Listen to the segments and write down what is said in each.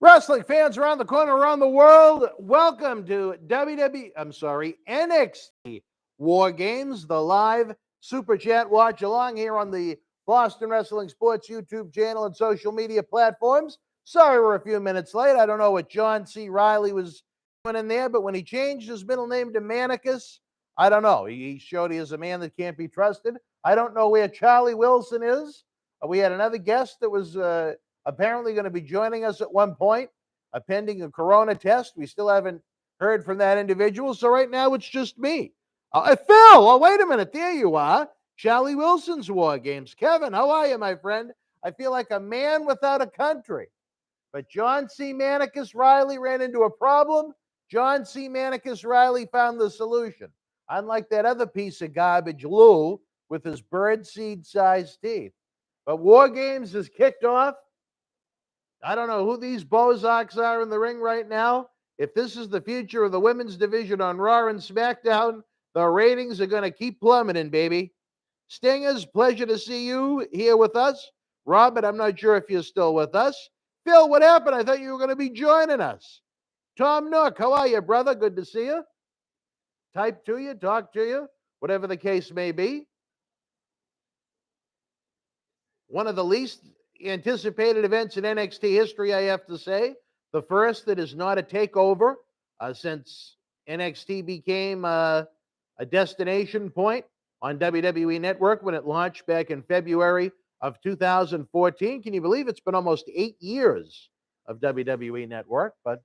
Wrestling fans around the corner, around the world, welcome to NXT War Games, the live Super Chat watch along here on the Boston Wrestling Sports YouTube channel and social media platforms. Sorry we're a few minutes late. I don't know what John C. Riley was doing in there, but when he changed his middle name to Manicus, I don't know. He showed he is a man that can't be trusted. I don't know where Charlie Wilson is. We had another guest that was apparently going to be joining us at one point, pending a corona test. We still haven't heard from that individual. So right now it's just me. Phil, oh, wait a minute. There you are. Charlie Wilson's War Games. Kevin, how are you, my friend? I feel like a man without a country. But John C. Manicus Riley ran into a problem. John C. Manicus Riley found the solution. Unlike that other piece of garbage, Lou, with his birdseed-sized teeth. But War Games is kicked off. I don't know who these Berzerkers are in the ring right now. If this is the future of the women's division on Raw and SmackDown, the ratings are going to keep plummeting, baby. Stingers, pleasure to see you here with us. Robert, I'm not sure if you're still with us. Phil, what happened? I thought you were going to be joining us. Tom Nook, how are you, brother? Good to see you. Type to you, talk to you, whatever the case may be. One of the least anticipated events in NXT history, I have to say. The first that is not a takeover since NXT became a destination point on WWE Network when it launched back in February of 2014. Can you believe it's been almost 8 years of WWE Network? But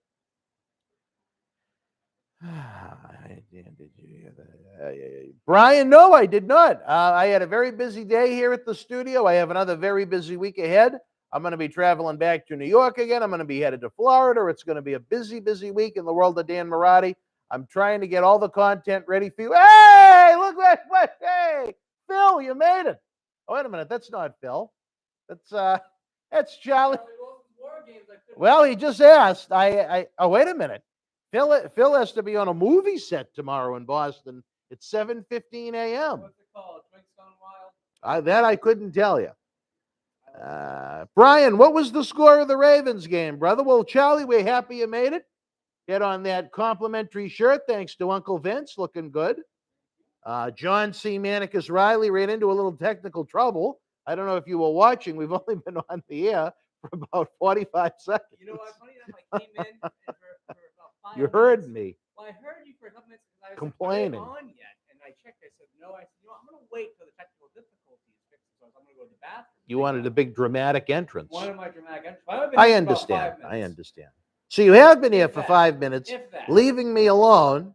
did you hear that? Brian, no, I did not. I had a very busy day here at the studio. I have another very busy week ahead. I'm going to be traveling back to New York again. I'm going to be headed to Florida. It's going to be a busy, busy week in the world of Dan Mirade. I'm trying to get all the content ready for you. Hey, look what, hey, Phil, you made it. Oh, wait a minute. That's not Phil. That's Charlie. Well, he just asked. Oh, wait a minute. Phil has to be on a movie set tomorrow in Boston at 7:15 a.m. What's it called? Twins Gone Wild? That I couldn't tell you. Brian, what was the score of the Ravens game, brother? Well, Charlie, we're happy you made it. Get on that complimentary shirt, thanks to Uncle Vince. Looking good. John C. Manicus Riley ran into a little technical trouble. I don't know if you were watching. We've only been on the air for about 45 seconds. You know what? Funny enough, I came in and for about 5 You heard minutes. me. Well, I heard you for a couple minutes because I was complaining. Like, on yet? And I checked. I said, no. I said, you know, I'm going to wait till the technical difficulties fix themselves. I'm going to go to the bathroom. You wanted a big dramatic entrance. One of my dramatic entrances. I understand. I understand. So you have been here for 5 minutes, leaving me alone,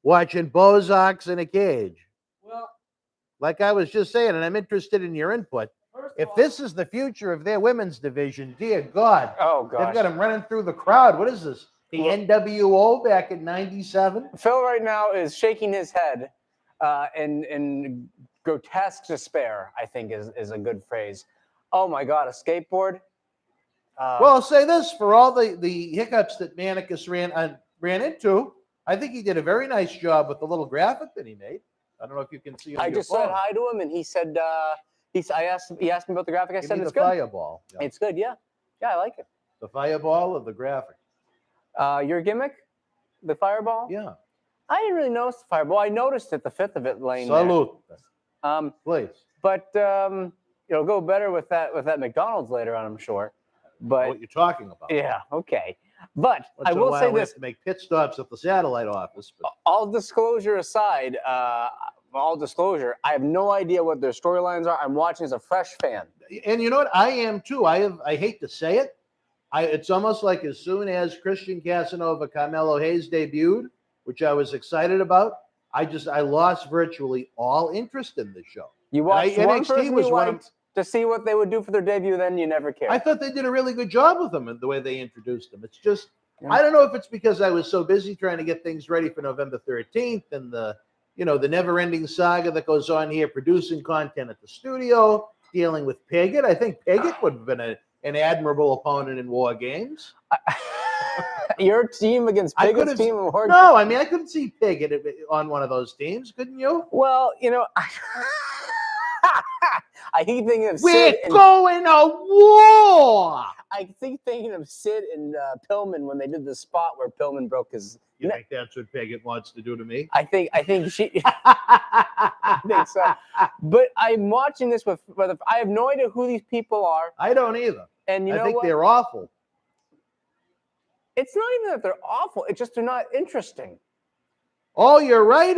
watching Berzerkers in a cage. Well, like I was just saying, and I'm interested in your input. If this is the future of their women's division, dear God, they've got them running through the crowd. What is this? The NWO back in '97? Phil right now is shaking his head in grotesque despair, I think is a good phrase. Oh my God, a skateboard? Well, I'll say this, for all the hiccups that Manicus ran into, I think he did a very nice job with the little graphic that he made. I don't know if you can see on I just said hi to him, and he said, he asked me about the graphic. I said, it's good. Fireball. Yeah. It's good, yeah. Yeah, I like it. The fireball or the graphic? Your gimmick? The fireball? Yeah. I didn't really notice the fireball. I noticed it, the fifth of it laying Salute. there. Please. But it'll go better with that McDonald's later on, I'm sure. But what you're talking about? Yeah, okay. But once I will say we this: have to make pit stops at the satellite office. But all disclosure aside, all disclosure, I have no idea what their storylines are. I'm watching as a fresh fan. And you know what? I am too. I hate to say it. It's almost like as soon as Christian Casanova Carmelo Hayes debuted, which I was excited about, I lost virtually all interest in the show. You watched one person you liked to see what they would do for their debut, then you never cared. I thought they did a really good job with them and the way they introduced them. It's just, I don't know if it's because I was so busy trying to get things ready for November 13th and the never-ending saga that goes on here, producing content at the studio, dealing with Piggott. I think Piggott would have been an admirable opponent in War Games. Your team against Piggott's team in War Games? No, I mean, I couldn't see Piggott on one of those teams, couldn't you? Well, I keep thinking of We're going to war. I I think thinking of Sid and Pillman when they did the spot where Pillman broke his. You think that's what Piggott wants to do to me? I think she. I think so. But I'm watching this with. I have no idea who these people are. I don't either. And you know I think what? they're awful. It's not even that they're awful. It's just they're not interesting. Oh, you're right.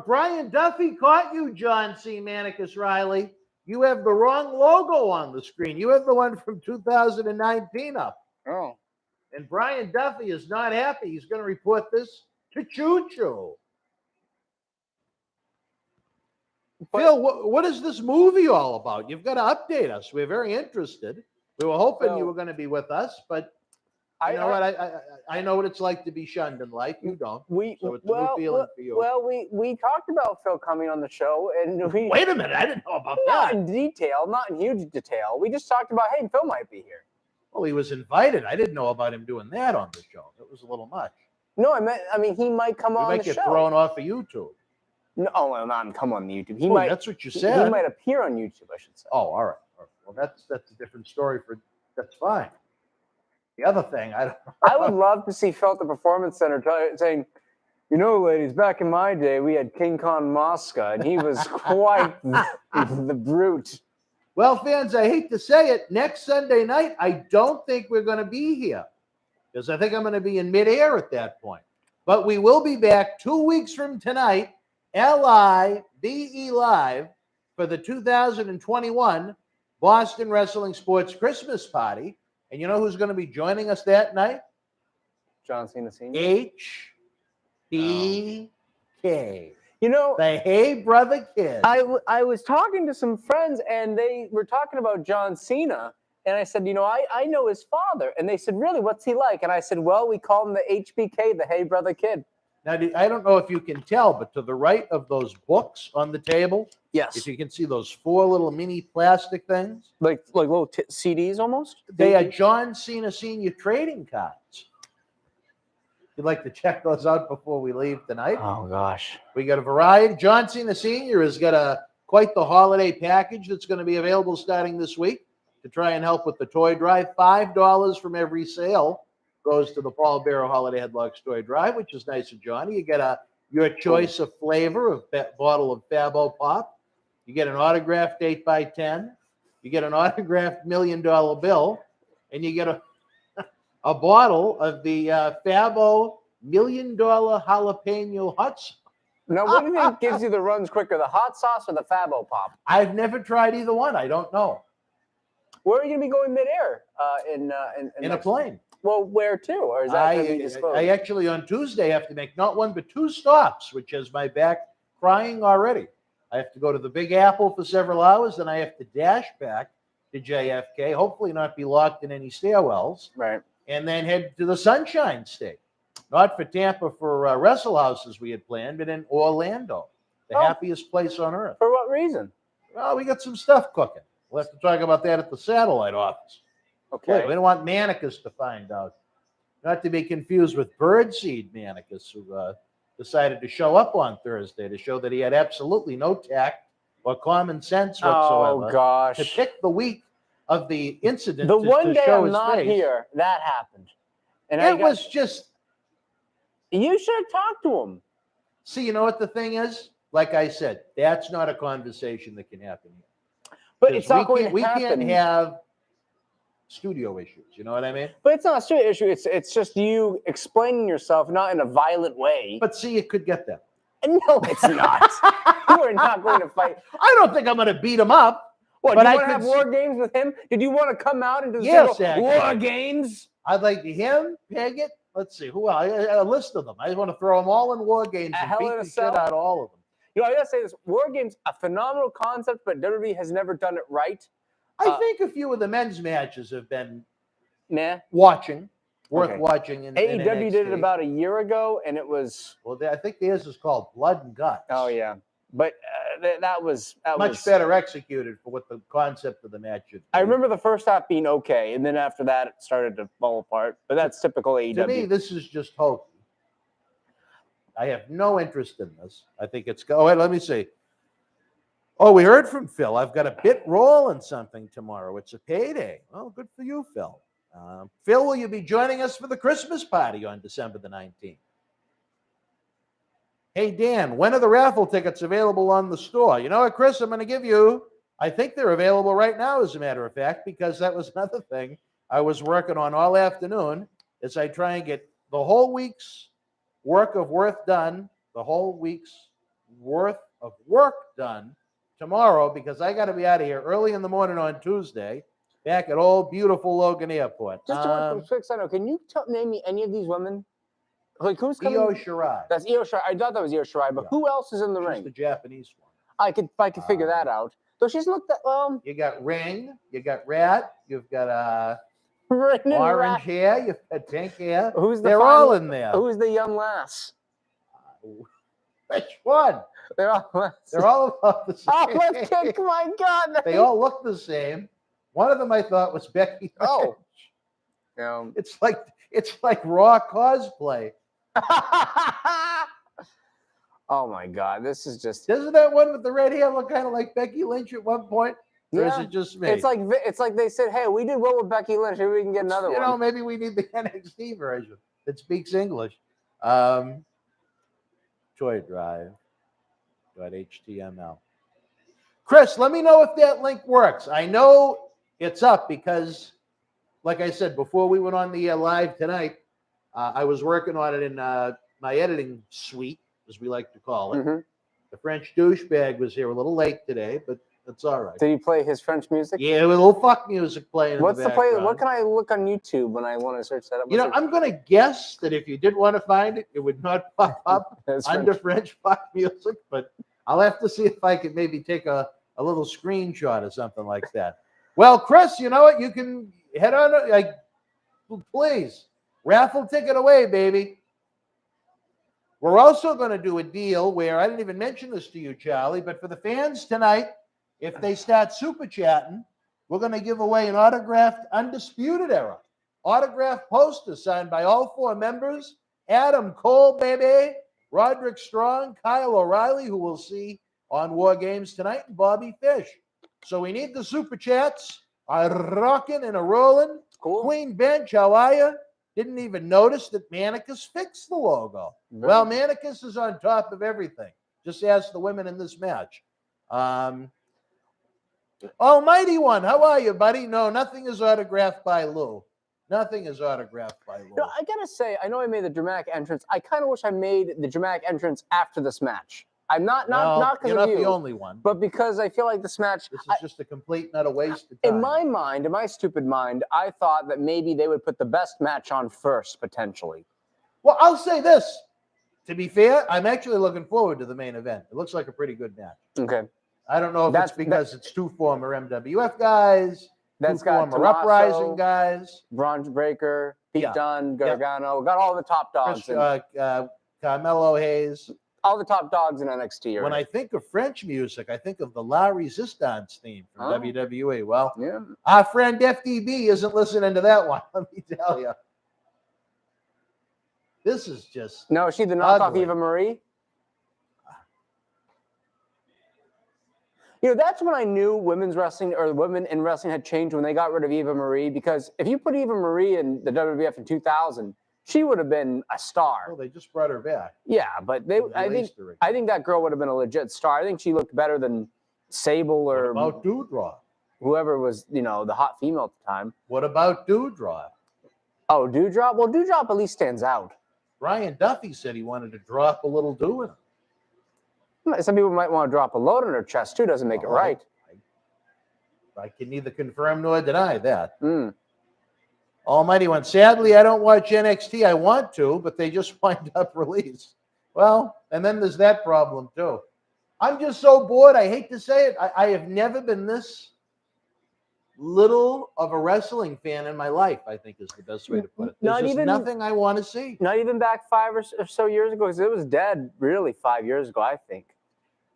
Brian Duffy caught you, John C. Manicus Riley. You have the wrong logo on the screen. You have the one from 2019 up. Oh. And Brian Duffy is not happy. He's going to report this to Choo Choo. Phil, what is this movie all about? You've got to update us. We're very interested. We were hoping you were going to be with us, but you know what? I know what it's like to be shunned in life. You don't. So it's a new feeling for you. Well, we talked about Phil coming on the show, and we wait a minute. I didn't know about not that. in detail, not in huge detail. We just talked about, hey, Phil might be here. Well, he was invited. I didn't know about him doing that on the show. It was a little much. No, I mean, he might come on the show. He might get thrown off of YouTube. No, well, not come on YouTube. He might. That's what you said. He might appear on YouTube, I should say. Oh, all right. Well, that's a different story. That's fine. The other thing, I would love to see Phil at the Performance Center saying, you know, ladies, back in my day, we had King Kong Mosca, and he was quite the brute. Well, fans, I hate to say it. Next Sunday night, I don't think we're going to be here because I think I'm going to be in midair at that point. But we will be back 2 weeks from tonight, LIVE Live, for the 2021 Boston Wrestling Sports Christmas Party. And you know who's going to be joining us that night? John Cena Sr. HBK. You know, the Hey Brother Kid. I was talking to some friends, and they were talking about John Cena. And I said, you know, I know his father. And they said, really, what's he like? And I said, well, we call him the HBK, the Hey Brother Kid. Now, I don't know if you can tell, but to the right of those books on the table, yes, if you can see those 4 little mini plastic things, like little CDs almost. They are John Cena Sr. trading cards. You'd like to check those out before we leave tonight? Oh gosh, we got a variety. John Cena Sr. has got quite the holiday package that's going to be available starting this week to try and help with the toy drive. $5 from every sale goes to the Paul Bearer Holiday Headlocks Toy Drive, which is nice of Johnny. You get your choice of flavor of bottle of Fabo Pop. You get an autographed 8x10. You get an autographed $1 million bill, and you get a bottle of the Fabo $1 million jalapeno hot sauce. Now, what do you think gives you the runs quicker, the hot sauce or the Fabo Pop? I've never tried either one. I don't know. Where are you going to be going midair? In a plane. Well, where to? Or is that I actually on Tuesday have to make not 1 but 2 stops, which has my back crying already. I have to go to the Big Apple for several hours, then I have to dash back to JFK, hopefully not be locked in any stairwells, right? And then head to the Sunshine State, not for Tampa for Wrestle House as we had planned, but in Orlando, the happiest place on earth. For what reason? Well, we got some stuff cooking. We'll have to talk about that at the satellite office. Okay. We don't want Manicus to find out. Not to be confused with Birdseed Manicus, who decided to show up on Thursday to show that he had absolutely no tact or common sense whatsoever. Oh, gosh. To pick the week of the incident. The one day I'm his not face. here, that happened. And it was just. You should have talked to him. See, you know what the thing is? Like I said, that's not a conversation that can happen here. But it's not going to we happen. can't have studio issues. You know what I mean? But it's not a studio issue. It's just you explaining yourself, not in a violent way. But see, it could get there. No, it's not. You are not going to fight. I don't think I'm going to beat him up. What, do you want to have war games with him? Did you want to come out and do the war games? I'd like him, Piggott. Let's see. Who else? A list of them. I want to throw them all in war games and beat the shit out of all of them. You know, I got to say this. War games, a phenomenal concept, but WWE has never done it right. I think a few of the men's matches have been worth watching. In AEW NXT. did it about a year ago, and it was... Well, I think theirs is called Blood and Guts. Oh, yeah. But that was much better executed for what the concept of the match should be. I remember the first half being okay, and then after that, it started to fall apart. But that's typical AEW. To me, this is just hokey. I have no interest in this. I think it's... Oh, wait, let me see. Oh, we heard from Phil. I've got a bit roll and something tomorrow. It's a payday. Well, good for you, Phil. Phil, will you be joining us for the Christmas party on December the 19th? Hey, Dan, when are the raffle tickets available on the store? You know what, Chris, I'm going to give you, I think they're available right now, as a matter of fact, because that was another thing I was working on all afternoon, is I try and get the whole week's worth of work done tomorrow, because I got to be out of here early in the morning on Tuesday, back at old beautiful Logan Airport. Just a quick side note, can you name me any of these women? Like, who's coming? Io Shirai. That's Io Shirai. I thought that was Io Shirai, but who else is in the She's ring? the Japanese one. I could figure that out. Though she's looked that You got Ring, you got Rat, you've got Ring and orange Rat. hair, you've got pink hair. Who's the They're final- all in there. Who's the young lass? Which one? They're all. They're all about the same. Oh, let's kick! My God! They all look the same. One of them I thought was Becky. Oh. Lynch. It's like raw cosplay. Oh my God! This is just. Doesn't that one with the red hair look kind of like Becky Lynch at one point? Or is Yeah. it just me? It's like they said, "Hey, we did well with Becky Lynch. Maybe we can get another You one." know, maybe we need the NXT version that speaks English. Toy Drive.html. Chris, let me know if that link works. I know it's up because, like I said, before we went on the live tonight, I was working on it in my editing suite, as we like to call it. Mm-hmm. The French douchebag was here a little late today, but that's all right. Did he play his French music? Yeah, with a little fuck music playing. What's in the the play? background. What can I look on YouTube when I want to search that up? You know, I'm going to guess that if you did want to find it, it would not pop up That's under French pop music, but I'll have to see if I could maybe take a little screenshot or something like that. Well, Chris, you know what? You can head on, please, raffle ticket away, baby. We're also going to do a deal where, I didn't even mention this to you, Charlie, but for the fans tonight, if they start super chatting, we're going to give away an autographed Undisputed Era autographed poster signed by all 4 members: Adam Cole, baby, Roderick Strong, Kyle O'Reilly, who we'll see on War Games tonight, and Bobby Fish. So we need the super chats. A rocking and a rolling. Cool. Queen Bench, how are you? Didn't even notice that Manicus fixed the logo. Well, Manicus is on top of everything. Just ask the women in this match. Almighty One, how are you, buddy? No, nothing is autographed by Lou. Nothing is autographed by Lou. No, I gotta say, I know I made the dramatic entrance. I kind of wish I made the dramatic entrance after this match. I'm not because you're of not you, the only one. but because I feel like this match. This is just a complete, not a waste of time. In my mind, in my stupid mind, I thought that maybe they would put the best match on first, potentially. Well, I'll say this. To be fair, I'm actually looking forward to the main event. It looks like a pretty good match. Okay. I don't know if it's because it's 2 former MWF guys, 2 got former Uprising guys, Bronze Breaker, Pete Dunne, Yeah. Gargano. Got all the top dogs. Carmelo Hayes. All the top dogs in NXT. When I think of French music, I think of the La Resistance theme from WWE. Well, yeah. Our friend FDB isn't listening to that one, let me tell you. This is just No, is she the knockoff ugly. Eva Marie? You know, that's when I knew women's wrestling or women in wrestling had changed, when they got rid of Eva Marie. Because if you put Eva Marie in the WWF in 2000, she would have been a star. Oh, they just brought her back. Yeah, but I think that girl would have been a legit star. I think she looked better than Sable or What about Doudrop? whoever was, the hot female at the time. What about Doudrop? Oh, Doudrop? Well, Doudrop at least stands out. Brian Duffy said he wanted to drop a little dew in him. Some people might want to drop a load on her chest too. Doesn't make it right. I can neither confirm nor deny that. Mm. Almighty One. Sadly, I don't watch NXT. I want to, but they just wind up release. Well, and then there's that problem too. I'm just so bored. I hate to say it. I have never been this little of a wrestling fan in my life, I think is the best way to put it. There's just nothing I want to see. Not even back 5 or so years ago, because it was dead really 5 years ago, I think.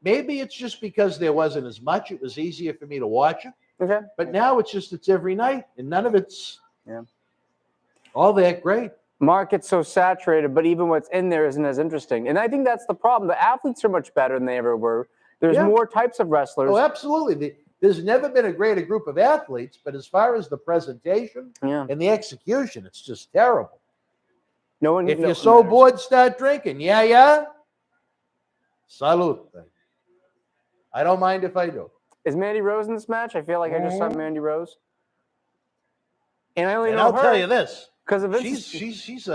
Maybe it's just because there wasn't as much. It was easier for me to watch it. Okay. But now it's every night, and none of it's all that great. Market's so saturated, but even what's in there isn't as interesting. And I think that's the problem. The athletes are much better than they ever were. There's more types of wrestlers. Oh, absolutely. There's never been a greater group of athletes, but as far as the presentation Yeah. and the execution, it's just terrible. No one. If no, you're so no, bored, start drinking. Yeah. Salute. I don't mind if I do. Is Mandy Rose in this match? I feel like I just saw Mandy Rose. And I only And know I'll her tell you this: because of she's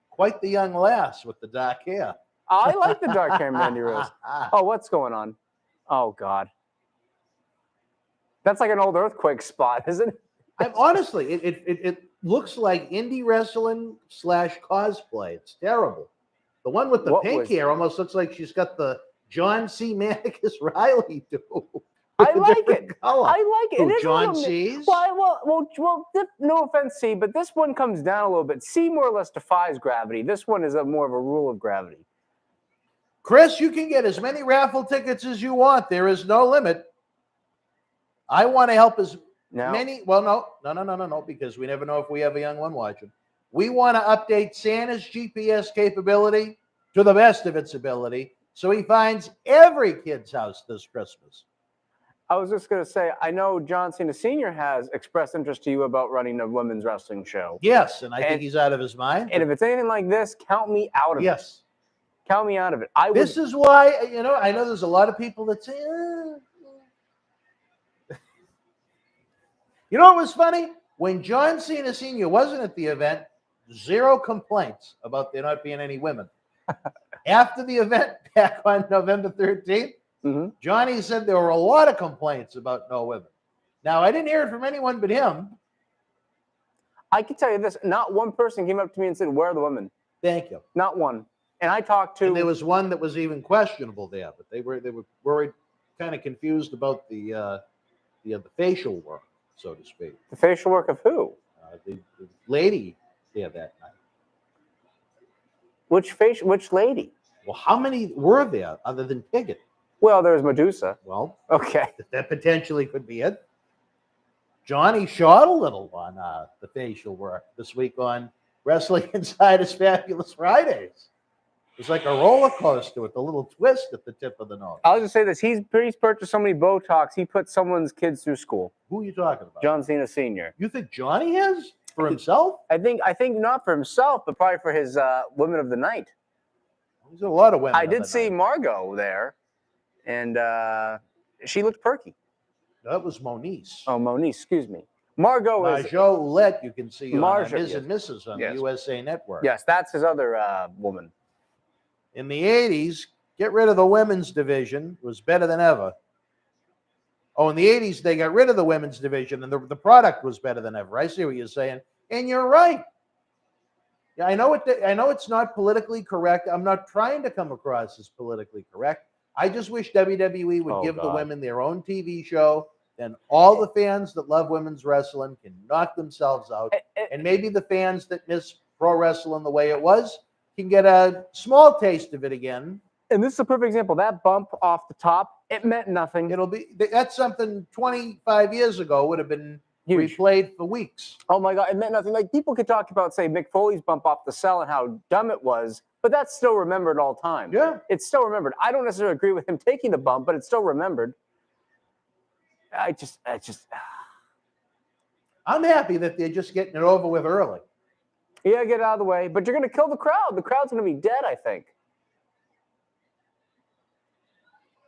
quite the young lass with the dark hair. I like the dark hair Mandy Rose. Oh, what's going on? Oh God, that's like an old earthquake spot, isn't it? Honestly, it looks like indie wrestling / cosplay. It's terrible. The one with the pink hair almost looks like she's got the John C. Manicus Riley do. I like it. Color. I like it. It is John a little, C's? well, no offense, C, but this one comes down a little bit. C more or less defies gravity. This one is more of a rule of gravity. Chris, you can get as many raffle tickets as you want. There is no limit. I want to help as many. Well, no, because we never know if we have a young one watching. We want to update Santa's GPS capability to the best of its ability so he finds every kid's house this Christmas. I was just going to say, I know John Cena Sr. has expressed interest to you about running a women's wrestling show. Yes, and I think he's out of his mind. And if it's anything like this, count me out of it. Yes. Count me out of it. This is why, I know there's a lot of people that say, You know what was funny? When John Cena Sr. wasn't at the event, 0 complaints about there not being any women. After the event, back on November 13th, Johnny said there were a lot of complaints about no women. Now, I didn't hear it from anyone but him. I can tell you this. Not one person came up to me and said, where are the women? Thank you. Not one. And I talked to... And there was one that was even questionable there, but they were worried, kind of confused about the facial work, so to speak. The facial work of who? The lady there that night. Which lady? Well, how many were there other than Piggott? Well, there's Medusa. Well, okay. That potentially could be it. Johnny shot a little on the facial work this week on Wrestling Insider's Fabulous Fridays. It's like a roller coaster with a little twist at the tip of the nose. I'll just say this. He's purchased so many Botox, he put someone's kids through school. Who are you talking about? John Cena Sr. You think Johnny has? For himself? I think not for himself, but probably for his women of the night. There's a lot of women. I did see Margot there, and she looked perky. That was Moniz. Oh, Moniz, excuse me. Margot is... Marjo Ouellette, you can see on Ms. yes. and Mrs. on the USA Network. Yes, that's his other woman. In the 80s, get rid of the women's division. It was better than ever. Oh, in the 80s, they got rid of the women's division, and the product was better than ever. I see what you're saying. And you're right. Yeah, I know it's not politically correct. I'm not trying to come across as politically correct. I just wish WWE would give the women their own TV show. Then all the fans that love women's wrestling can knock themselves out. And maybe the fans that miss pro wrestling the way it was can get a small taste of it again. And this is a perfect example. That bump off the top, it meant nothing. That's something 25 years ago would have been huge. Replayed for weeks. Oh my God, it meant nothing. Like people could talk about, say, Mick Foley's bump off the cell and how dumb it was, but that's still remembered all time. Yeah. It's still remembered. I don't necessarily agree with him taking the bump, but it's still remembered. I'm happy that they're just getting it over with early. Yeah, get it out of the way. But you're going to kill the crowd. The crowd's going to be dead, I think.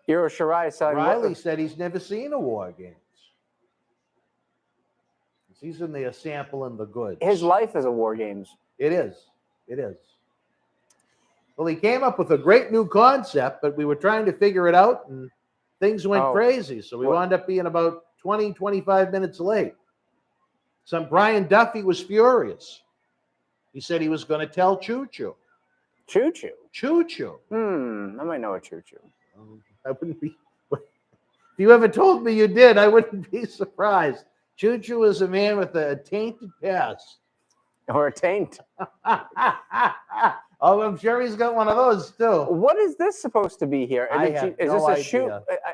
Iro Shirai said... Riley said he's never seen a War Games. He's in there sampling the goods. His life is a War Games. It is. It is. Well, he came up with a great new concept, but we were trying to figure it out, and things went crazy. So we wound up being about 20, 25 minutes late. Brian Duffy was furious. He said he was going to tell Choo Choo. Choo Choo? Choo Choo. I might know a Choo Choo. I wouldn't be... If you ever told me you did, I wouldn't be surprised. Choo Choo is a man with a tainted past. Or a taint. Oh, I'm sure he's got one of those, too. What is this supposed to be here? Is this a shoot?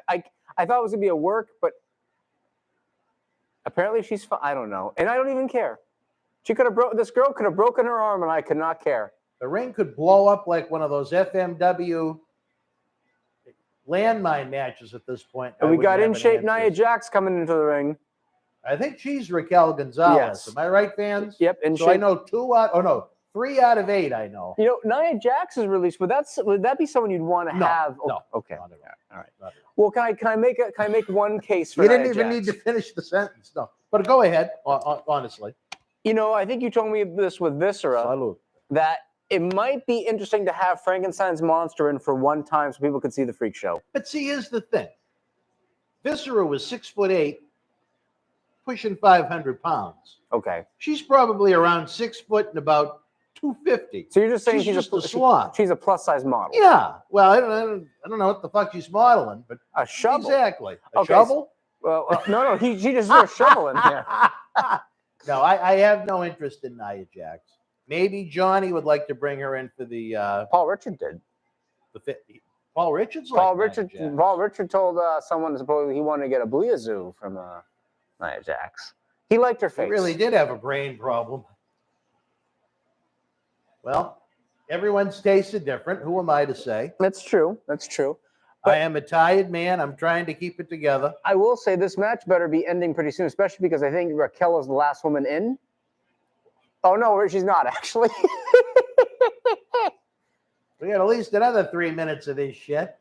I thought it was going to be a work, but apparently she's fine. I don't know. And I don't even care. This girl could have broken her arm, and I could not care. The ring could blow up like one of those FMW landmine matches at this point. And I we wouldn't got have in any shape Nia interest. Jax coming into the ring. I think she's Raquel Gonzalez. Yes. Am I right, fans? Yep, in So shape. I know 3 out of 8 I know. You know, Nia Jax is released. Would that be someone you'd want to No, have? no. Okay. Not at all. All right. Not at all. Well, can I make one case for You Nia didn't even need Jax? to finish the sentence. No. But go ahead, honestly. You know, I think you told me this with Viscera, Salud. that it might be interesting to have Frankenstein's monster in for one time so people could see the freak show. But see, here's the thing. Viscera was 6'8", pushing 500 pounds. Okay. She's probably around 6 foot and about 250. So you're just saying She's just a she's sloth. a plus size model. Yeah. Well, I don't know what the fuck she's modeling, but A shovel. exactly. A Okay, shovel? Well, no, she just threw a shovel in here. No, I have no interest in Nia Jax. Maybe Johnny would like to bring her in for the Paul Richard did. Paul Richards. Paul liked Nia Richard. Jax. Paul Richard told someone supposedly he wanted to get a Bleazoo from Nia Jax. He liked her face. He really did have a brain problem. Well, everyone's tastes are different. Who am I to say? That's true. That's true. I am a tired man. I'm trying to keep it together. I will say this match better be ending pretty soon, especially because I think Raquel is the last woman in. Oh no, she's not actually. We got at least another 3 minutes of this shit.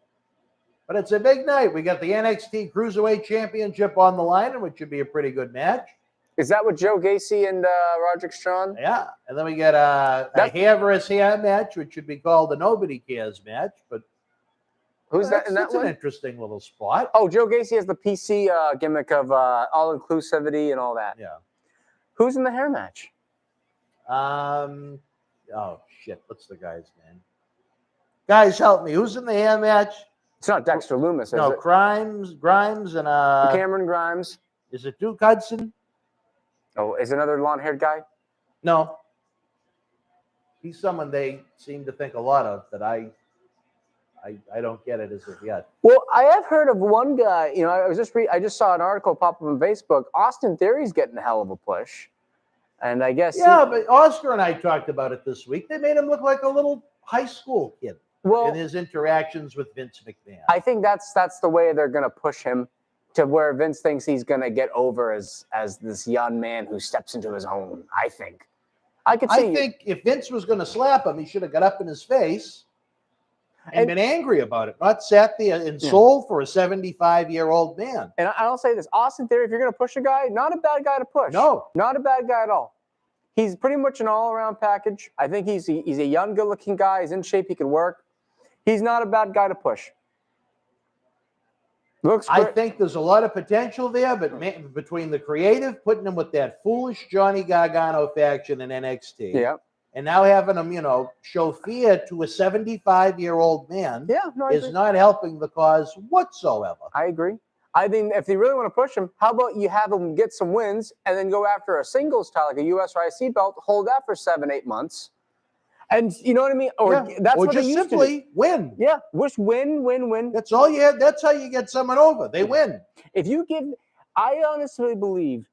But it's a big night. We got the NXT Cruiserweight Championship on the line, which should be a pretty good match. Is that with Joe Gacy and Roderick Strong? Yeah. And then we got a hair versus hair match, which should be called the Nobody Cares match. But Who's that in that that's one? an interesting little spot. Oh, Joe Gacy has the PC gimmick of all inclusivity and all that. Yeah. Who's in the hair match? Oh, shit. What's the guy's name? Guys, help me. Who's in the hair match? It's not Dexter Loomis, is No, it? Grimes, and Cameron Grimes. is it Duke Hudson? Oh, is another long-haired guy? No. He's someone they seem to think a lot of that I don't get it as of yet. Well, I have heard of one guy. You know, I just saw an article pop up on Facebook. Austin Theory's getting a hell of a push, and I guess Yeah, but Oscar and I talked about it this week. They made him look like a little high school kid in his interactions with Vince McMahon. I think that's the way they're going to push him to where Vince thinks he's going to get over as this young man who steps into his own. I think. I think if Vince was going to slap him, he should have got up in his face and been angry about it, not sat there and sold for a 75-year-old man. And I'll say this: Austin Theory, if you're going to push a guy, not a bad guy to push. No, not a bad guy at all. He's pretty much an all-around package. I think he's a young, good-looking guy. He's in shape. He can work. He's not a bad guy to push. Looks great. I think there's a lot of potential there, but between the creative, putting him with that foolish Johnny Gargano faction in NXT, and now having him, show fear to a 75-year-old man, is not helping the cause whatsoever. I agree. I think if they really want to push him, how about you have him get some wins and then go after a singles title, like a US or IC belt, hold that for 7-8 months. And you know what I mean? Or what just they used simply to do. win. Yeah, just win. That's all you had. That's how you get someone over. They win. I honestly believe,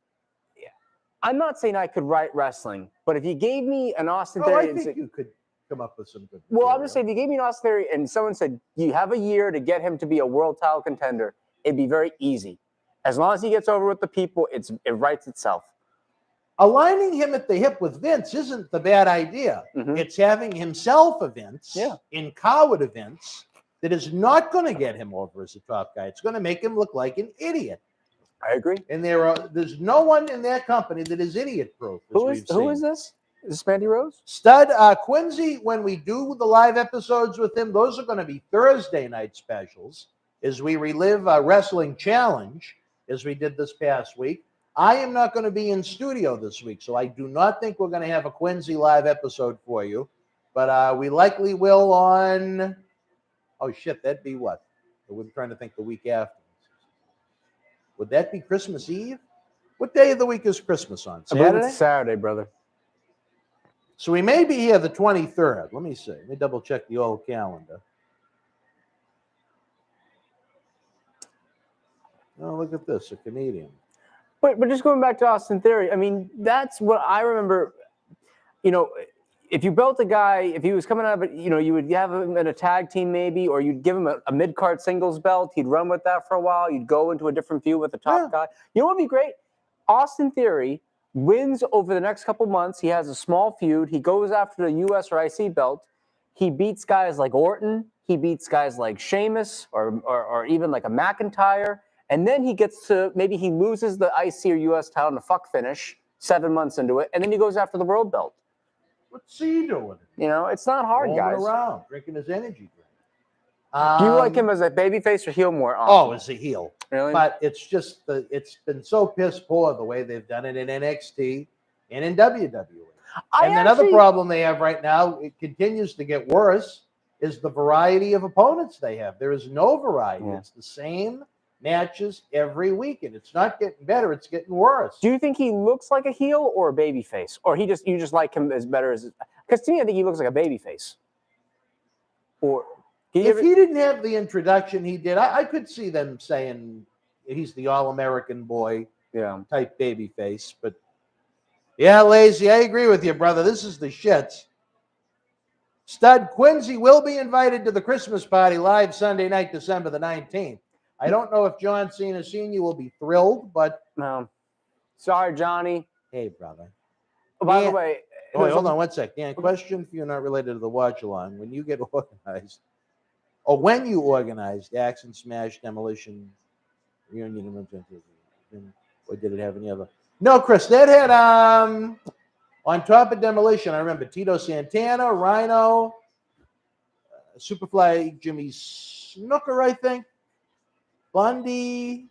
I'm not saying I could write wrestling, but if you gave me an Austin Theory, I think you could come up with some good. Well, I'm just saying, if you gave me an Austin Theory and someone said you have a year to get him to be a world title contender, it'd be very easy. As long as he gets over with the people, it writes itself. Aligning him at the hip with Vince isn't the bad idea. Mm-hmm. It's having himself a Vince, in coward a Vince, that is not going to get him over as a top guy. It's going to make him look like an idiot. I agree. And there's no one in that company that is idiot-proof. Who is this? Is this Mandy Rose? Stud Quincy, when we do the live episodes with him, those are going to be Thursday night specials as we relive a wrestling challenge as we did this past week. I am not going to be in studio this week, so I do not think we're going to have a Quincy live episode for you. But we likely will on... Oh, shit, that'd be what? We're trying to think the week after. Would that be Christmas Eve? What day of the week is Christmas on? Saturday? I believe it's Saturday, brother. So we may be here the 23rd. Let me see. Let me double check the old calendar. Oh, look at this, a Canadian. But just going back to Austin Theory, I mean, that's what I remember. if you built a guy, if he was coming out of it, you would have him in a tag team maybe, or you'd give him a mid-card singles belt. He'd run with that for a while. You'd go into a different feud with the top guy. You know what would be great? Austin Theory wins over the next couple months. He has a small feud. He goes after the U.S. or IC belt. He beats guys like Orton. He beats guys like Sheamus or even like a McIntyre. And then he gets to, maybe he loses the IC or US title in a fuck finish 7 months into it. And then he goes after the world belt. What's he doing? It's not hard, Roaming guys. around, drinking his energy drink. Do you like him as a babyface or heel more? Oh, as a heel. Really? But it's just it's been so piss poor the way they've done it in NXT and in WWE. Another problem they have right now, it continues to get worse, is the variety of opponents they have. There is no variety. Yeah. It's the same matches every week, and it's not getting better. It's getting worse. Do you think he looks like a heel or a babyface, or you just like him as better as? Because to me, I think he looks like a babyface. Or if he didn't have the introduction he did, I could see them saying he's the all-American boy type babyface. But yeah, Lazy, I agree with you, brother. This is the shits. Stud Quincy will be invited to the Christmas party live Sunday night, December the 19th. I don't know if John Cena Sr. will be thrilled, but... No. Sorry, Johnny. Hey, brother. Oh, by the way... Wait, hold on one sec. Dan, question for you not related to the watch-along. When you get organized, or when you organized Axe and Smash Demolition Reunion, or did it have any other? No, Chris, that had... on top of Demolition, I remember Tito Santana, Rhino, Superfly Jimmy Snooker, I think, Bundy.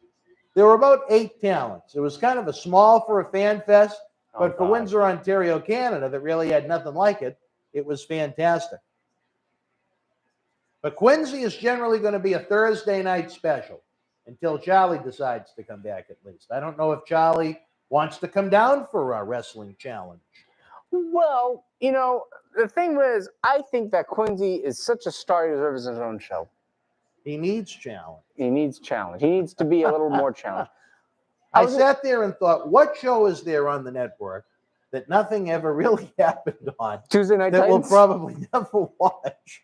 There were about 8 talents. It was kind of a small for a fan fest, but for Windsor, Ontario, Canada, that really had nothing like it, it was fantastic. But Quincy is generally going to be a Thursday night special until Charlie decides to come back at least. I don't know if Charlie wants to come down for a wrestling challenge. Well, the thing was, I think that Quincy is such a star, he deserves his own show. He needs challenge. He needs challenge. He needs to be a little more challenged. I sat there and thought, what show is there on the network that nothing ever really happened on? Tuesday Night that Titans? we'll probably never watch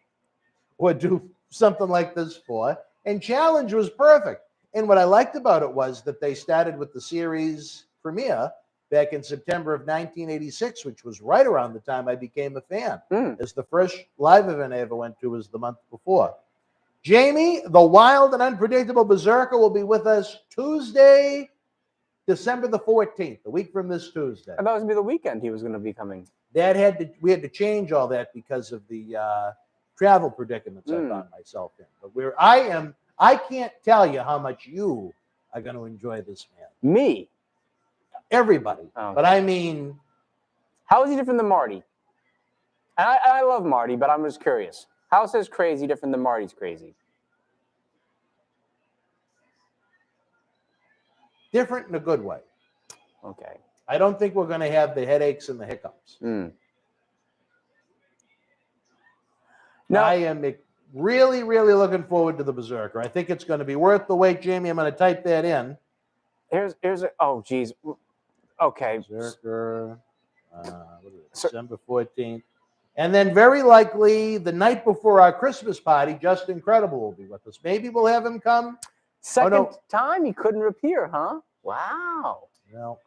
or do something like this for. And Challenge was perfect. And what I liked about it was that they started with the series premiere back in September of 1986, which was right around the time I became a fan. As the first live event I ever went to was the month before. Jamie, the wild and unpredictable Berzerker, will be with us Tuesday, December the 14th, a week from this Tuesday. And that was going to be the weekend he was going to be coming. We had to change all that because of the travel predicaments I found myself in. But I can't tell you how much you are going to enjoy this man. Me? Everybody. Okay. But I mean... How is he different than Marty? And I love Marty, but I'm just curious. How is his crazy different than Marty's crazy? Different in a good way. Okay. I don't think we're going to have the headaches and the hiccups. No. I am really, really looking forward to the Berzerker. I think it's going to be worth the wait, Jamie. I'm going to type that in. Oh, geez. Okay. Berzerker, December 14th. And then very likely the night before our Christmas party, Just Incredible will be with us. Maybe we'll have him come. Second time he couldn't appear, huh? Wow. No.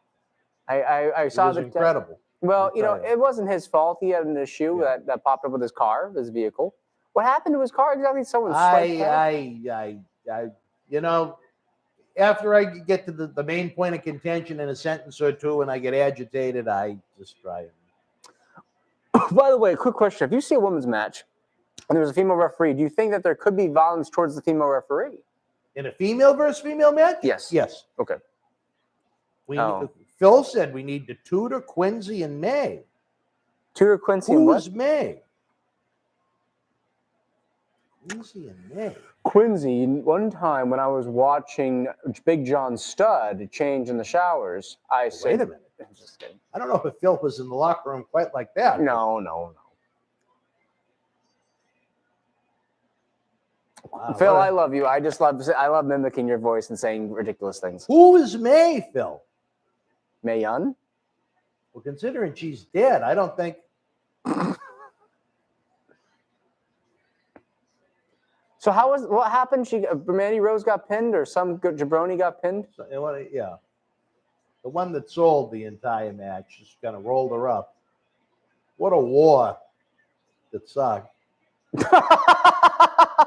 I saw it was incredible. Well, it wasn't his fault. He had an issue that popped up with his car, his vehicle. What happened to his car exactly? Someone swiped after I get to the main point of contention in a sentence or two and I get agitated, I just try and... By the way, quick question. If you see a women's match and there's a female referee, do you think that there could be violence towards the female referee? In a female versus female match? Yes. Yes. Okay. Phil said we need to tutor Quincy and May. Tutor Quincy and what? Who's May? Quincy and May. Quincy, one time when I was watching Big John Studd change in the showers, I said... Wait a minute. Just kidding. I don't know if Phil was in the locker room quite like that. No. Wow, Phil, I love you. I love mimicking your voice and saying ridiculous things. Who is May, Phil? May Yun? Well, considering she's dead, I don't think So what happened? Mandy Rose got pinned, or some jabroni got pinned? So, yeah. The one that sold the entire match just kind of rolled her up. What a war that sucked. I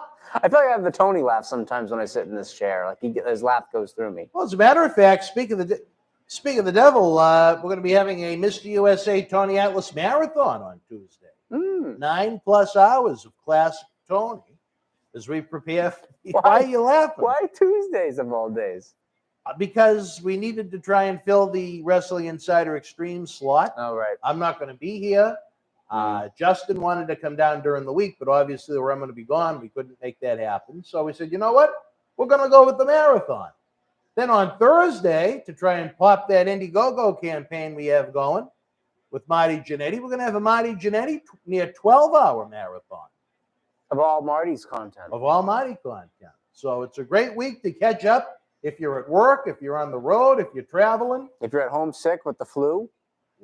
feel like I have the Tony laugh sometimes when I sit in this chair. Like his laugh goes through me. Well, as a matter of fact, speaking of the devil, we're going to be having a Mr. USA Tony Atlas marathon on Tuesday. 9+ hours of classic Tony as we prepare. Why are you laughing? Why Tuesdays of all days? Because we needed to try and fill the Wrestling Insider Extreme slot. Oh, right. I'm not going to be here. Justin wanted to come down during the week, but obviously I'm going to be gone. We couldn't make that happen. So we said, you know what? We're going to go with the marathon. Then on Thursday, to try and pop that Indiegogo campaign we have going with Marty Jannetty, we're going to have a Marty Jannetty near 12-hour marathon. Of all Marty's content. Of all Marty content. So it's a great week to catch up if you're at work, if you're on the road, if you're traveling. If you're at home sick with the flu.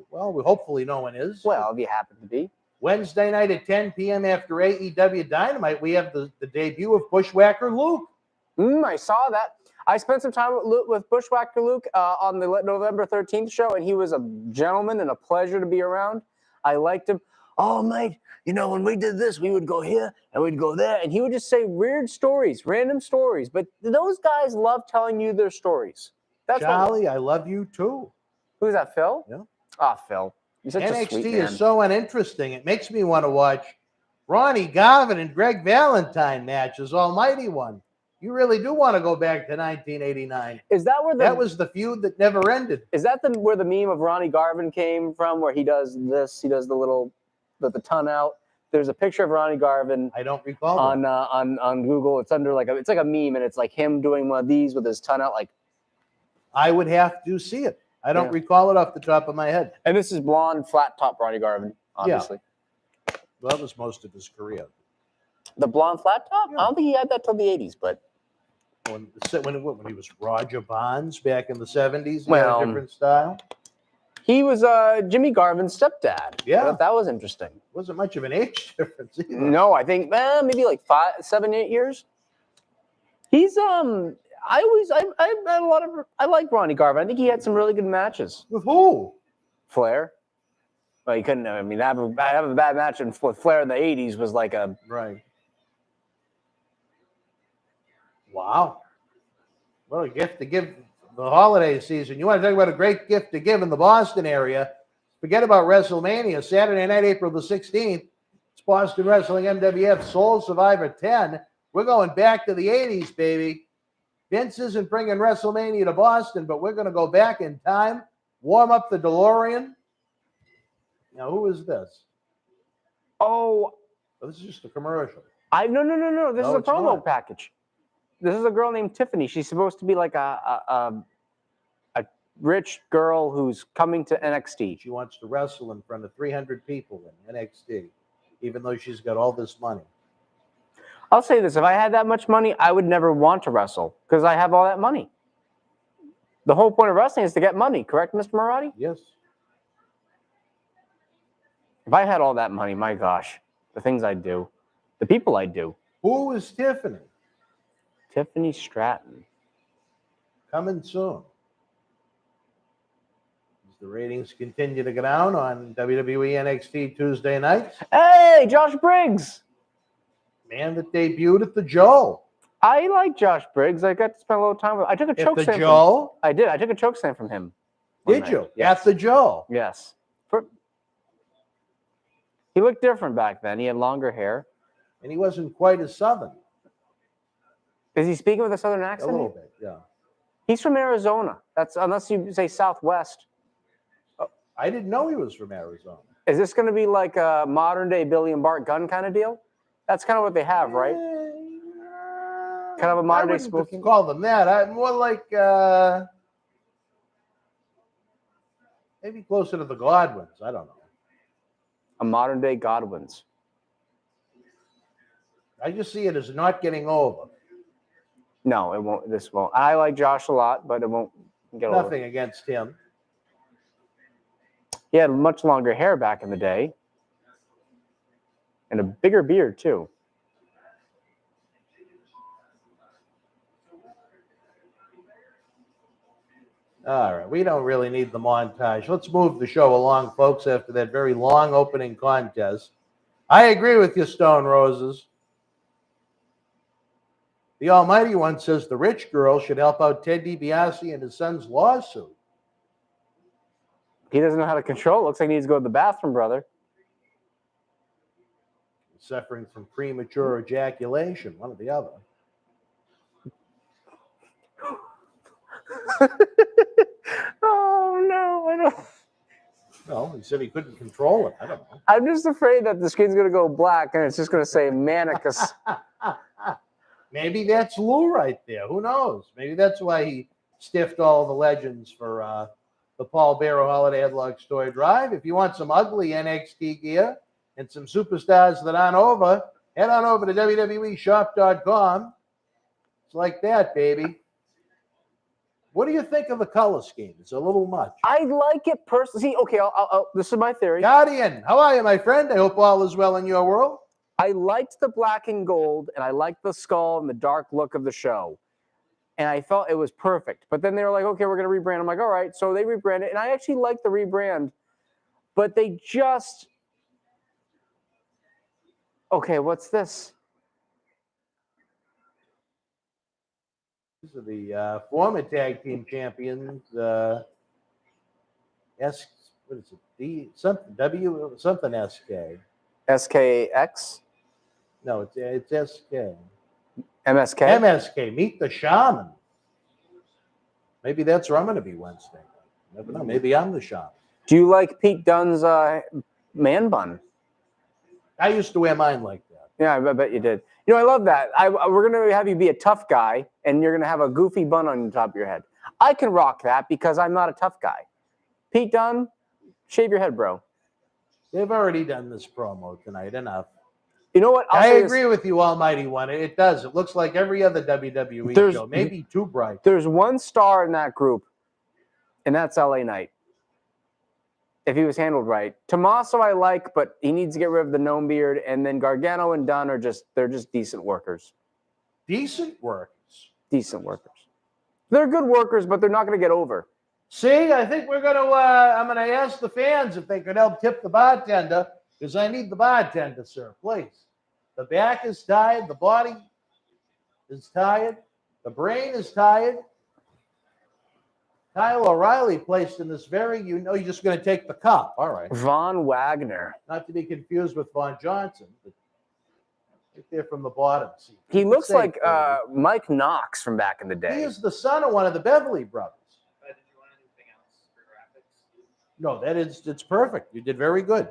Well, hopefully no one is. Well, if you happen to be. Wednesday night at 10 p.m. after AEW Dynamite, we have the debut of Bushwhacker Luke. I saw that. I spent some time with Bushwhacker Luke on the November 13th show, and he was a gentleman and a pleasure to be around. I liked him. Oh, mate, when we did this, we would go here and we'd go there. And he would just say weird stories, random stories. But those guys love telling you their stories. That's Charlie, I love you too. Who's that, Phil? Yeah. Ah, Phil. You're such a sweet NXT man. is so uninteresting. It makes me want to watch Ronnie Garvin and Greg Valentine matches, almighty one. You really do want to go back to 1989. Is that where that was the feud that never ended? Is that where the meme of Ronnie Garvin came from, where he does this? He does the little, the ton out. There's a picture of Ronnie Garvin. I don't recall on Google. It's under it's like a meme, and it's like him doing one of these with his ton out. Like, I would have to see it. I don't recall it off the top of my head. And this is blonde, flat top Ronnie Garvin, obviously. Yeah. Well, that was most of his career. The blonde flat top? Yeah. I don't think he had that till the 80s, but. When he was Roger Bonds back in the 70s, he had a different style. He was Jimmy Garvin's stepdad. Yeah. That was interesting. Wasn't much of an age difference either. No, I think maybe like 5, 7, 8 years. He's I like Ronnie Garvin. I think he had some really good matches. With who? Flair. Well, he couldn't. I mean, have a bad match with Flair in the 80s was like a right. Wow. What a gift to give the holiday season. You want to talk about a great gift to give in the Boston area? Forget about WrestleMania. Saturday night, April the 16th. It's Boston Wrestling MWF Soul Survivor 10. We're going back to the 80s, baby. Vince isn't bringing WrestleMania to Boston, but we're going to go back in time, warm up the DeLorean. Now, who is this? Oh, this is just a commercial. No. This is a promo package. This is a girl named Tiffany. She's supposed to be like a rich girl who's coming to NXT. She wants to wrestle in front of 300 people in NXT, even though she's got all this money. I'll say this. If I had that much money, I would never want to wrestle because I have all that money. The whole point of wrestling is to get money, correct, Mr. Mirade? Yes. If I had all that money, my gosh, the things I'd do, the people I'd do. Who is Tiffany? Tiffany Stratton. Coming soon. As the ratings continue to go down on WWE NXT Tuesday nights. Hey, Josh Briggs. Man that debuted at the Joe. I like Josh Briggs. I got to spend a little time with him. I took a choke slam. Joe? I did. I took a choke slam from him. Did you? Yes. At the Joe? Yes. He looked different back then. He had longer hair. And he wasn't quite as Southern. Is he speaking with a Southern accent? A little bit, yeah. He's from Arizona. That's unless you say Southwest. Oh, I didn't know he was from Arizona. Is this going to be like a modern-day Billy and Bart Gunn kind of deal? That's kind of what they have, right? Kind of a modern-day smoking? Call them that. I'm more like maybe closer to the Godwins. I don't know. A modern-day Godwins. I just see it as not getting over. No, it won't. This won't. I like Josh a lot, but it won't get over. Nothing against him. He had much longer hair back in the day. And a bigger beard, too. All right, we don't really need the montage. Let's move the show along, folks, after that very long opening contest. I agree with you, Stone Roses. The Almighty One says the rich girl should help out Ted DiBiase in his son's lawsuit. He doesn't know how to control it. Looks like he needs to go to the bathroom, brother. He's suffering from premature ejaculation, one or the other. Oh, no, I don't. Well, he said he couldn't control it. I don't know. I'm just afraid that the screen's going to go black and it's just going to say Manicus. Maybe that's Lou right there. Who knows? Maybe that's why he stiffed all the legends for the Paul Bearer Holiday Headlock Toy Drive. If you want some ugly NXT gear and some superstars that aren't over, head on over to WWEshop.com. It's like that, baby. What do you think of the color scheme? It's a little much. I like it personally. See, okay, this is my theory. Guardian, how are you, my friend? I hope all is well in your world. I liked the black and gold, and I liked the skull and the dark look of the show. And I felt it was perfect. But then they were like, okay, we're going to rebrand. I'm like, all right. So they rebranded, and I actually like the rebrand. But they just... Okay, what's this? These are the former tag team champions. What is it? D something W something SK. SKX? No, it's SK. MSK? MSK. Meet the Shaman. Maybe that's where I'm going to be Wednesday. Never know. Maybe I'm the Shaman. Do you like Pete Dunne's man bun? I used to wear mine like that. Yeah, I bet you did. You know, I love that. We're going to have you be a tough guy, and you're going to have a goofy bun on the top of your head. I can rock that because I'm not a tough guy. Pete Dunne, shave your head, bro. They've already done this promo tonight. Enough. You know what? I agree with you, Almighty One. It does. It looks like every other WWE show. Maybe too bright. There's one star in that group, and that's LA Knight. If he was handled right. Tommaso I like, but he needs to get rid of the gnome beard. And then Gargano and Dunn they're just decent workers. Decent workers. Decent workers. They're good workers, but they're not going to get over. See, I think we're going to, I'm going to ask the fans if they could help tip the bartender, because I need the bartender, sir, please. The back is tired. The body is tired. The brain is tired. Kyle O'Reilly placed in this you're just going to take the cup. All right. Von Wagner. Not to be confused with Von Johnson, but right there from the bottom. See, he looks like Mike Knox from back in the day. He is the son of one of the Beverly brothers. Did you want anything else for graphics? No, it's perfect. You did very good.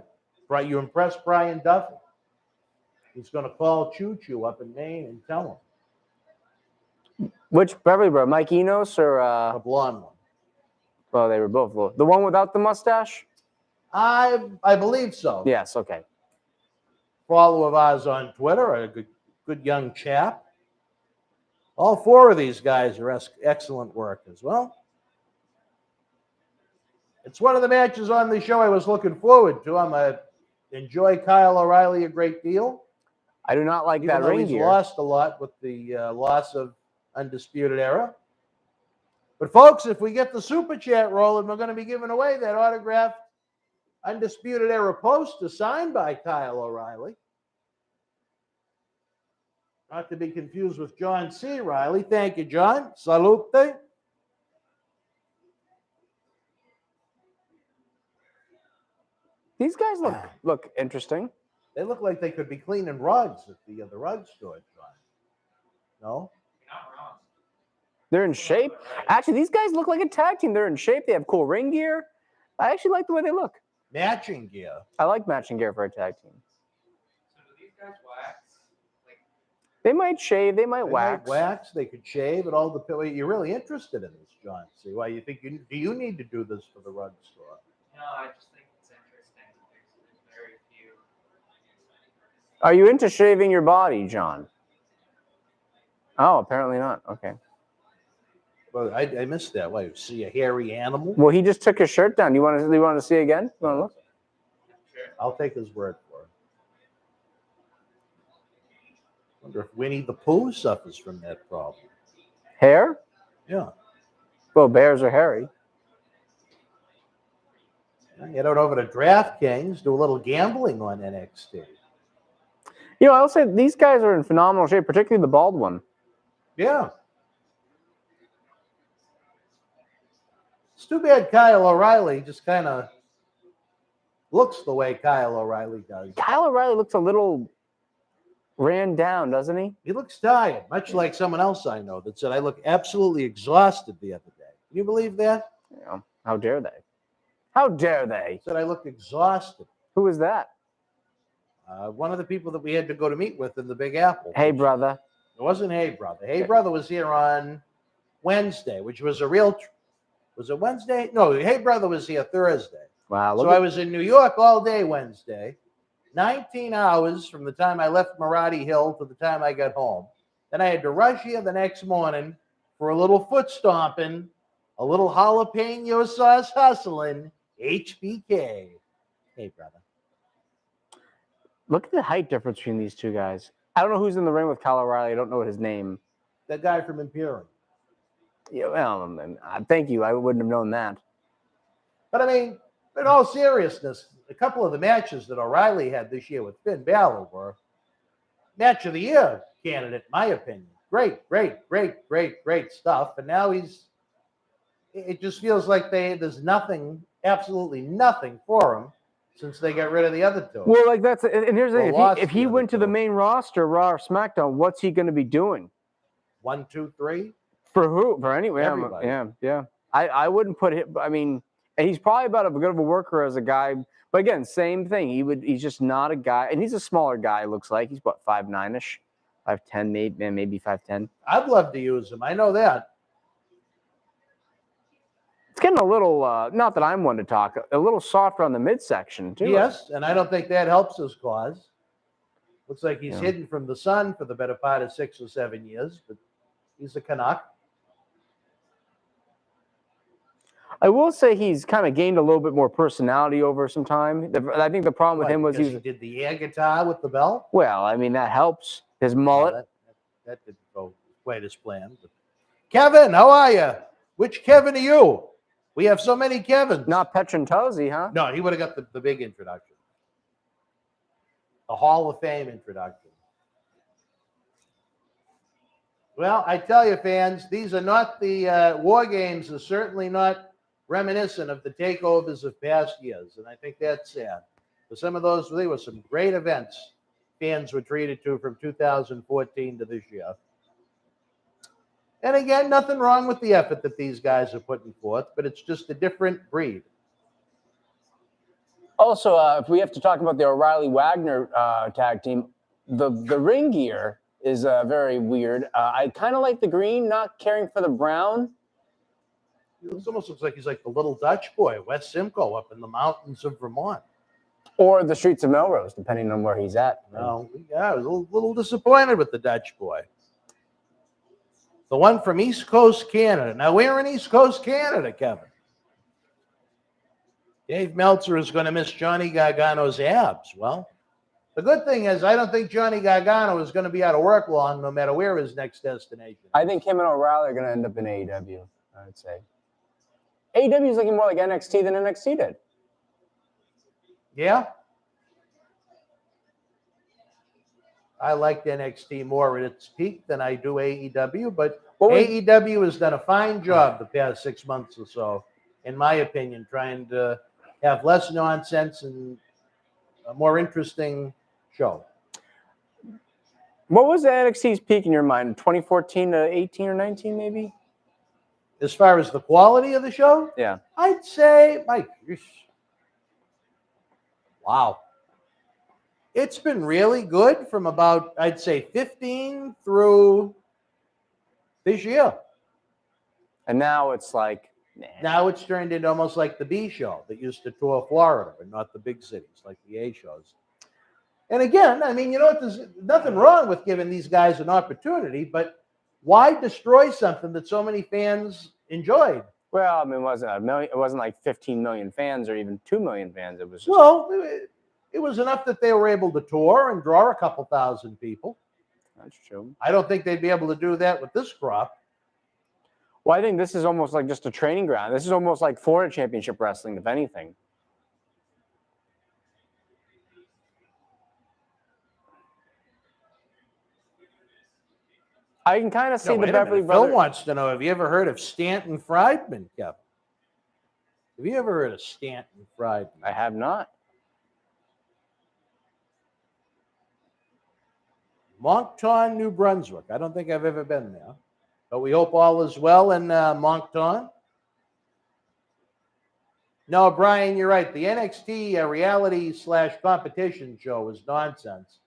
You impressed Brian Duffy. He's going to call Choo Choo up in Maine and tell him. Which Beverly brother? Mike Enos or the blonde one? Well, they were both blue. The one without the mustache? I believe so. Yes, okay. Follower of ours on Twitter, a good young chap. All four of these guys are excellent work as well. It's one of the matches on the show I was looking forward to. I enjoy Kyle O'Reilly a great deal. I do not like that ring he's gear. Lost a lot with the loss of Undisputed Era. But, folks, if we get the Super Chat rolling, we're going to be giving away that autographed Undisputed Era poster signed by Kyle O'Reilly. Not to be confused with John C. Riley. Thank you, John. Salute. These guys look interesting. They look like they could be cleaning rugs at the rug store, John. No? They're in shape. Actually, these guys look like a tag team. They're in shape. They have cool ring gear. I actually like the way they look. Matching gear. I like matching gear for a tag team. So do these guys wax? They might shave. They might wax. Wax. They could shave. It all depends. You're really interested in this, John. See why you think do you need to do this for the rug store? No, I just think it's interesting. There's very few. Are you into shaving your body, John? Oh, apparently not. Okay. Well, I missed that. Why, you see a hairy animal? Well, he just took his shirt down. You want to see again? You want to look? Sure. I'll take his word for it. Wonder if Winnie the Pooh suffers from that problem. Hair? Yeah. Well, bears are hairy. Head on over to DraftKings, do a little gambling on NXT. You know, I'll say these guys are in phenomenal shape, particularly the bald one. Yeah. It's too bad Kyle O'Reilly just kind of looks the way Kyle O'Reilly does. Kyle O'Reilly looks a little ran down, doesn't he? He looks tired, much like someone else I know that said, I look absolutely exhausted the other day. Can you believe that? Yeah. How dare they? How dare they? Said I looked exhausted. Who is that? One of the people that we had to go to meet with in the Big Apple. Hey, brother. It wasn't Hey Brother. Hey Brother was here on Wednesday, which was a real. Was it Wednesday? No, Hey Brother was here Thursday. Wow. So I was in New York all day Wednesday, 19 hours from the time I left Marty Hill to the time I got home. Then I had to rush here the next morning for a little foot stomping, a little jalapeno sauce hustling, HBK. Hey, brother. Look at the height difference between these two guys. I don't know who's in the ring with Kyle O'Reilly. I don't know his name. That guy from Imperium. Yeah, well, thank you. I wouldn't have known that. But I mean, in all seriousness, a couple of the matches that O'Reilly had this year with Finn Balor were match of the year candidate, in my opinion. Great stuff. And now it just feels like there's nothing, absolutely nothing for him since they got rid of the other two. Well, like that's, and here's the thing. If he went to the two. main roster, Raw or SmackDown, what's he going to be doing? 1, 2, 3. For who? For anyone? Everybody. Yeah. I wouldn't put him. I mean, and he's probably about as good of a worker as a guy. But again, same thing. He's just not a guy, and he's a smaller guy. It looks like he's what 5'9"ish, 5'10", maybe 5'10". I'd love to use him. I know that. It's getting a little. Not that I'm one to talk. A little softer on the midsection too. Yes, and I don't think that helps his cause. Looks like he's hidden from the sun for the better part of 6 or 7 years, but he's a Canuck. I will say he's kind of gained a little bit more personality over some time. I think the problem with him was he did the air guitar with the belt. Well, I mean, that helps. His mullet. Well, that didn't go quite as planned. But Kevin, how are you? Which Kevin are you? We have so many Kevins. Not Petrantozzi, huh? No, he would have got the big introduction. The Hall of Fame introduction. Well, I tell you, fans, these are not the War Games are certainly not reminiscent of the takeovers of past years, and I think that's sad. For some of those, there were some great events fans were treated to from 2014 to this year. And again, nothing wrong with the effort that these guys are putting forth, but it's just a different breed. Also, if we have to talk about the O'Reilly-Wagner tag team, the ring gear is very weird. I kind of like the green, not caring for the brown. It almost looks like he's like the little Dutch boy, Wes Simcoe, up in the mountains of Vermont. Or the streets of Melrose, depending on where he's at. No, yeah, I was a little disappointed with the Dutch boy. The one from East Coast Canada. Now, we're in East Coast Canada, Kevin. Dave Meltzer is going to miss Johnny Gargano's abs. Well, the good thing is I don't think Johnny Gargano is going to be out of work long, no matter where his next destination is. I think him and O'Reilly are going to end up in AEW, I would say. AEW is looking more like NXT than NXT did. Yeah. I liked NXT more at its peak than I do AEW, but AEW has done a fine job the past 6 months or so, in my opinion, trying to have less nonsense and a more interesting show. What was the NXT's peak in your mind? 2014 to 18 or 19, maybe? As far as the quality of the show? Yeah. I'd say, wow. It's been really good from about, I'd say, 15 through this year. And now it's like, nah. Now it's turned into almost like the B show that used to tour Florida and not the big cities like the A shows. And again, I mean, you know what? There's nothing wrong with giving these guys an opportunity, but why destroy something that so many fans enjoyed? Well, I mean, it wasn't a million. It wasn't like 15 million fans or even 2 million fans. It was just, well, it was enough that they were able to tour and draw a couple thousand people. That's true. I don't think they'd be able to do that with this crop. Well, I think this is almost like just a training ground. This is almost like Florida Championship Wrestling, if anything. I can kind of see No, the wait a Beverly minute. Phil Brothers. wants to know, have you ever heard of Stanton Friedman, Kevin? Have you ever heard of Stanton Friedman? I have not. Moncton, New Brunswick. I don't think I've ever been there. But we hope all is well in Moncton. No, Brian, you're right. The NXT reality/competition show is nonsense.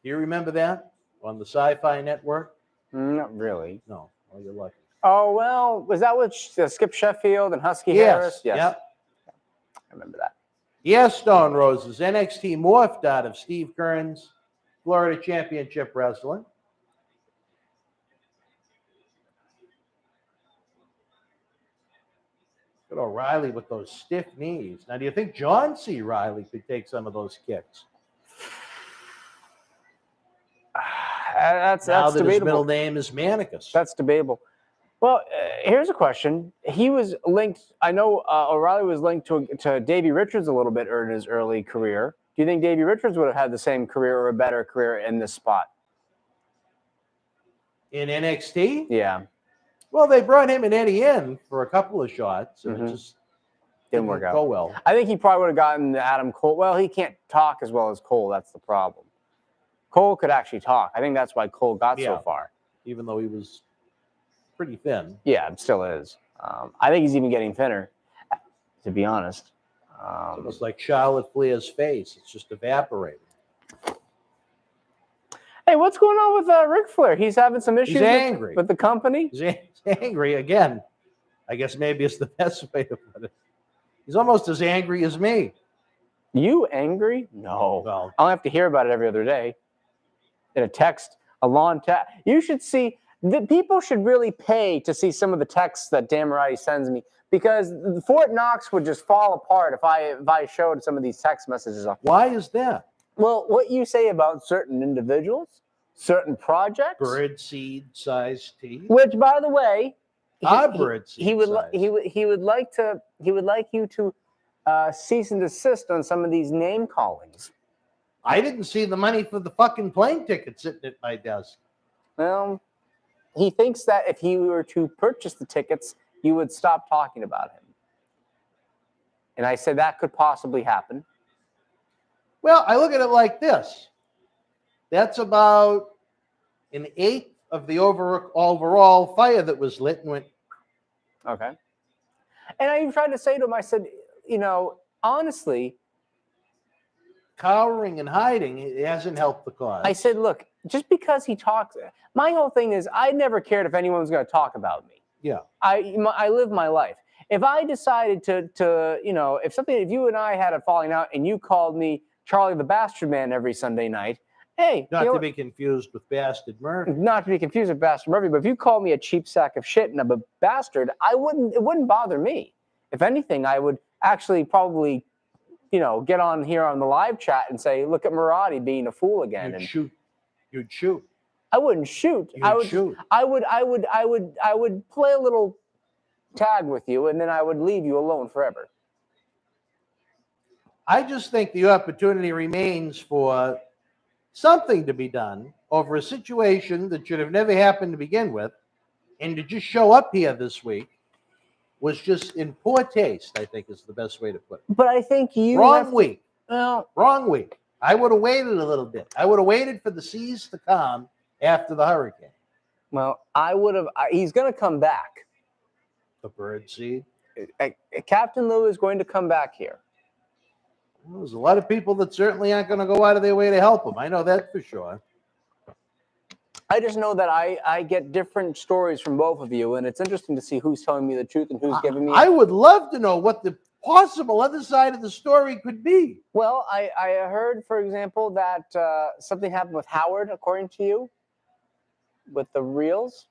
Do you remember that on the Sci-Fi Network? Not really. No. Oh, you're lucky. Oh, well, was that with Skip Sheffield and Husky Harris? Yes. Yep. I remember that. Yes, Stone Roses. NXT morphed out of Steve Kearn's Florida Championship Wrestling. Look at O'Reilly with those stiff knees. Now, do you think John C. Reilly could take some of those kicks? That's Now that his debatable. middle name is Manicus. That's debatable. Well, here's a question. He was linked. I know O'Reilly was linked to Davey Richards a little bit in his early career. Do you think Davey Richards would have had the same career or a better career in this spot? In NXT? Yeah. Well, they brought him and Eddie in for a couple of shots, and it just Didn't work out. go well. I think he probably would have gotten the Adam Cole. Well, he can't talk as well as Cole. That's the problem. Cole could actually talk. I think that's why Cole got so far. Even though he was pretty thin. Yeah, it still is. I think he's even getting thinner, to be honest. It's almost like Charlotte Flair's face. It's just evaporating. Hey, what's going on with Ric Flair? He's having some issues angry. with the company. He's angry again. I guess maybe it's the best way to put it. He's almost as angry as me. You angry? No. Well, I don't have to hear about it every other day. In a text, a long text. You should see, people should really pay to see some of the texts that Dan Mirade sends me, because Fort Knox would just fall apart if I showed some of these text messages off. why is that? Well, what you say about certain individuals, certain projects, Birdseed size tea. which, by the way, Birdseed size. he would like you to cease and desist on some of these name callings. I didn't see the money for the fucking plane ticket sitting at my desk. Well, he thinks that if he were to purchase the tickets, you would stop talking about him. And I said that could possibly happen. Well, I look at it like this. That's about an eighth of the overall fire that was lit and went. Okay. And I even tried to say to him, I said, honestly, Cowering and hiding, it hasn't helped the cause. I said, look, just because he talks, my whole thing is I never cared if anyone was going to talk about me. Yeah. I live my life. If I decided to if you and I had a falling out and you called me Charlie the Bastard Man every Sunday night, hey. Not to be confused with Bastard Murphy. Not to be confused with Bastard Murphy, but if you call me a cheap sack of shit and I'm a bastard, it wouldn't bother me. If anything, I would actually probably get on here on the live chat and say, look at Mirade being a fool again. You'd shoot. I wouldn't shoot. Shoot. I would play a little tag with you, and then I would leave you alone forever. I just think the opportunity remains for something to be done over a situation that should have never happened to begin with, and to just show up here this week was just in poor taste, I think is the best way to put it. But I think you Wrong week. Well, Wrong week. I would have waited a little bit. I would have waited for the seas to calm after the hurricane. Well, I would have. He's going to come back. The birdseed. Captain Lou is going to come back here. Well, there's a lot of people that certainly aren't going to go out of their way to help him. I know that for sure. I just know that I get different stories from both of you, and it's interesting to see who's telling me the truth and who's giving me. I would love to know what the possible other side of the story could be. Well, I heard, for example, that something happened with Howard, according to you, with the reels.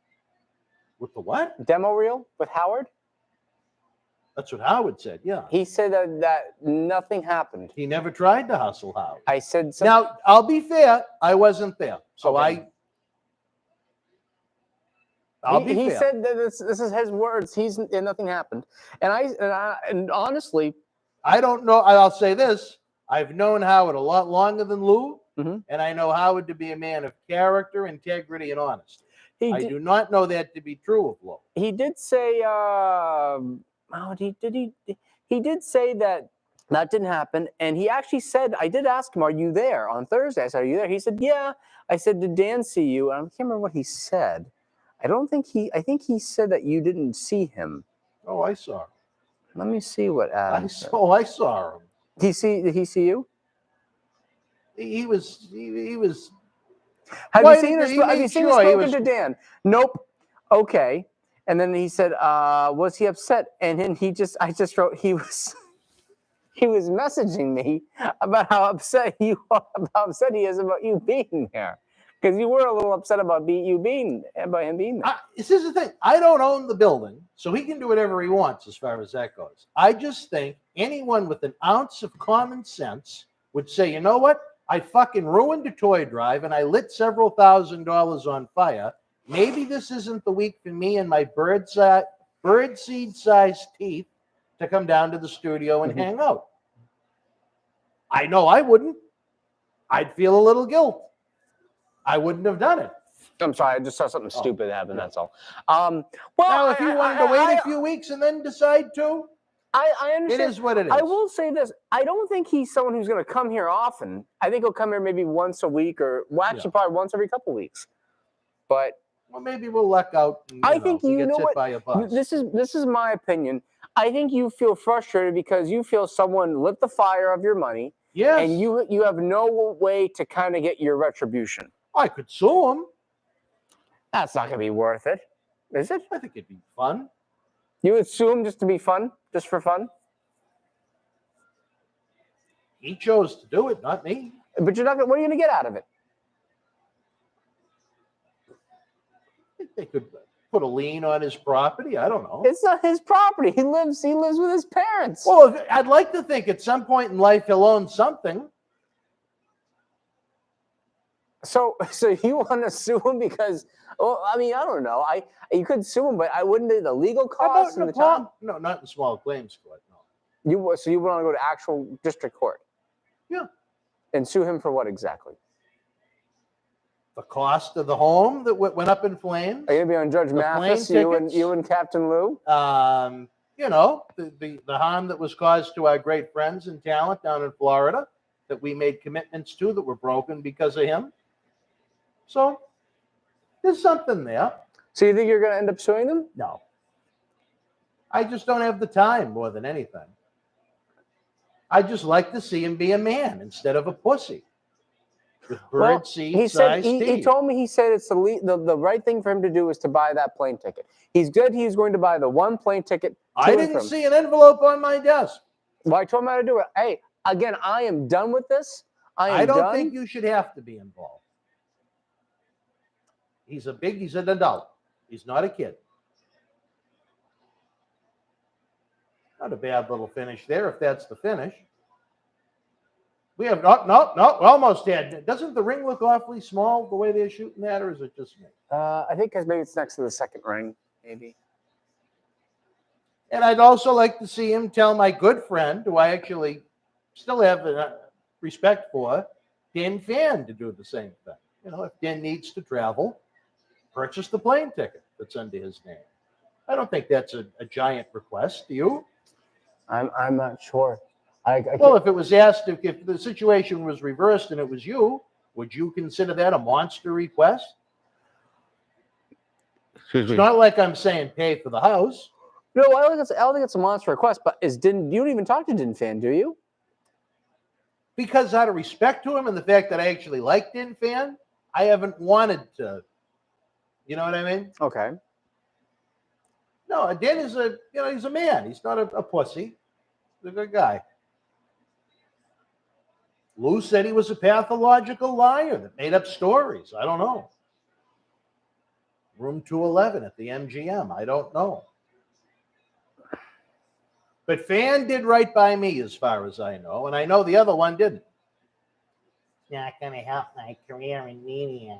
With the what? Demo reel with Howard. That's what Howard said, yeah. He said that nothing happened. He never tried to hustle Howard. I said something. Now, I'll be fair. I wasn't there. So Okay. I'll be he fair. said that this is his words. And nothing happened. And honestly, I don't know. I'll say this. I've known Howard a lot longer than Lou, Mhm. and I know Howard to be a man of character, integrity, and honesty. He I did, do not know that to be true of Lowe. he did say, he did say that that didn't happen. And he actually said, I did ask him, are you there on Thursday? I said, are you there? He said, yeah. I said, did Dan see you? And I can't remember what he said. I think he said that you didn't see him. Oh, I saw him. Let me see what Adam said. I saw him. Did he see you? He was. Have Why you seen did or he have you make seen or sure he spoken was- to Dan? Nope. Okay. And then he said, was he upset? And then I just wrote, he was messaging me about how upset he is about you being there. Because you were a little upset about him being there. This is the thing. I don't own the building, so he can do whatever he wants as far as that goes. I just think anyone with an ounce of common sense would say, you know what? I fucking ruined a toy drive and I lit several $1,000s on fire. Maybe this isn't the week for me and my birdseed-sized teeth to come down to the studio and hang out. I know I wouldn't. I'd feel a little guilt. I wouldn't have done it. I'm sorry, I just saw something stupid happen. That's all. Well, now, if you wanted to wait a few weeks and then decide to, I understand. it is what it is. I will say this: I don't think he's someone who's going to come here often. I think he'll come here maybe once a week, or probably once every couple weeks. But maybe we'll luck out. And, I think he you gets know hit what. by a bus. This is my opinion. I think you feel frustrated because you feel someone lit the fire of your money. Yes. And you have no way to kind of get your retribution. I could sue him. That's not going to be worth it, is it? I think it'd be fun. You would sue him just to be fun, just for fun? He chose to do it, not me. But you're not. What are you going to get out of it? I think they could put a lien on his property. I don't know. It's not his property. He lives with his parents. Well, I'd like to think at some point in life he'll own something. So you want to sue him because? Well, I mean, I don't know. You could sue him, but I wouldn't do the legal costs and the time. No, not in small claims court. No. You want to go to actual district court? Yeah. And sue him for what exactly? The cost of the home that went up in flames. Are you gonna be on Judge Mathis? You and Captain Lou? The harm that was caused to our great friends and talent down in Florida that we made commitments to that were broken because of him. So there's something there. So you think you're gonna end up suing them? No. I just don't have the time more than anything. I just like to see him be a man instead of a pussy. With birdseed-sized teeth. He told me, he said it's the right thing for him to do is to buy that plane ticket. He's going to buy the one plane ticket. I didn't see an envelope on my desk. Well, I told him how to do it. Hey, again, I am done with this. I don't think you should have to be involved. He's an adult. He's not a kid. Not a bad little finish there, if that's the finish. We have no, we're almost dead. Doesn't the ring look awfully small the way they're shooting that, or is it just me? I think because maybe it's next to the second ring, maybe. And I'd also like to see him tell my good friend, who I actually still have respect for, Dan Fan, to do the same thing. You know, if Dan needs to travel, purchase the plane ticket that's under his name. I don't think that's a giant request. Do you? I'm not sure. Well, if it was asked, if the situation was reversed and it was you, would you consider that a monster request? Excuse me. It's not like I'm saying pay for the house. No, I don't think it's a monster request. But you don't even talk to Din Fan, do you? Because out of respect to him and the fact that I actually like Din Fan, I haven't wanted to. You know what I mean? Okay. No, Din is he's a man. He's not a pussy. He's a good guy. Lou said he was a pathological liar that made up stories. I don't know. Room 211 at the MGM. I don't know. But Fan did right by me as far as I know, and I know the other one didn't. It's not going to help my career in media.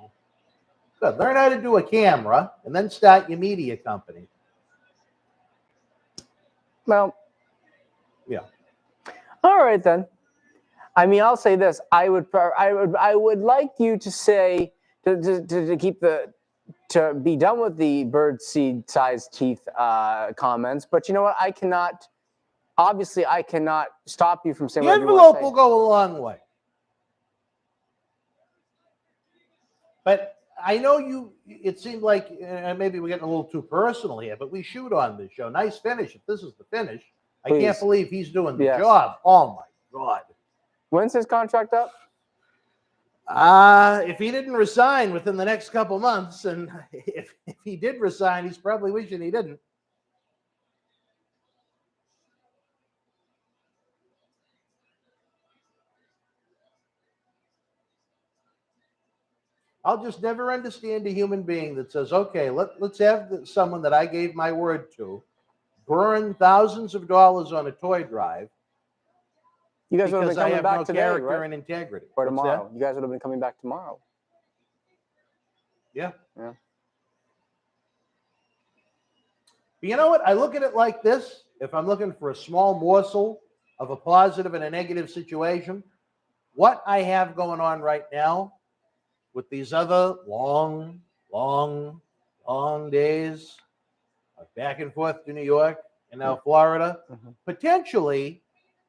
Good. Learn how to do a camera and then start your media company. Well, yeah. All right, then. I mean, I'll say this: I would like you to say to keep to be done with the bird seed sized teeth comments. But you know what? I cannot. Obviously, I cannot stop you from saying The whatever you want envelope to say. will go a long way. But I know you, it seemed like maybe we're getting a little too personal here, but we shoot on this show. Nice finish. If this is the finish, I Please. can't believe he's doing the Yes. job. Oh, my God. When's his contract up? If he didn't resign within the next couple months, and if he did resign, he's probably wishing he didn't. I'll just never understand a human being that says, okay, let's have someone that I gave my word to burn thousands of dollars on a toy drive You guys would have because been I coming have back no today, character right? and integrity. Or What's tomorrow. that? You guys would have been coming back tomorrow. Yeah. Yeah. But you know what? I look at it like this. If I'm looking for a small morsel of a positive and a negative situation, what I have going on right now with these other long days of back and forth to New York and now Florida, potentially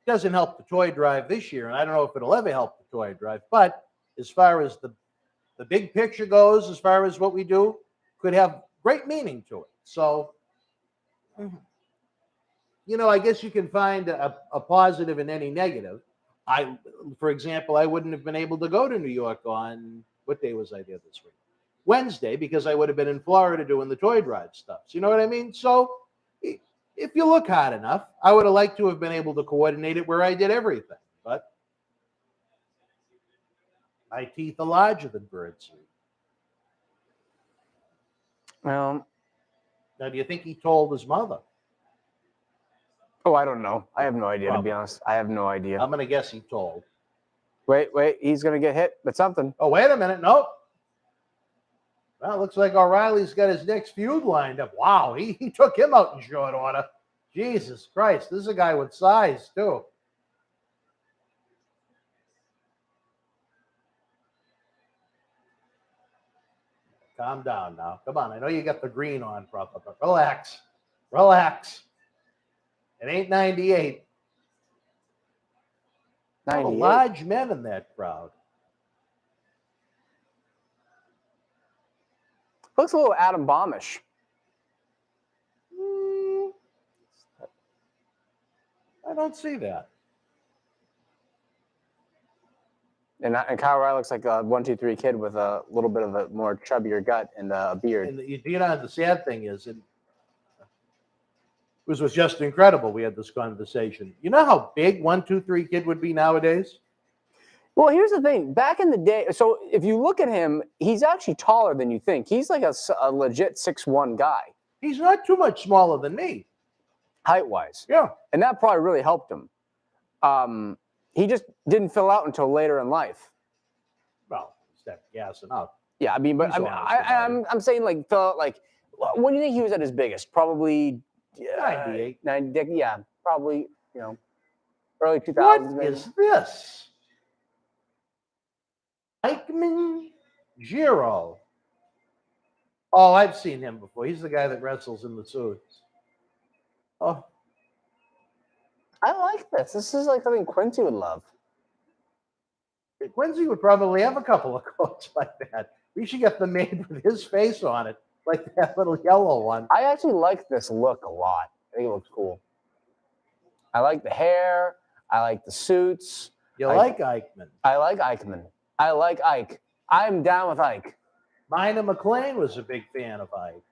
doesn't help the toy drive this year. And I don't know if it'll ever help the toy drive. But as far as the big picture goes, as far as what we do, could have great meaning to it. So, you know, I guess you can find a positive in any negative. For example, I wouldn't have been able to go to New York on, what day was I there this week? Wednesday, because I would have been in Florida doing the toy drive stuff. So you know what I mean? So if you look hard enough, I would have liked to have been able to coordinate it where I did everything. But my teeth are larger than birdseed. Well, Now, do you think he told his mother? oh, I don't know. I have no idea, Probably. to be honest. I have no idea. I'm going to guess he told. Wait. He's going to get hit with something. Oh, wait a minute. Nope. Well, it looks like O'Reilly's got his next feud lined up. Wow, he took him out in short order. Jesus Christ, this is a guy with size, too. Calm down now. Come on, I know you got the green on, brother, but relax. Relax. It ain't 98. A 98. large men in that crowd. Looks a little Adam Bombish. I don't see that. And Kyle O'Reilly looks like a 1-2-3 kid with a little bit of a more chubbier gut and a beard. And you know, the sad thing is, it was just incredible. We had this conversation. You know how big 1-2-3 kid would be nowadays? Well, here's the thing. Back in the day, so if you look at him, he's actually taller than you think. He's like a legit 6'1" guy. He's not too much smaller than me. Height-wise. Yeah. And that probably really helped him. He just didn't fill out until later in life. Well, step gassing up. Yeah, I mean, but He's honest about I'm saying like when do you think he was at his biggest? Probably 98. 90, yeah, probably, you know, early 2000s. What maybe. is this? Eichmann Giro. Oh, I've seen him before. He's the guy that wrestles in the suits. Oh, I like this. This is like something Quincy would love. Quincy would probably have a couple of coats like that. We should get them made with his face on it, like that little yellow one. I actually like this look a lot. I think it looks cool. I like the hair. I like the suits. You like Eichmann? I like Eichmann. I like Ike. I'm down with Ike. Minor McLean was a big fan of Ike.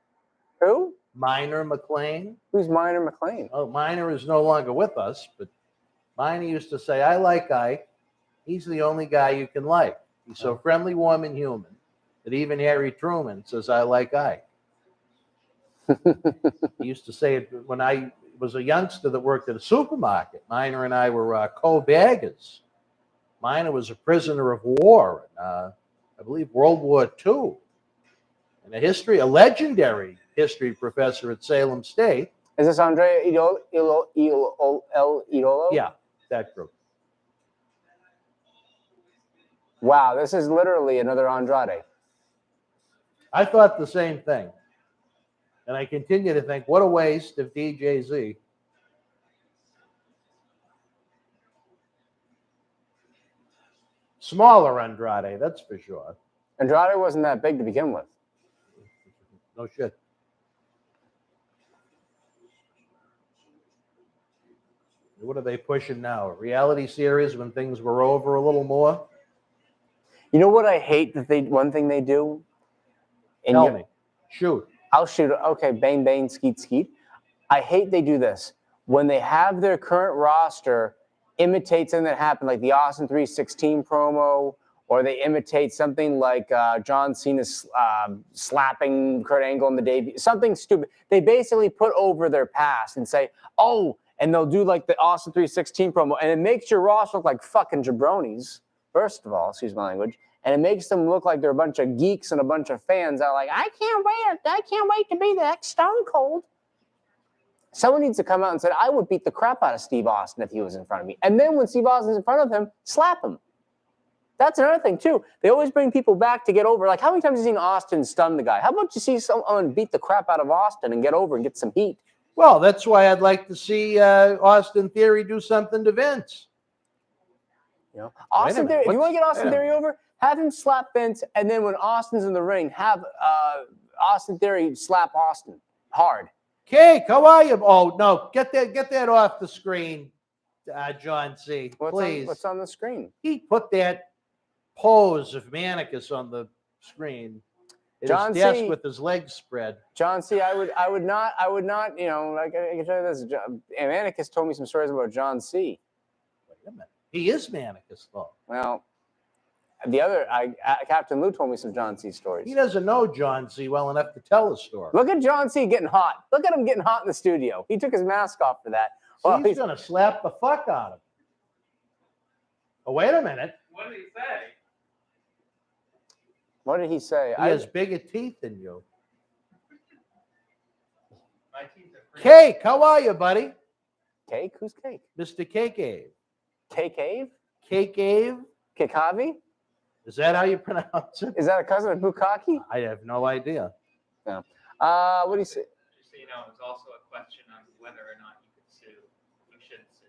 Who? Minor McLean. Who's Minor McLean? Oh, Minor is no longer with us, but Minor used to say, I like Ike. He's the only guy you can like. He's so friendly, warm, and human that even Harry Truman says, I like Ike. He used to say it when I was a youngster that worked at a supermarket. Minor and I were co-baggers. Minor was a prisoner of war in, I believe, World War II. And a legendary history professor at Salem State. Is this Andrea Idolo? Yeah, that group. Wow, this is literally another Andrade. I thought the same thing. And I continue to think, what a waste of DJZ. Smaller Andrade, that's for sure. Andrade wasn't that big to begin with. No shit. What are they pushing now? A reality series when things were over a little more? You know what I hate that one thing they do? Tell me. Shoot. I'll shoot. Okay, bang, bang, skeet, skeet. I hate they do this. When they have their current roster imitate something that happened, like the Austin 316 promo, or they imitate something like John Cena slapping Kurt Angle in the debut, something stupid. They basically put over their past and say, oh, and they'll do like the Austin 316 promo, and it makes your roster look like fucking jabronis, first of all, excuse my language, and it makes them look like they're a bunch of geeks and a bunch of fans that are like, I can't wait to be the next Stone Cold. Someone needs to come out and say, I would beat the crap out of Steve Austin if he was in front of me. And then when Steve Austin's in front of him, slap him. That's another thing, too. They always bring people back to get over. Like, how many times have you seen Austin stun the guy? How about you see someone beat the crap out of Austin and get over and get some heat? Well, that's why I'd like to see Austin Theory do something to Vince. You know, Austin Theory, if you want to get Austin Theory over, have him slap Vince, and then when Austin's in the ring, have Austin Theory slap Austin hard. Cake, how are you? Oh, no, get that off the screen, John C. Please. What's on the screen? He put that pose of Manicus on the screen. John his desk C. with his legs spread. John C. I would not, you know, like I can tell you this. Manicus told me some stories about John C. Wait a minute. He is Manicus, though. Well, Captain Lou told me some John C. stories. He doesn't know John C. well enough to tell the story. Look at John C. getting hot. Look at him getting hot in the studio. He took his mask off for that. Well, he's going to slap the fuck out of him. Oh, wait a minute. What did he say? What did he say? He has bigger teeth than you. My teeth are pretty. Cake, how are you, buddy? Cake? Who's Cake? Mr. Cake Ave. Cake Ave? Cake Ave? Kikavi? Is that how you pronounce it? Is that a cousin of Bukaki? I have no idea. No. What do you say? Just so you know, it was also a question on whether or not you could sue. You shouldn't sue.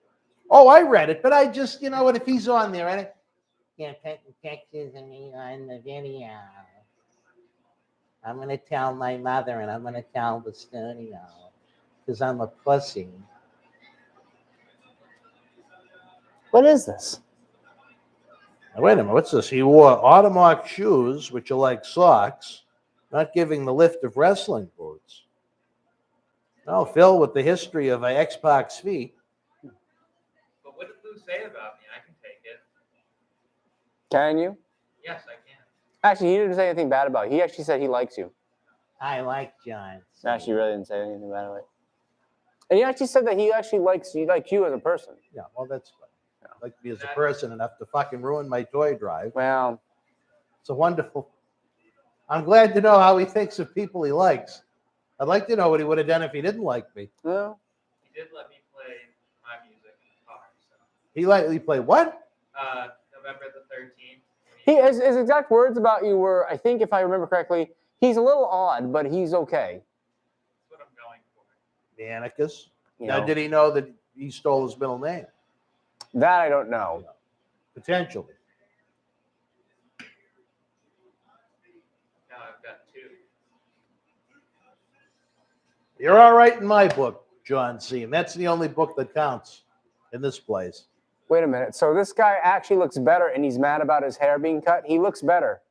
Oh, I read it, but I just, you know what, if he's on there, I can't put pictures of me on the video. I'm going to tell my mother and I'm going to tell the studio because I'm a pussy. What is this? Now, wait a minute, what's this? He wore Audemars shoes, which are like socks, not giving the lift of wrestling boots. No, Phil, with the history of X-Pac's feet. But what did Lou say about me? I can take it. Can you? Yes, I can. Actually, he didn't say anything bad about it. He actually said he likes you. I like John. Actually, he really didn't say anything bad about it. And he actually said that he actually likes you as a person. Yeah, well, that's fine. I like to be as a person enough to fucking ruin my toy drive. Well, it's a wonderful. I'm glad to know how he thinks of people he likes. I'd like to know what he would have done if he didn't like me. well, He did let me play my music in the car. So, He played what? November the 13th. his exact words about you were, I think, if I remember correctly, he's a little odd, but he's okay. That's what I'm going for. The Anarchist. You Now, know? did he know that he stole his middle name? That I don't know. Potentially. Now I've got two. You're all right in my book, John C. And that's the only book that counts in this place. Wait a minute. So this guy actually looks better, and he's mad about his hair being cut? He looks better.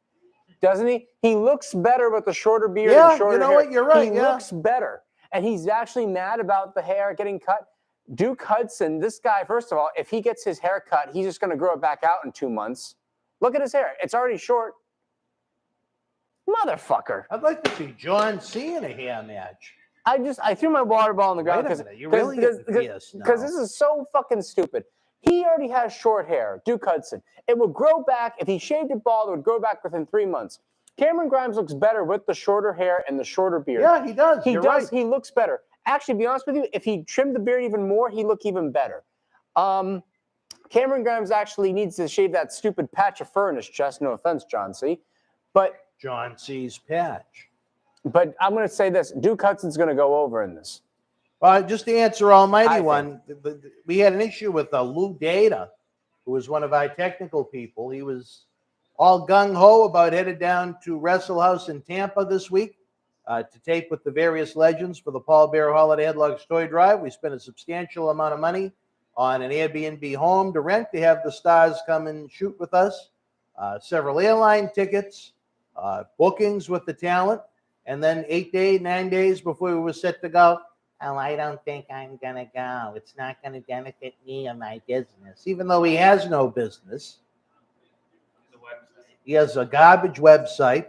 Doesn't he? He looks better with the shorter beard and shorter hair. You know what? You're right. He looks better. And he's actually mad about the hair getting cut. Duke Hudson, this guy, first of all, if he gets his hair cut, he's just going to grow it back out in 2 months. Look at his hair. It's already short. Motherfucker. I'd like to see John C. in a hair match. I threw my water ball on the ground Wait a minute. You're really getting fierce now. because this is so fucking stupid. He already has short hair, Duke Hudson. It would grow back. If he shaved it bald, it would grow back within 3 months. Cameron Grimes looks better with the shorter hair and the shorter beard. Yeah, he does. He You're does. right. He looks better. Actually, to be honest with you, if he trimmed the beard even more, he look even better. Cameron Grimes actually needs to shave that stupid patch of fur in his chest. No offense, John C. But John C's patch. But I'm going to say this. Duke Hudson's going to go over in this. Just to answer Almighty I One, we had an issue with Lou Data, who was one of our technical people. He was all gung-ho about headed down to Wrestle House in Tampa this week to tape with the various legends for the Paul Bear Holiday Headlocks Toy Drive. We spent a substantial amount of money on an Airbnb home to rent to have the stars come and shoot with us, several airline tickets, bookings with the talent, and then 9 days before we were set to go, oh, I don't think I'm going to go. It's not going to benefit me or my business. Even though he has no business. He has a garbage website,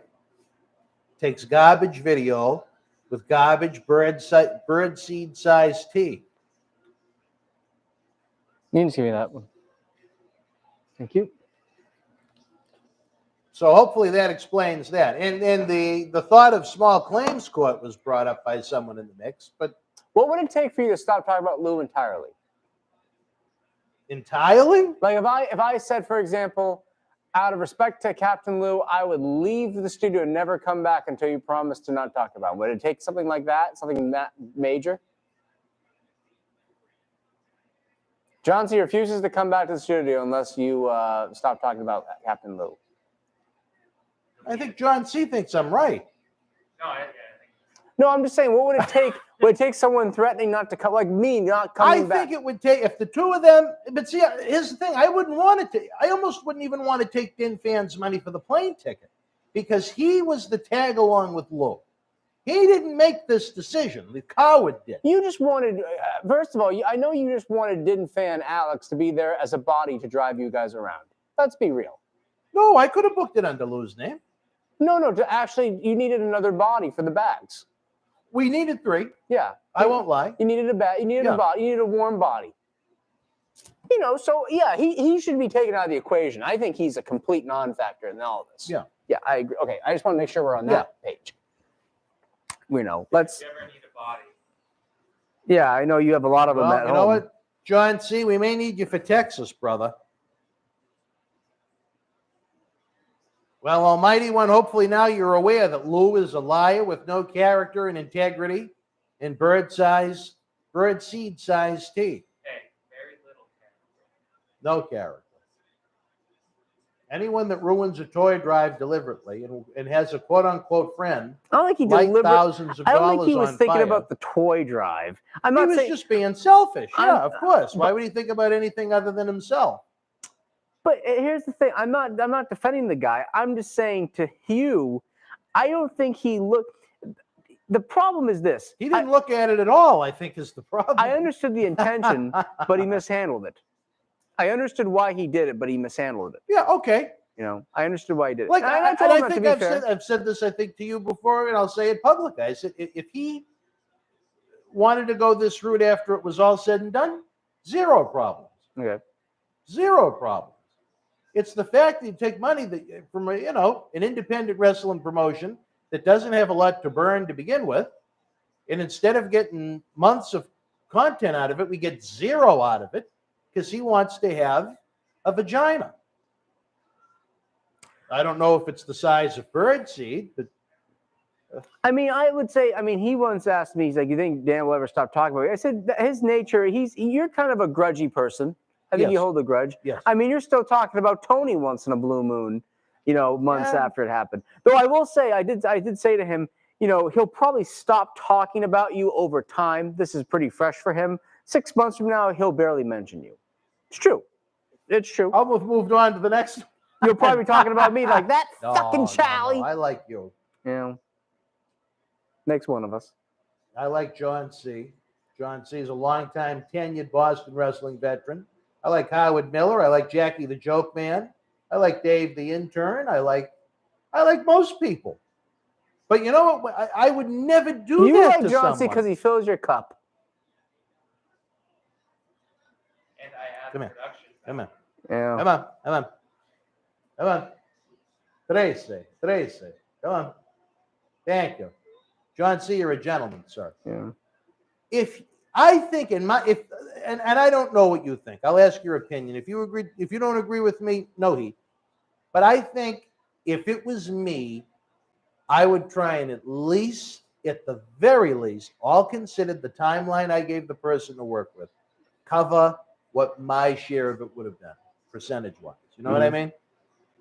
takes garbage video with garbage bird seed size tea. You can just give me that one. Thank you. So hopefully that explains that. And the thought of small claims court was brought up by someone in the mix, but what would it take for you to stop talking about Lou entirely? Entirely? Like if I said, for example, out of respect to Captain Lou, I would leave the studio and never come back until you promise to not talk about him. Would it take something like that? Something that major? John C. refuses to come back to the studio unless you stop talking about Captain Lou. I think John C. thinks I'm right. No, I'm just saying, what would it take? Would it take someone threatening not to come, like me, not coming back? I think it would take, if the two of them, but see, here's the thing, I almost wouldn't even want to take Din Fan's money for the plane ticket because he was the tag along with Lou. He didn't make this decision. The coward did. You just wanted, first of all, I know you just wanted Din Fan Alex to be there as a body to drive you guys around. Let's be real. No, I could have booked it under Lou's name. No, you needed another body for the bags. We needed 3. Yeah. I won't lie. You needed a bag. You needed a body. You needed a warm body. You know, so yeah, he should be taken out of the equation. I think he's a complete non-factor in all of this. Yeah. Yeah, I agree. Okay, I just want to make sure we're on that page. We know. Let's. If you ever need a body. Yeah, I know you have a lot of them at home. You know what, John C., we may need you for Texas, brother. Well, Almighty One, hopefully now you're aware that Lou is a liar with no character and integrity and bird seed size tea. Hey, very little character. No character. Anyone that ruins a toy drive deliberately and has a quote-unquote friend, I don't think he like deliberately. thousands of I don't dollars think he was on thinking fire. about the toy drive. I'm He not was saying. just being selfish. Yeah, I'm- of course. Why would he think about anything other than himself? But here's the thing. I'm not defending the guy. I'm just saying to Hugh, I don't think he looked. The problem is this. He didn't look at it at all, I think, is the problem. I understood the intention, but he mishandled it. I understood why he did it, but he mishandled it. Yeah, okay. You know, I understood why he did it. Like, And I told him that, to think be I've fair. said this, I think, to you before, and I'll say it publicly. I said, if he wanted to go this route after it was all said and done, 0 problems. Okay. 0 problems. It's the fact that you take money that from an independent wrestling promotion that doesn't have a lot to burn to begin with, and instead of getting months of content out of it, we get 0 out of it because he wants to have a vagina. I don't know if it's the size of birdseed, but I mean, I would say. I mean, he once asked me. He's like, "You think Dan will ever stop talking about it?" I said, "His nature. You're kind of a grudgy person. I think you hold a grudge. Yes. I mean, you're still talking about Tony once in a blue moon, months Yeah. after it happened. Though I will say, I did say to him, he'll probably stop talking about you over time. This is pretty fresh for him. 6 months from now, he'll barely mention you. It's true. It's true. almost moved on to the next. You'll probably be talking about me like that fucking No, Charlie. I like you. Next one of us. I like John C. John C. is a longtime tenured Boston wrestling veteran. I like Howard Miller. I like Jackie the Joke Man. I like Dave the Intern. I like most people. But you know what? I would never do You that like to John C. someone. because he fills your cup. And I add Come here. production. Come on. Yeah. Come on. Tracy. Come on. Thank you. John C., you're a gentleman, sir. Yeah. If I think and I don't know what you think. I'll ask your opinion. If you don't agree with me, no heat. But I think if it was me, I would try and at the very least, all considered the timeline I gave the person to work with, cover what my share of it would have been, percentage-wise. You know what I mean?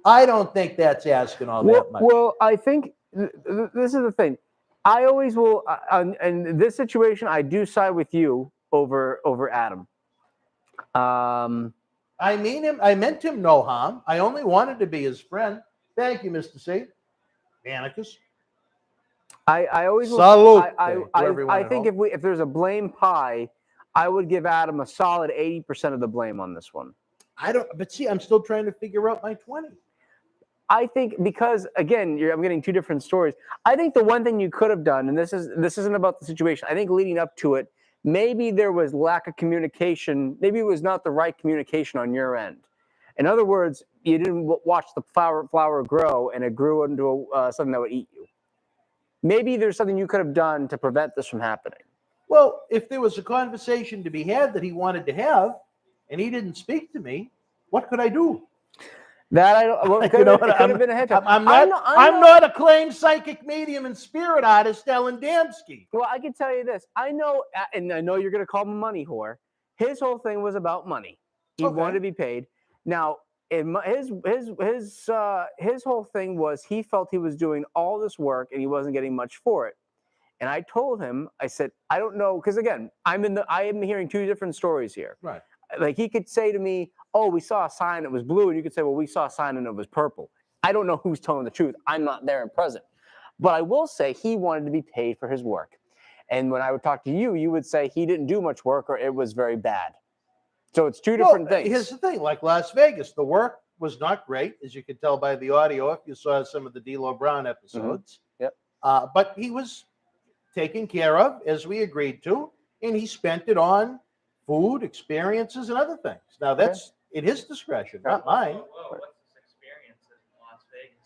I don't think that's asking all that much. Well, I think this is the thing. I always will, in this situation, I do side with you over Adam. I meant him no harm. I only wanted to be his friend. Thank you, Mr. C. Manicus. I always will, Salute. I think if there's a blame pie, I would give Adam a solid 80% of the blame on this one. But see, I'm still trying to figure out my 20. I think because again, I'm getting two different stories. I think the one thing you could have done, and this isn't about the situation. I think leading up to it, maybe there was lack of communication. Maybe it was not the right communication on your end. In other words, you didn't watch the flower grow, and it grew into something that would eat you. Maybe there's something you could have done to prevent this from happening. Well, if there was a conversation to be had that he wanted to have, and he didn't speak to me, what could I do? That I don't. Well, it could have been a head up. I'm not a claimed psychic medium and spirit artist, Ellen Damsky. Well, I can tell you this. I know, and I know you're going to call him a money whore. His whole thing was about money. He wanted to be paid. Now, his whole thing was he felt he was doing all this work and he wasn't getting much for it. And I told him, I said, I don't know, because again, I am hearing two different stories here. Right. Like he could say to me, oh, we saw a sign that was blue, and you could say, well, we saw a sign and it was purple. I don't know who's telling the truth. I'm not there and present. But I will say he wanted to be paid for his work. And when I would talk to you, you would say he didn't do much work or it was very bad. So it's two different things. Here's the thing, like Las Vegas, the work was not great, as you could tell by the audio if you saw some of the D'Lo Brown episodes. Yep. But he was taken care of, as we agreed to, and he spent it on food, experiences, and other things. Now, that's at his discretion, not mine. Whoa, what's this experience in Las Vegas?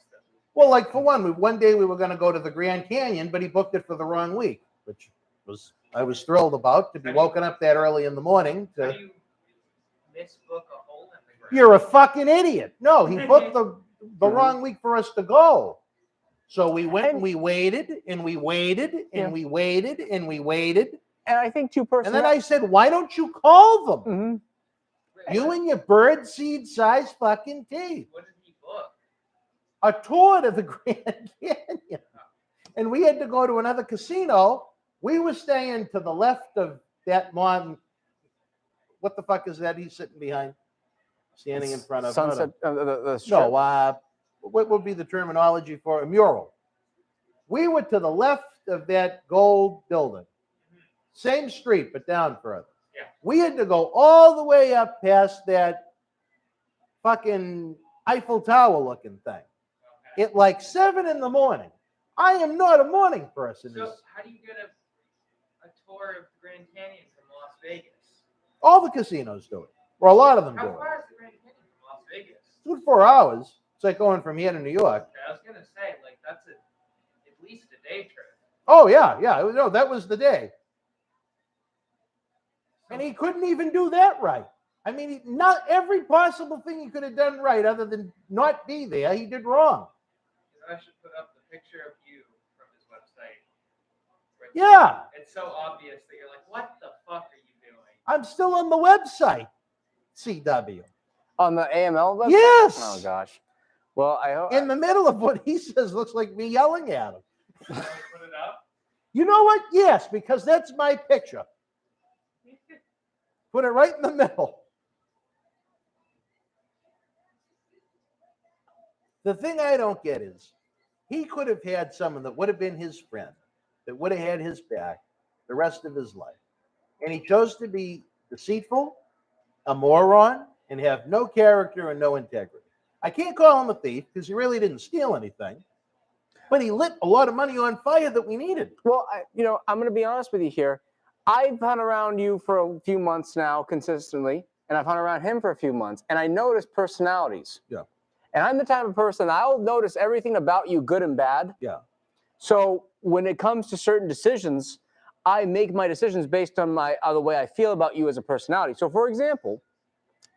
Well, like for one day we were going to go to the Grand Canyon, but he booked it for the wrong week, which I was thrilled about, to be woken up that early in the morning. How do you misbook a hole in the ground? You're a fucking idiot. No, he booked the wrong week for us to go. So we went and we waited and we waited and we waited and we waited. And I think And then I said, why don't you call them? You and your birdseed size fucking teeth. What did he book? A tour to the Grand Canyon. And we had to go to another casino. We were staying to the left of that one. What the fuck is that he's sitting behind? Standing in front of Sunset. What would be the terminology for a mural? We were to the left of that gold building. Same street, but down further. Yeah. We had to go all the way up past that fucking Eiffel Tower looking thing. Okay. At like 7 in the morning. I am not a morning person. So how do you get a tour of the Grand Canyon from Las Vegas? All the casinos do it. Or a lot of them do How it. far is the Grand Canyon from Las Vegas? It's good 4 hours. It's like going from here to New York. Okay, I was gonna say, like, that's at least a day trip. Oh, yeah. No, that was the day. And he couldn't even do that right. I mean, not every possible thing he could have done right other than not be there, he did wrong. I should put up the picture of you from his website. Yeah. It's so obvious that you're like, what the fuck are you doing? I'm still on the website, CW. On the AML website? Yes. Oh, gosh. Well, I hope. In the middle of what he says looks like me yelling at him. Can I put it up? You know what? Yes, because that's my picture. Put it right in the middle. The thing I don't get is he could have had someone that would have been his friend, that would have had his back the rest of his life. And he chose to be deceitful, a moron, and have no character and no integrity. I can't call him a thief because he really didn't steal anything, but he lit a lot of money on fire that we needed. Well, I'm going to be honest with you here. I've hung around you for a few months now consistently, and I've hung around him for a few months, and I noticed personalities. Yeah. And I'm the type of person, I'll notice everything about you, good and bad. Yeah. So when it comes to certain decisions, I make my decisions based on the way I feel about you as a personality. So, for example,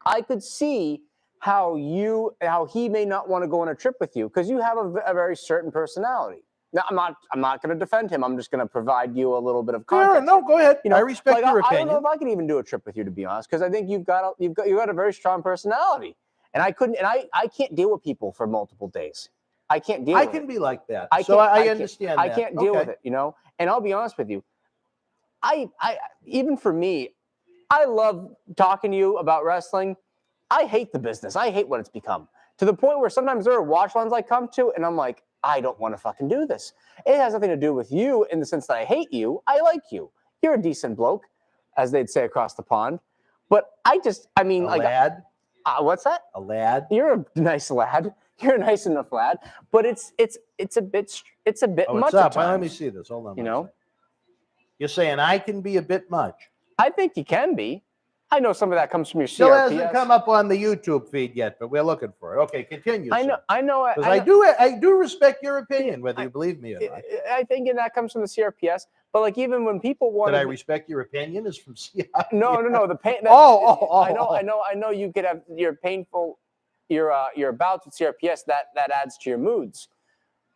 I could see how he may not want to go on a trip with you because you have a very certain personality. Now, I'm not going to defend him. I'm just going to provide you a little bit of context. Sure, no, go ahead. You know, I respect your I opinion. don't know if I can even do a trip with you, to be honest, because I think you've got a very strong personality, and I can't deal with people for multiple days. I can't deal. I with can it. be like that. I understand. I can't deal with it, you know. And I'll be honest with you. I even for me, I love talking to you about wrestling. I hate the business. I hate what it's become, to the point where sometimes there are watch lines I come to, and I'm like, I don't want to fucking do this. It has nothing to do with you in the sense that I hate you. I like you. You're a decent bloke, as they'd say across the pond. But I mean, A lad? What's that? A lad? You're a nice lad. You're a nice enough lad. But it's a bit Oh, much it's at up. Well, let times. me see this. Hold on. You one know, second. You're saying I can be a bit much. I think you can be. I know some of that comes from your Still CRPS. hasn't come up on the YouTube feed yet, but we're looking for it. Okay, continue. I know. Because I do respect your opinion, whether you believe me or not. I think that comes from the CRPS. But like even when people want, Did I respect your opinion? Is from CRPS? No. The pain. I know. You could have your bouts with CRPS that adds to your moods,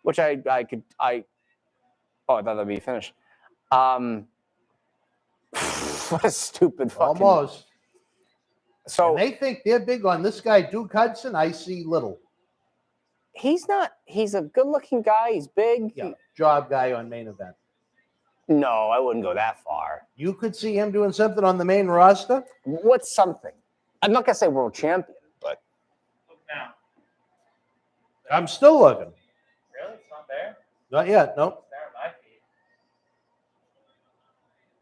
which I thought that'd be finished. What a stupid fucking. Almost. So and they think they're big on this guy, Duke Hudson. I see little. He's not. He's a good-looking guy. He's big. Yeah, job guy on main event. No, I wouldn't go that far. You could see him doing something on the main roster. What's something? I'm not gonna say world champion, but Look now. I'm still looking. Really? It's not there? Not yet. Nope. It's there on my feed.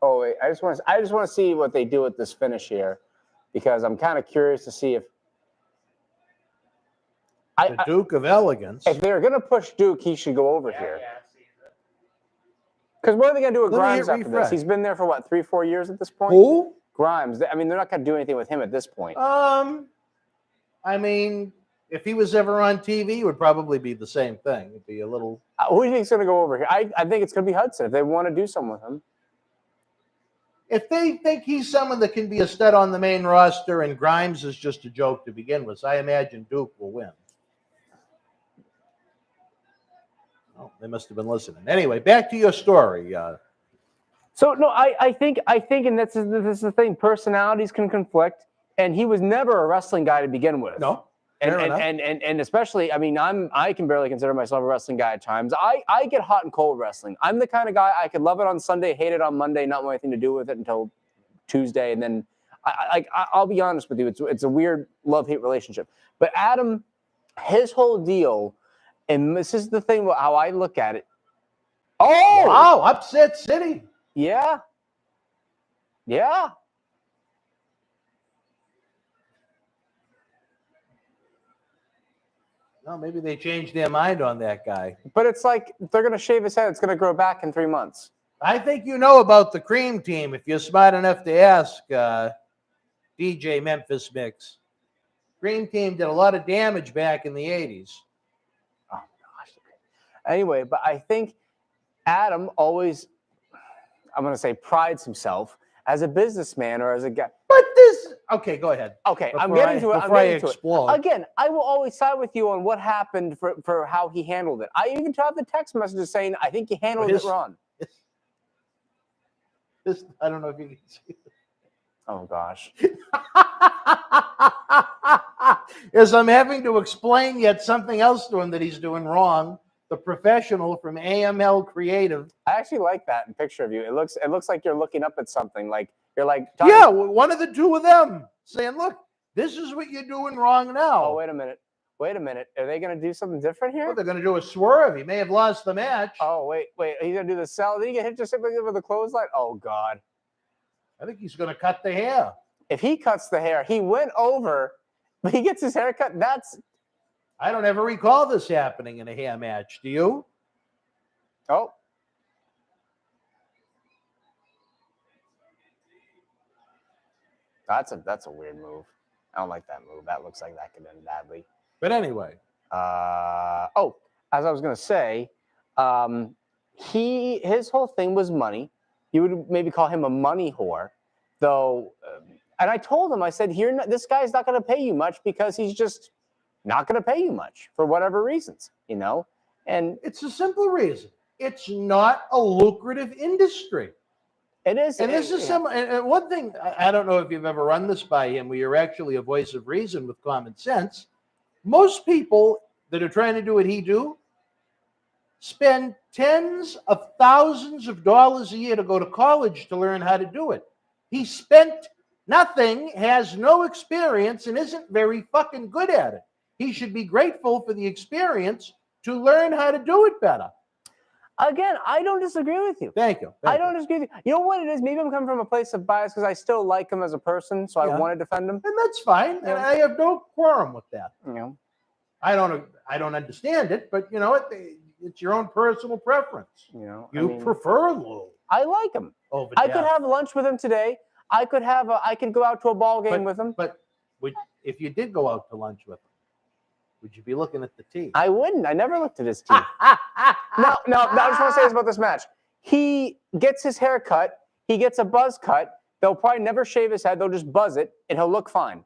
oh wait, I just want to see what they do with this finish here, because I'm kind of curious to see if The Duke of Elegance. if they're gonna push Duke, he should go over here. Yeah, I see it. Because what are they gonna do with Let me Grimes hit after refresh. this? He's been there for what, 3-4 years at this point. Who? Grimes. I mean, they're not gonna do anything with him at this point. I mean, if he was ever on TV, it would probably be the same thing. It'd be a little. Who do you think's gonna go over here? I think it's gonna be Hudson if they want to do something with him. If they think he's someone that can be a stud on the main roster and Grimes is just a joke to begin with, so I imagine Duke will win. Oh, they must have been listening. Anyway, back to your story. So no, I think, and this is the thing. Personalities can conflict, and he was never a wrestling guy to begin with. No, and especially, I mean, I can barely consider myself a wrestling guy at times. I get hot and cold with wrestling. I'm the kind of guy I could love it on Sunday, hate it on Monday, not want anything to do with it until Tuesday, and then I'll be honest with you, it's a weird love-hate relationship. But Adam, his whole deal, and this is the thing about how I look at it. Oh, wow, upset city. Yeah. No, maybe they changed their mind on that guy. But it's like they're going to shave his head. It's going to grow back in 3 months. I think you know about the Cream Team if you're smart enough to ask DJ Memphis Mix. Cream Team did a lot of damage back in the 80s. Oh, gosh. Anyway, but I think Adam always, I'm going to say, prides himself as a businessman or as a guy. But this, okay, go ahead. Okay, I'm getting to it. Explode. Again, I will always side with you on what happened for how he handled it. I even have the text messages saying, I think you handled it wrong. I don't know if you can see it. Oh, gosh. As I'm having to explain yet something else to him that he's doing wrong, the professional from AML Creative. I actually like that picture of you. It looks like you're looking up at something. Like you're like yeah, one of the two of them saying, "Look, this is what you're doing wrong now." Oh, wait a minute. Are they going to do something different here? Well, they're going to do a swerve. He may have lost the match. Oh, wait. He's going to do the sell. Did he get hit just with the clothesline? Oh, God. I think he's going to cut the hair. If he cuts the hair, he went over, but he gets his hair cut. I don't ever recall this happening in a hair match. Do you? Oh. That's a weird move. I don't like that move. That looks like that could end badly. But anyway. As I was going to say, his whole thing was money. You would maybe call him a money whore, though. And I told him, I said, this guy's not going to pay you much because he's just not going to pay you much for whatever reasons, you know? And it's a simple reason. It's not a lucrative industry. it is. And this is and one thing, I don't know if you've ever run this by him, where you're actually a voice of reason with common sense. Most people that are trying to do what he do spend tens of thousands of dollars a year to go to college to learn how to do it. He spent nothing, has no experience, and isn't very fucking good at it. He should be grateful for the experience to learn how to do it better. Again, I don't disagree with you. Thank you. I don't disagree with you. You know what it is? Maybe I'm coming from a place of bias because I still like him as a person, so I want to defend him. And that's fine. And I have no quorum with that. You know, I don't understand it, but you know what? It's your own personal preference. You know, You prefer Lou I like him. over I Jeff. could have lunch with him today. I could go out to a ball game with him. But if you did go out to lunch with him, would you be looking at the tea? I wouldn't. I never looked at his teeth. No, I just want to say this about this match. He gets his hair cut. He gets a buzz cut. They'll probably never shave his head. They'll just buzz it, and he'll look fine.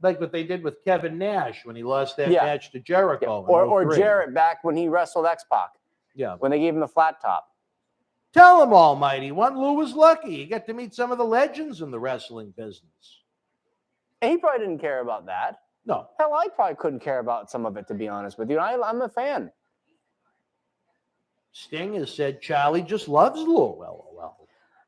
Like what they did with Kevin Nash when he lost that match to Jericho. Or Jarrett back when he wrestled X-Pac. Yeah. When they gave him the flat top. Tell him, Almighty. Lou was lucky. He got to meet some of the legends in the wrestling business. And he probably didn't care about that. No. Hell, I probably couldn't care about some of it, to be honest with you. I'm a fan. Sting has said Charlie just loves Lou. Well.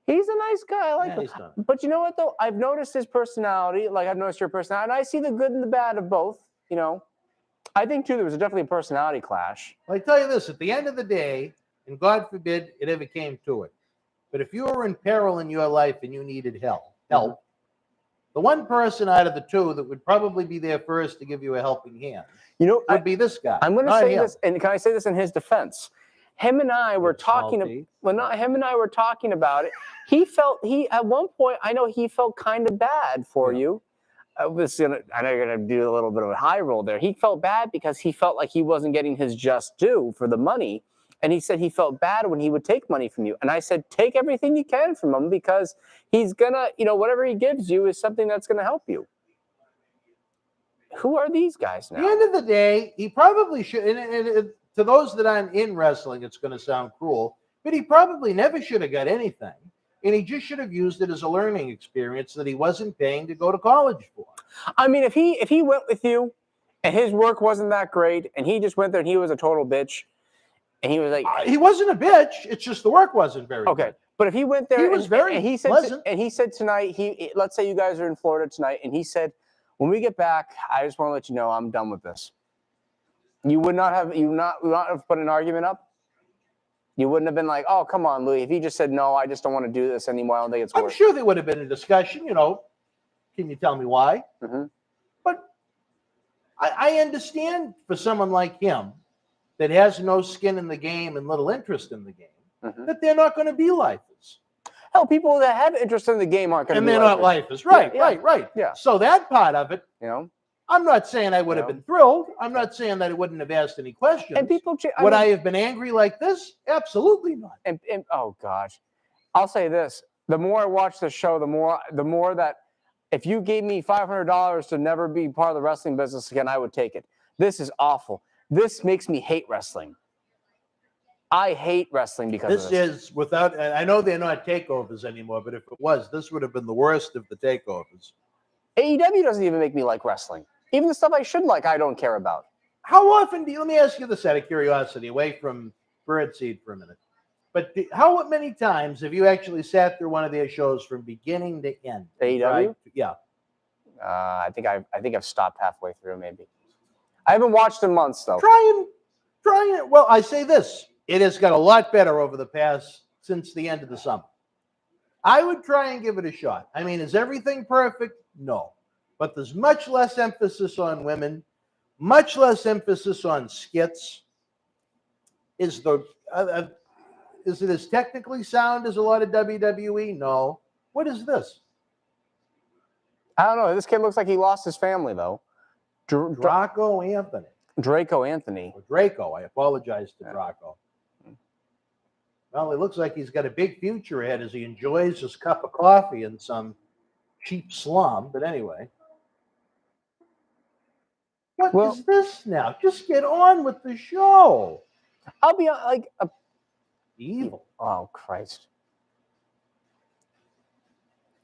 He's a nice guy. I like him. But you know what, though? I've noticed his personality. Like, I've noticed your personality. And I see the good and the bad of both, you know. I think, too, there was definitely a personality clash. Well, I tell you this. At the end of the day, and God forbid it ever came to it, but if you were in peril in your life and you needed help, the one person out of the two that would probably be there first to give you a helping hand, would be this guy. I'm going to say this, and can I say this in his defense? Him and I were talking. Him and I were talking about it. He at one point, I know he felt kind of bad for you. I know you're going to do a little bit of a high roll there. He felt bad because he felt like he wasn't getting his just due for the money. And he said he felt bad when he would take money from you. And I said, take everything you can from him because he's going to, whatever he gives you is something that's going to help you. Who are these guys now? At the end of the day, he probably should, and to those that aren't in wrestling, it's going to sound cruel, but he probably never should have got anything. And he just should have used it as a learning experience that he wasn't paying to go to college for. I mean, if he went with you and his work wasn't that great and he just went there and he was a total bitch, and he was like, he wasn't a bitch. It's just the work wasn't very good. But if he went there, he was very and he said, pleasant. And he said tonight, let's say you guys are in Florida tonight, and he said, when we get back, I just want to let you know I'm done with this. You would not have put an argument up. You wouldn't have been like, oh, come on, Louis. If he just said no, I just don't want to do this anymore. I don't think it's worth. I'm sure there would have been a discussion. Can you tell me why? Mm-hmm. But I understand for someone like him that has no skin in the game and little interest in the game, that they're not going to be lifers. Hell, people that have interest in the game aren't going to be lifers. And they're not lifers. Right, right. Yeah. So that part of it, I'm not saying I would have been thrilled. I'm not saying that I wouldn't have asked any questions. And people, would I have been angry like this? Absolutely not. And oh gosh, I'll say this: the more I watch the show, the more that if you gave me $500 to never be part of the wrestling business again, I would take it. This is awful. This makes me hate wrestling. I hate wrestling because this of this. is without. I know they're not takeovers anymore, but if it was, this would have been the worst of the takeovers. AEW doesn't even make me like wrestling. Even the stuff I should like, I don't care about. How often let me ask you this out of curiosity, away from Birdseed for a minute. But how many times have you actually sat through one of their shows from beginning to end? AEW? Yeah. I think I've stopped halfway through, maybe. I haven't watched in months, though. Trying it. Well, I say this. It has got a lot better over the past, since the end of the summer. I would try and give it a shot. I mean, is everything perfect? No. But there's much less emphasis on women, much less emphasis on skits. Is it as technically sound as a lot of WWE? No. What is this? I don't know. This kid looks like he lost his family, though. Draco Anthony. Draco Anthony. Or Draco. I apologize to Draco. Well, it looks like he's got a big future ahead as he enjoys his cup of coffee in some cheap slum. But anyway. What is this now? Just get on with the show. I'll be like Evil. Oh, Christ.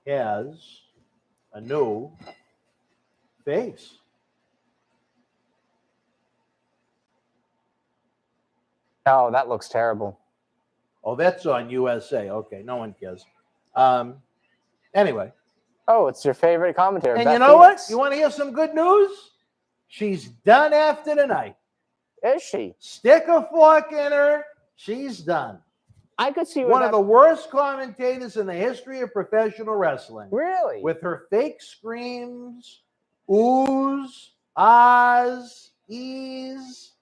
Has a new face. Oh, that looks terrible. Oh, that's on USA. Okay, no one cares. Anyway. Oh, it's your favorite commentator. And Beth you know Phoenix. what? You want to hear some good news? She's done after tonight. Is she? Stick a fork in her. She's done. I could see one of the worst commentators in the history of professional wrestling. Really? With her fake screams, oohs, ahs, ees.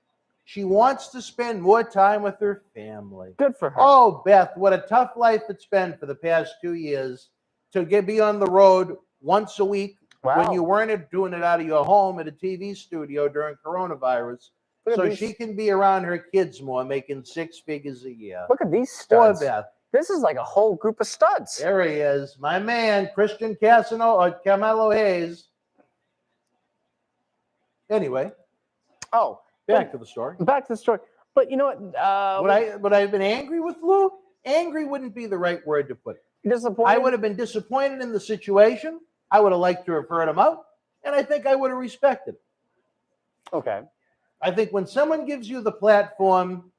She wants to spend more time with her family. Good for her. Oh, Beth, what a tough life it's been for the past 2 years to be on the road once a week. Wow. When you weren't doing it out of your home at a TV studio during coronavirus. So she can be around her kids more, making 6 figures a year. Look at these studs. Poor Beth. This is like a whole group of studs. There he is. My man, Christian Camelo Hayes. Anyway. Oh. Back to the story. Back to the story. But you know what? Would I have been angry with Lou? Angry wouldn't be the right word to put it. Disappointed? I would have been disappointed in the situation. I would have liked to have heard him out. And I think I would have respected it. Okay. I think when someone gives you the platform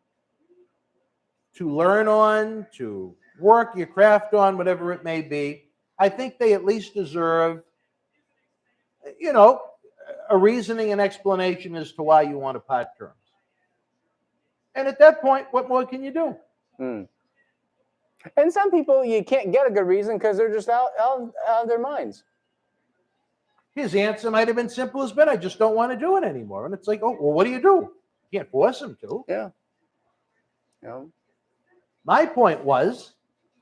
to learn on, to work your craft on, whatever it may be, I think they at least deserve, a reasoning and explanation as to why you want to part terms. And at that point, what more can you do? And some people, you can't get a good reason because they're just out of their minds. His answer might have been simple as been, I just don't want to do it anymore. And it's like, oh, well, what do? You can't force him to. Yeah. No. My point was,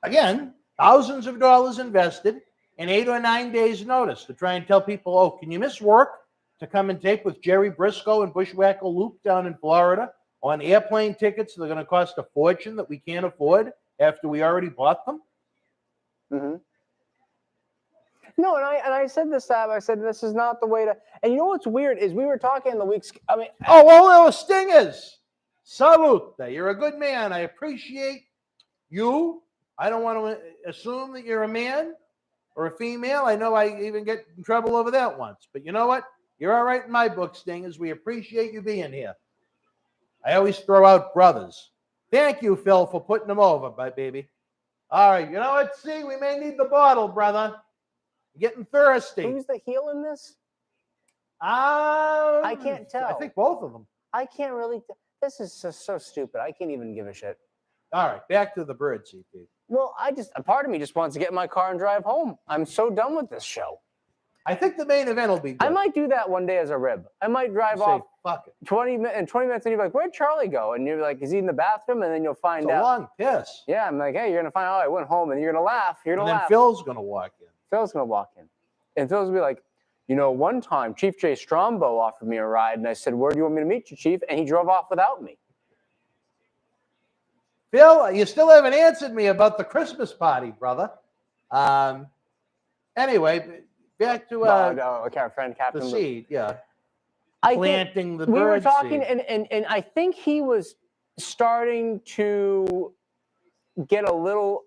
again, thousands of dollars invested in 8 or 9 days' notice to try and tell people, oh, can you miss work to come and tape with Jerry Briscoe and Bushwhacker Luke down in Florida on airplane tickets that are going to cost a fortune that we can't afford after we already bought them? Mm-hmm. No, and I said this, Sab. I said this is not the way to. And you know what's weird is we were talking in the weeks. I mean, oh, well, Stingers. Salute. You're a good man. I appreciate you. I don't want to assume that you're a man or a female. I know I even get in trouble over that once. But you know what? You're all right in my book, Stingers. We appreciate you being here. I always throw out brothers. Thank you, Phil, for putting them over, baby. All right. You know what? See, we may need the bottle, brother. Getting thirsty. Who's the heel in this? I can't tell. I think both of them. I can't really. This is so stupid. I can't even give a shit. All right, back to the bird, CP. Well, a part of me just wants to get in my car and drive home. I'm so done with this show. I think the main event will be good. I might do that one day as a rib. I might drive off. Fuck it. 20 minutes, and you're like, where'd Charlie go? And you're like, is he in the bathroom? And then you'll find out. It's a long piss. Yeah, I'm like, hey, you're gonna find out I went home, and you're gonna laugh. You're gonna laugh. And then Phil's gonna walk in. Phil's gonna walk in, and Phil's gonna be like, one time Chief Jay Strombo offered me a ride, and I said, where do you want me to meet you, Chief? And he drove off without me. Phil, you still haven't answered me about the Christmas party, brother. Anyway, back to friend Captain the seed, yeah. Planting the bird seed. We were talking, and I think he was starting to get a little.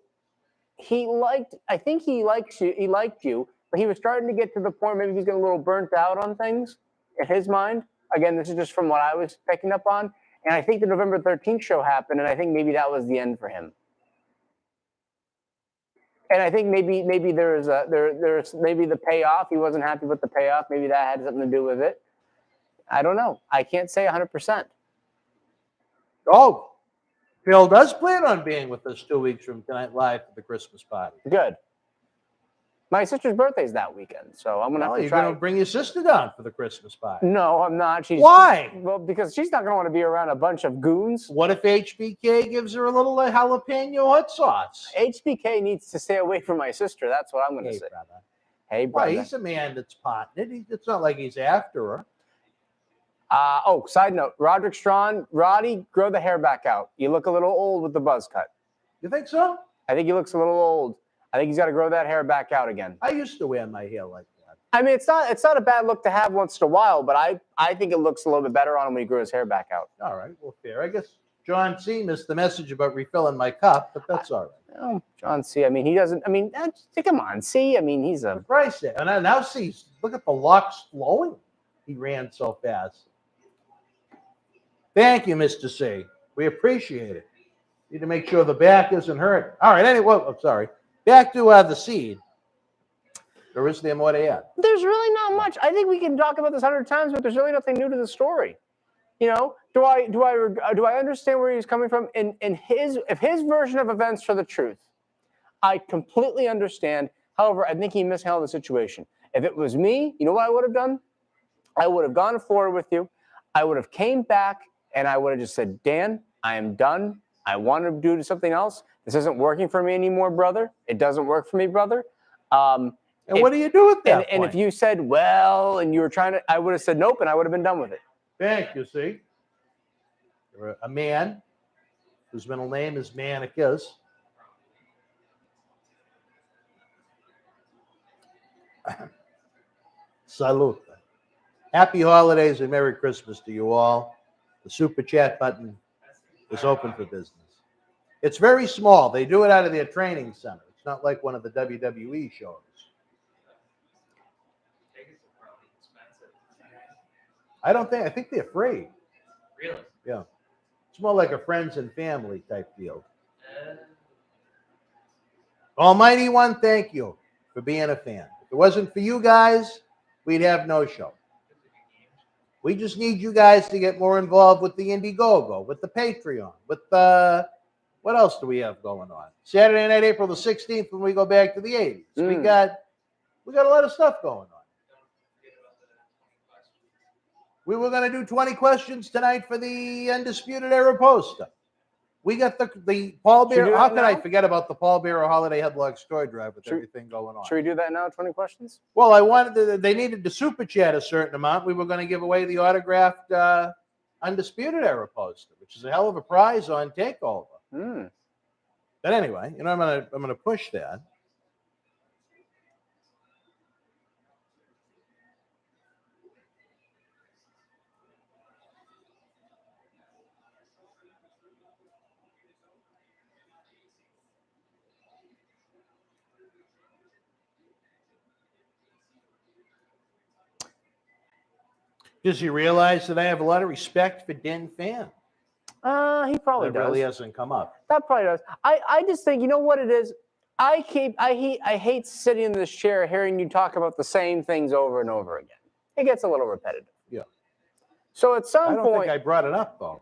I think he liked you, but he was starting to get to the point maybe he's getting a little burnt out on things in his mind. Again, this is just from what I was picking up on. And I think the November 13th show happened, and I think maybe that was the end for him. And I think maybe there's maybe the payoff. He wasn't happy with the payoff. Maybe that had something to do with it. I don't know. I can't say 100%. Oh, Phil does plan on being with us 2 weeks from tonight live for the Christmas party. Good. My sister's birthday's that weekend, so I'm gonna. You're gonna bring your sister down for the Christmas party? No, I'm not. Why? Well, because she's not gonna want to be around a bunch of goons. What if HBK gives her a little jalapeno hot sauce? HBK needs to stay away from my sister. That's what I'm gonna say. Brother. Hey, brother. Well, he's a man that's partnered. It's not like he's after her. Side note: Roderick Strong, Roddy, grow the hair back out. You look a little old with the buzz cut. You think so? I think he looks a little old. I think he's got to grow that hair back out again. I used to wear my hair like that. I mean, it's not a bad look to have once in a while, but I think it looks a little bit better on him when he grew his hair back out. All right, well, fair. I guess John C. missed the message about refilling my cup, but that's all right. Oh, John C. I mean, he doesn't. I mean, come on, C. I mean, he's a. Christ, and now see, look at the locks flowing. He ran so fast. Thank you, Mr. C. We appreciate it. Need to make sure the back isn't hurt. All right, anyway, I'm sorry. Back to the seed. Or is there more to add? There's really not much. I think we can talk about this 100 times, but there's really nothing new to the story. You know, do I understand where he's coming from? If his version of events are the truth, I completely understand. However, I think he mishandled the situation. If it was me, you know what I would have done? I would have gone forward with you. I would have came back and I would have just said, Dan, I am done. I want to do something else. This isn't working for me anymore, brother. It doesn't work for me, brother. And what do you do with that? And if you said, well, and you were trying to, I would have said nope, and I would have been done with it. Thank you, see. You're a man whose middle name is Manicus. Salute. Happy holidays and Merry Christmas to you all. The Super Chat button is open for business. It's very small. They do it out of their training center. It's not like one of the WWE shows. I think they're free. Really? Yeah. It's more like a friends and family type deal. Almighty One, thank you for being a fan. If it wasn't for you guys, we'd have no show. We just need you guys to get more involved with the Indiegogo, with the Patreon, with the, what else do we have going on? Saturday night, April the 16th, when we go back to the 80s. We got a lot of stuff going on. We were going to do 20 questions tonight for the Undisputed Era poster. We got the Paul Bearer. How could I forget about the Paul Bearer Holiday Headlock Story Drive with everything going on? Should we do that now? 20 questions? Well, they needed to super chat a certain amount. We were going to give away the autographed Undisputed Era poster, which is a hell of a prize on Takeover. But anyway, I'm gonna push that. Does he realize that I have a lot of respect for Den Fan? He probably does. Really hasn't come up. That probably does. I just think, you know what it is? I hate sitting in this chair hearing you talk about the same things over and over again. It gets a little repetitive. Yeah. So at some point, I don't think I brought it up though.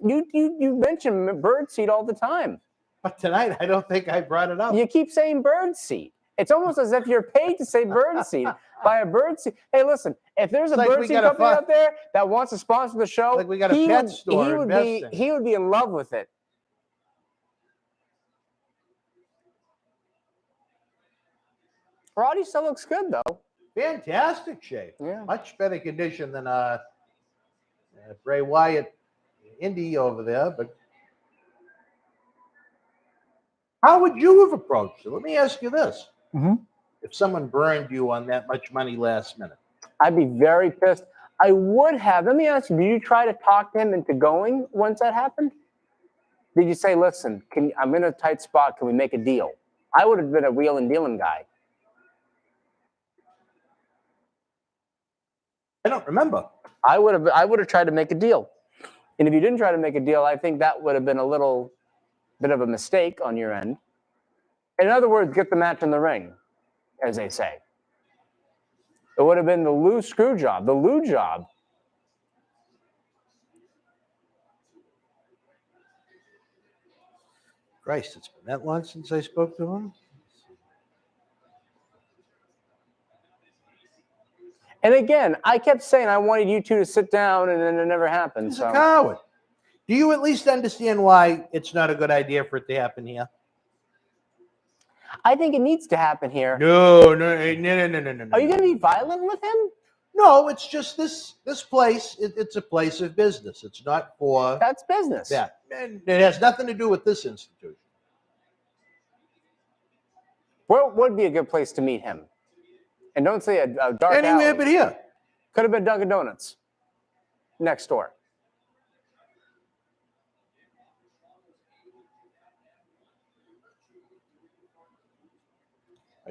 You mention birdseed all the time. But tonight I don't think I brought it up. You keep saying birdseed. It's almost as if you're paid to say birdseed by a birdseed. Hey, listen, if there's a birdseed company out there that wants to sponsor the show, like we got a pet store he would be in love with it. Roddy still looks good though. Fantastic shape. Yeah. Much better condition than Bray Wyatt Indy over there. But how would you have approached it? Let me ask you this. If someone burned you on that much money last minute. I'd be very pissed. I would have. Let me ask you, did you try to talk him into going once that happened? Did you say, listen, I'm in a tight spot. Can we make a deal? I would have been a wheel and dealing guy. I don't remember. I would have tried to make a deal. And if you didn't try to make a deal, I think that would have been a little bit of a mistake on your end. In other words, get the match in the ring, as they say. It would have been the Lou screw job, the Lou job. Christ, it's been that long since I spoke to him. And again, I kept saying I wanted you two to sit down, and then it never happened. He's a coward. Do you at least understand why it's not a good idea for it to happen here? I think it needs to happen here. No. Are you going to be violent with him? No, it's just this place. It's a place of business. It's not for that's business. that. And it has nothing to do with this institution. Where would be a good place to meet him? And don't say a dark Anywhere alley. but here. Could have been Dunkin' Donuts next door.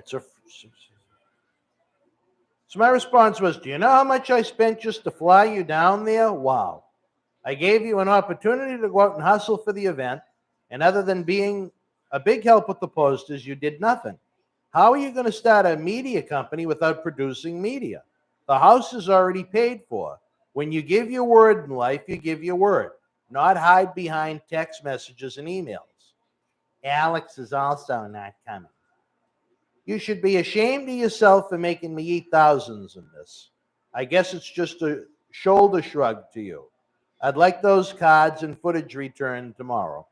So my response was, do you know how much I spent just to fly you down there? Wow. I gave you an opportunity to go out and hustle for the event, and other than being a big help with the posters, you did nothing. How are you going to start a media company without producing media? The house is already paid for. When you give your word in life, you give your word, not hide behind text messages and emails. Alex is also not coming. You should be ashamed of yourself for making me eat thousands in this. I guess it's just a shoulder shrug to you. I'd like those cards and footage returned tomorrow.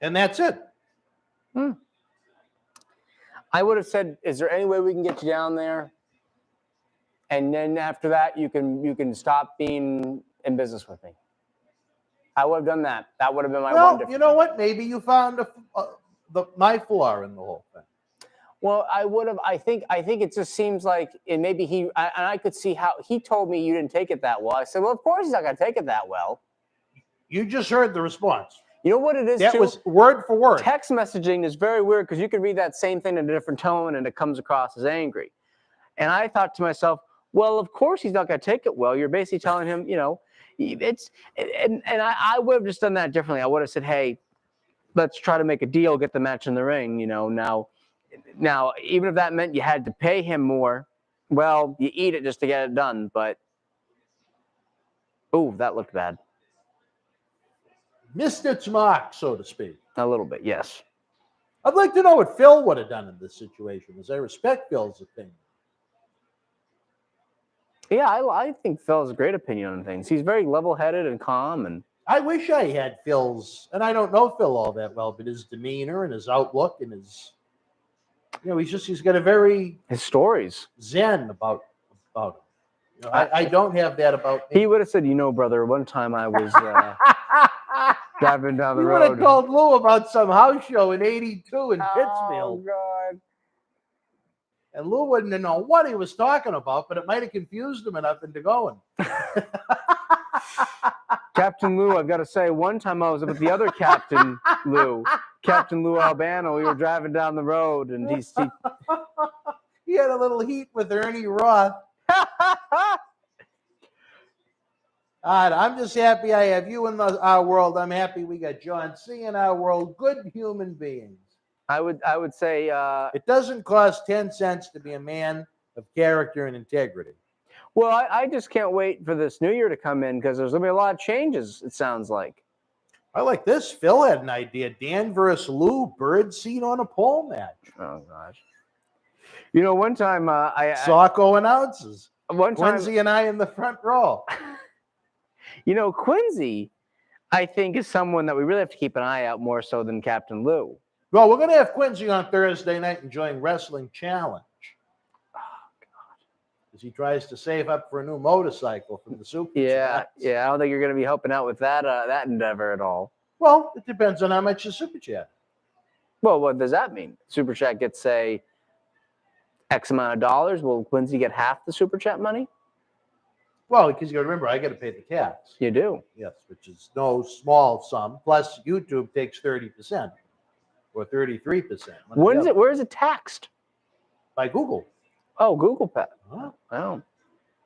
And that's it. I would have said, is there any way we can get you down there? And then after that, you can stop being in business with me. I would have done that. That would have been my one difference. You know what? Maybe you found my flaw in the whole thing. Well, I would have. I think it just seems like, and maybe I could see how he told me you didn't take it that well. I said, well, of course he's not going to take it that well. You just heard the response. You know what it is? That too? was word for word. Text messaging is very weird because you can read that same thing in a different tone and it comes across as angry. And I thought to myself, well, of course he's not going to take it well. You're basically telling him, it's and I would have just done that differently. I would have said, hey, let's try to make a deal, get the match in the ring. Now, even if that meant you had to pay him more, well, you eat it just to get it done. But, ooh, that looked bad. Missed its mark, so to speak. A little bit, yes. I'd like to know what Phil would have done in this situation, as I respect Phil's opinion. Yeah, I think Phil has a great opinion on things. He's very level-headed and calm. And I wish I had Phil's, and I don't know Phil all that well, but his demeanor and his outlook and his, he's got a very his stories zen about him. I don't have that about me. He would have said, brother, one time I was driving down the you road. You would have told Lou about some house show in '82 in Pittsfield. Oh, God. And Lou wouldn't have known what he was talking about, but it might have confused him enough into going. Captain Lou, I've got to say, one time I was with the other Captain Lou, Captain Lou Albano. We were driving down the road, and he had a little heat with Ernie Roth. I'm just happy I have you in our world. I'm happy we got John C. in our world. Good human beings. I would say it doesn't cost 10 cents to be a man of character and integrity. Well, I just can't wait for this new year to come in because there's going to be a lot of changes, it sounds like. I like this. Phil had an idea. Dan versus Lou, bird seat on a pole match. Oh, gosh. One time Socko announces. One time, Quincy and I in the front row. Quincy, I think, is someone that we really have to keep an eye out more so than Captain Lou. Well, we're going to have Quincy on Thursday night enjoying Wrestling Challenge. Oh, God. As he tries to save up for a new motorcycle from the Super Chat. Yeah. I don't think you're going to be helping out with that endeavor at all. Well, it depends on how much you Super Chat. Well, what does that mean? Super Chat gets, say, X amount of dollars. Will Quincy get half the Super Chat money? Well, because you got to remember, I got to pay the tax. You do? Yes, which is no small sum. Plus, YouTube takes 30%. Or 33%. Where is it taxed? By Google. Oh, Google Pay. Huh? Oh.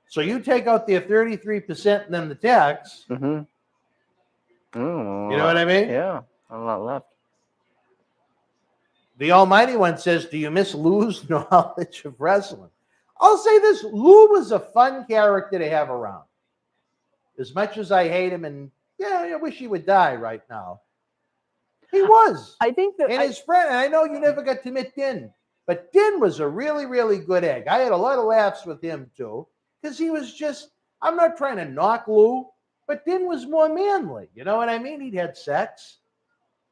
So you take out the 33% and then the tax. Mm-hmm. You know what I mean? Yeah, a lot left. The Almighty One says, do you miss Lou's knowledge of wrestling? I'll say this. Lou was a fun character to have around. As much as I hate him and, I wish he would die right now. He was. I think that. And his friend, and I know you never got to meet Din, but Din was a really, really good egg. I had a lot of laughs with him, too, because he was just, I'm not trying to knock Lou, but Din was more manly. You know what I mean? He'd had sex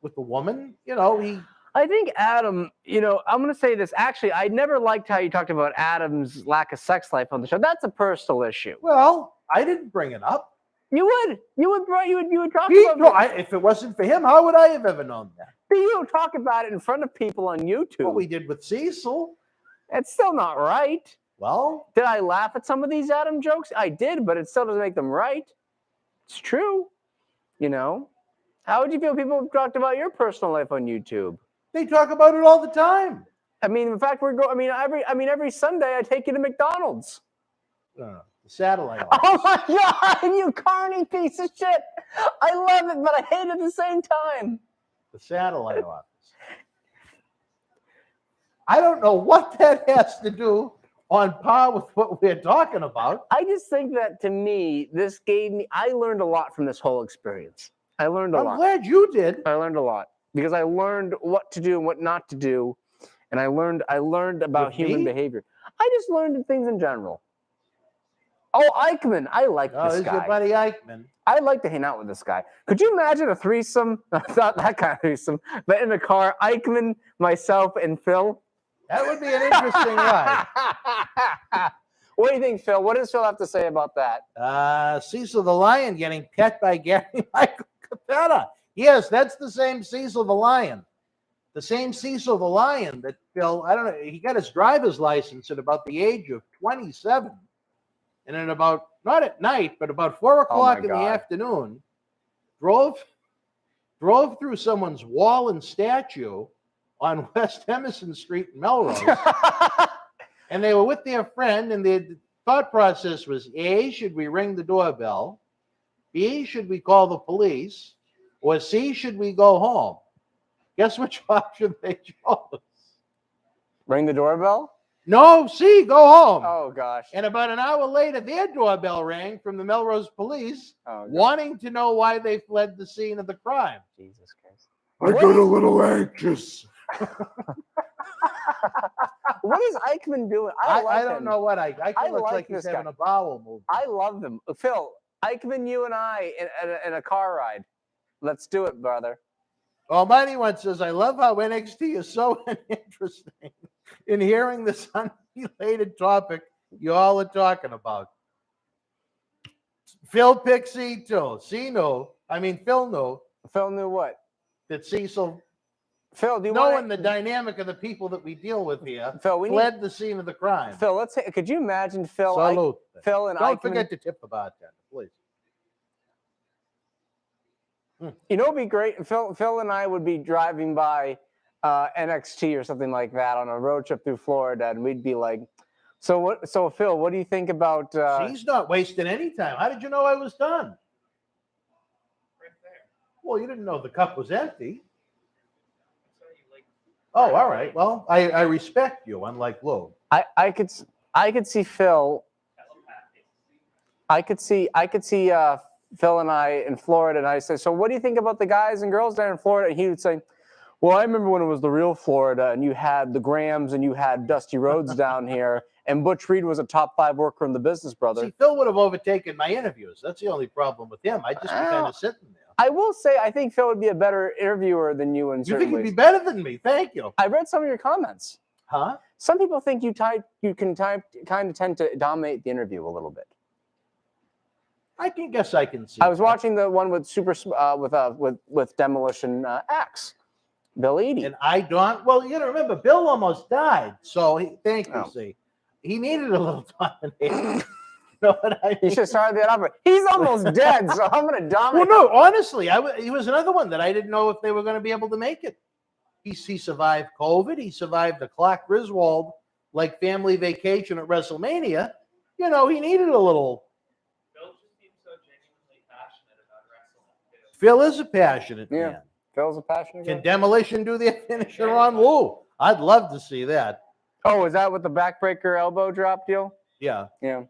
with a woman. I think Adam, I'm going to say this. Actually, I never liked how you talked about Adam's lack of sex life on the show. That's a personal issue. Well, I didn't bring it up. You would talk about if it wasn't for him, how would I have ever known that? You don't talk about it in front of people on YouTube. What we did with Cecil. It's still not right. Well, Did I laugh at some of these Adam jokes? I did, but it still doesn't make them right. It's true. How would you feel if people talked about your personal life on YouTube? they talk about it all the time. I mean, in fact, every Sunday I take you to McDonald's. The satellite Oh office. my God, you carny piece of shit! I love it, but I hate it at the same time. The satellite office. I don't know what that has to do on par with what we're talking about. I just think that to me, I learned a lot from this whole experience. I learned a I'm lot. glad you did. I learned a lot because I learned what to do and what not to do, and I learned about With human me? behavior. I just learned things in general. Oh, Eichmann, I like Oh, this this is your guy. buddy Eichmann. I'd like to hang out with this guy. Could you imagine a threesome? Not that kind of threesome, but in the car, Eichmann, myself, and Phil. That would be an interesting ride. What do you think, Phil? What does Phil have to say about that? Cecil the Lion getting pet by Gary Michael Capetta. Yes, that's the same Cecil the Lion. The same Cecil the Lion that Phil, I don't know, he got his driver's license at about the age of 27. And then about, not at night, but about 4 o'clock in the God. afternoon, drove through someone's wall and statue on West Emerson Street in Melrose. And they were with their friend, and the thought process was, A, should we ring the doorbell? B, should we call the police? Or C, should we go home? Guess which option they chose? Ring the doorbell? No, C, go home. Oh, gosh. And about an hour later, their doorbell rang from the Melrose police, Oh, God. wanting to know why they fled the scene of the crime. Jesus Christ. I got a little anxious. What is Eichmann doing? I don't know what I looks like like he's this having guy. a bowel movement. I love him. Phil, Eichmann, you and I in a car ride. Let's do it, brother. Almighty One says, I love how NXT is so interesting in hearing this unrelated topic you all are talking about. Phil picks C2. Phil knew Phil knew what? that Cecil, Phil, do you knowing want the dynamic of the people that we deal with here, Phil, fled the scene of the crime. Phil, could you imagine Phil? Salute. Phil and Don't Eichmann. forget to tip the bartender, please. You know, it'd be great. Phil and I would be driving by NXT or something like that on a road trip through Florida, and we'd be like, So Phil, what do you think about? He's not wasting any time. How did you know I was done? Right there. Well, you didn't know the cup was empty. So you like. Oh, all right. Well, I respect you, unlike Lou. I could see Phil. I could see Phil and I in Florida, and I say, so what do you think about the guys and girls there in Florida? And he would say, well, I remember when it was the real Florida, and you had the Grahams and you had Dusty Rhodes down here, and Butch Reed was a top 5 worker in the business, brother. See, Phil would have overtaken my interviews. That's the only problem with him. I'd just be kind of sitting there. I will say, I think Phil would be a better interviewer than you in You certain think he'd ways. be better than me? Thank you. I read some of your comments. Huh? Some people think you kind of tend to dominate the interview a little bit. I guess I can see. I was that. watching the one with with Demolition X, Bill Eadie. And I don't. Well, you got to remember, Bill almost died. So thank you. Oh. See, he needed a little domination. You know what I mean? You should have started that off. He's almost dead, so I'm going to Well, dominate. no, honestly, he was another one that I didn't know if they were going to be able to make it. He survived COVID. He survived the Clark Griswold like family vacation at WrestleMania. You know, he needed a little. Bill just seems so genuinely passionate about wrestling too. Phil is a passionate Yeah. man. Phil's a passionate Can guy. Demolition do their finisher on Lou? I'd love to see that. Oh, is that with the backbreaker elbow drop deal? Yeah. Yeah.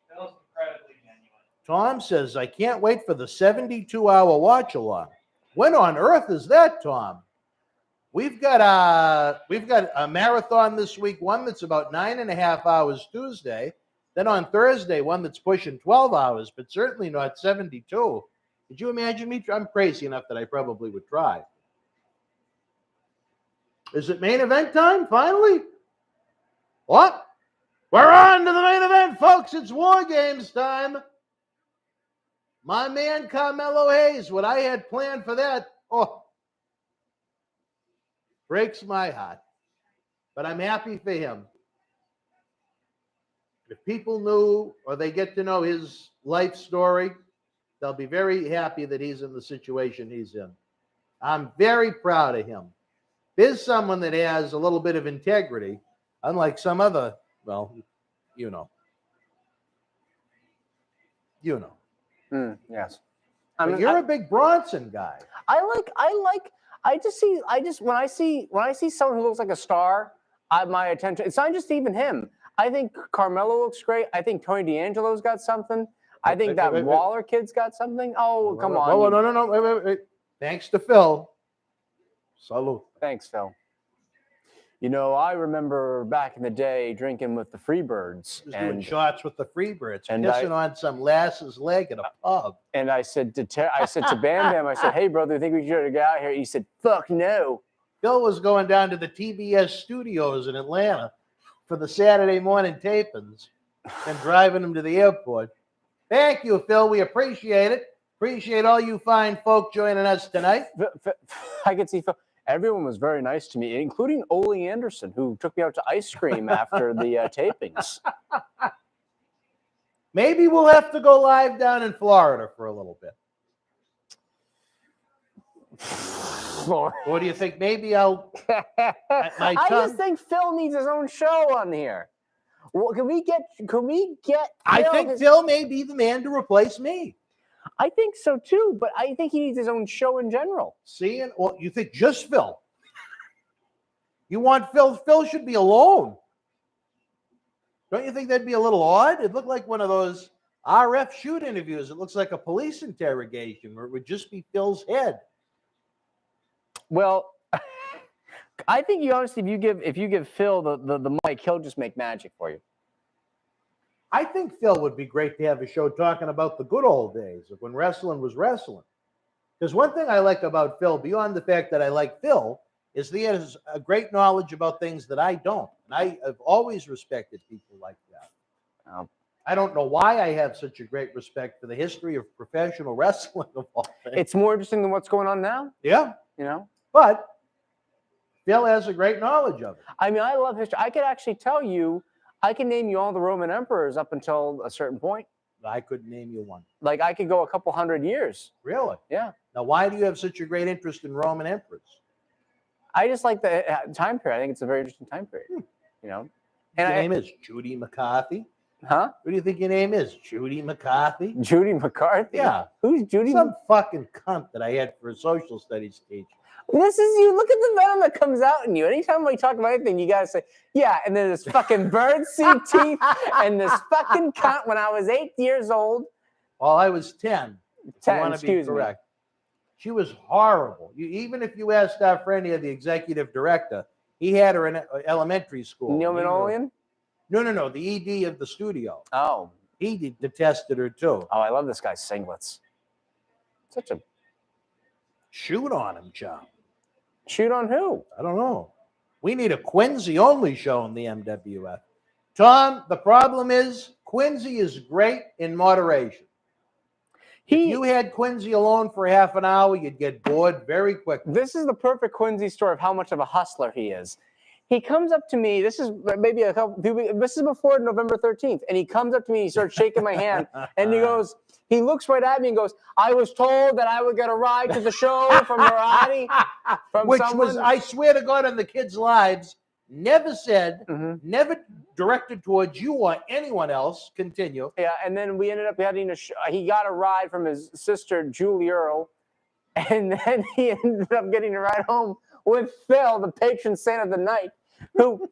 Bill's incredibly genuine. Tom says, I can't wait for the 72-hour watch along. When on earth is that, Tom? We've got a marathon this week, one that's about 9.5 hours Tuesday. Then on Thursday, one that's pushing 12 hours, but certainly not 72. Could you imagine me? I'm crazy enough that I probably would try. Is it main event time, finally? What? We're on to the main event, folks. It's War Games time. My man Carmelo Hayes, what I had planned for that. Oh, Breaks my heart. But I'm happy for him. If people knew or they get to know his life story, they'll be very happy that he's in the situation he's in. I'm very proud of him. There's someone that has a little bit of integrity, unlike some other, well, you know. Yes. But you're a big Bronson guy. I just when I see someone who looks like a star, my attention. It's not just even him. I think Carmelo looks great. I think Tony D'Angelo's got something. I think that Waller kid's got something. Oh, come on. Oh, no. Wait. Thanks to Phil. Salute. Thanks, Phil. You know, I remember back in the day drinking with the Freebirds. Doing shots with the Freebirds, and pissing on some lass's leg at a pub. And I said to Bam Bam, I said, hey, brother, you think we should get out here? He said, fuck no. Phil was going down to the TBS studios in Atlanta for the Saturday morning tapings and driving him to the airport. Thank you, Phil. We appreciate it. Appreciate all you fine folk joining us tonight. I could see Phil. Everyone was very nice to me, including Ole Anderson, who took me out to ice cream after the tapings. Maybe we'll have to go live down in Florida for a little bit. What do you think? Maybe I'll. I just think Phil needs his own show on here. Well, can we get? I think Phil may be the man to replace me. I think so too, but I think he needs his own show in general. Well, you think just Phil? You want Phil? Phil should be alone. Don't you think that'd be a little odd? It looked like one of those RF shoot interviews. It looks like a police interrogation where it would just be Phil's head. Well, I think you honestly, if you give Phil the mic, he'll just make magic for you. I think Phil would be great to have a show talking about the good old days of when wrestling was wrestling. Because one thing I like about Phil, beyond the fact that I like Phil, is he has a great knowledge about things that I don't. And I have always respected people like that. I don't know why I have such a great respect for the history of professional wrestling of all things. It's more interesting than what's going on now. Yeah. You know? But Phil has a great knowledge of it. I mean, I love history. I could actually tell you, I can name you all the Roman emperors up until a certain point. I couldn't name you one. Like, I could go a couple hundred years. Really? Yeah. Now, why do you have such a great interest in Roman emperors? I just like the time period. I think it's a very interesting time period. You know? And your name is Judy McCarthy? Huh? Who do you think your name is? Judy McCarthy? Judy McCarthy? Yeah. Who's Judy? Some fucking cunt that I had for a social studies teacher. This is you. Look at the venom that comes out in you. Anytime we talk about anything, you gotta say, yeah, and then this fucking birdseed teeth and this fucking cunt when I was 8 years old. Well, I was 10. 10, excuse me. She was horrible. Even if you asked our friend here, the executive director, he had her in elementary school. Neil Manolian? No. The ED of the studio. Oh. He detested her too. Oh, I love this guy's singlets. Such a... Shoot on him, John. Shoot on who? I don't know. We need a Quincy-only show in the MWF. Tom, the problem is Quincy is great in moderation. If you had Quincy alone for half an hour, you'd get bored very quickly. This is the perfect Quincy story of how much of a hustler he is. He comes up to me, this is maybe this is before November 13th, and he comes up to me, he starts shaking my hand, and he looks right at me and goes, I was told that I would get a ride to the show from Mirade. Which was, I swear to God, on the kids' lives, never said, never directed towards you or anyone else. Continue. Yeah, and then we ended up having he got a ride from his sister, Julie Earl, and then he ended up getting a ride home with Phil, the patron saint of the night, who...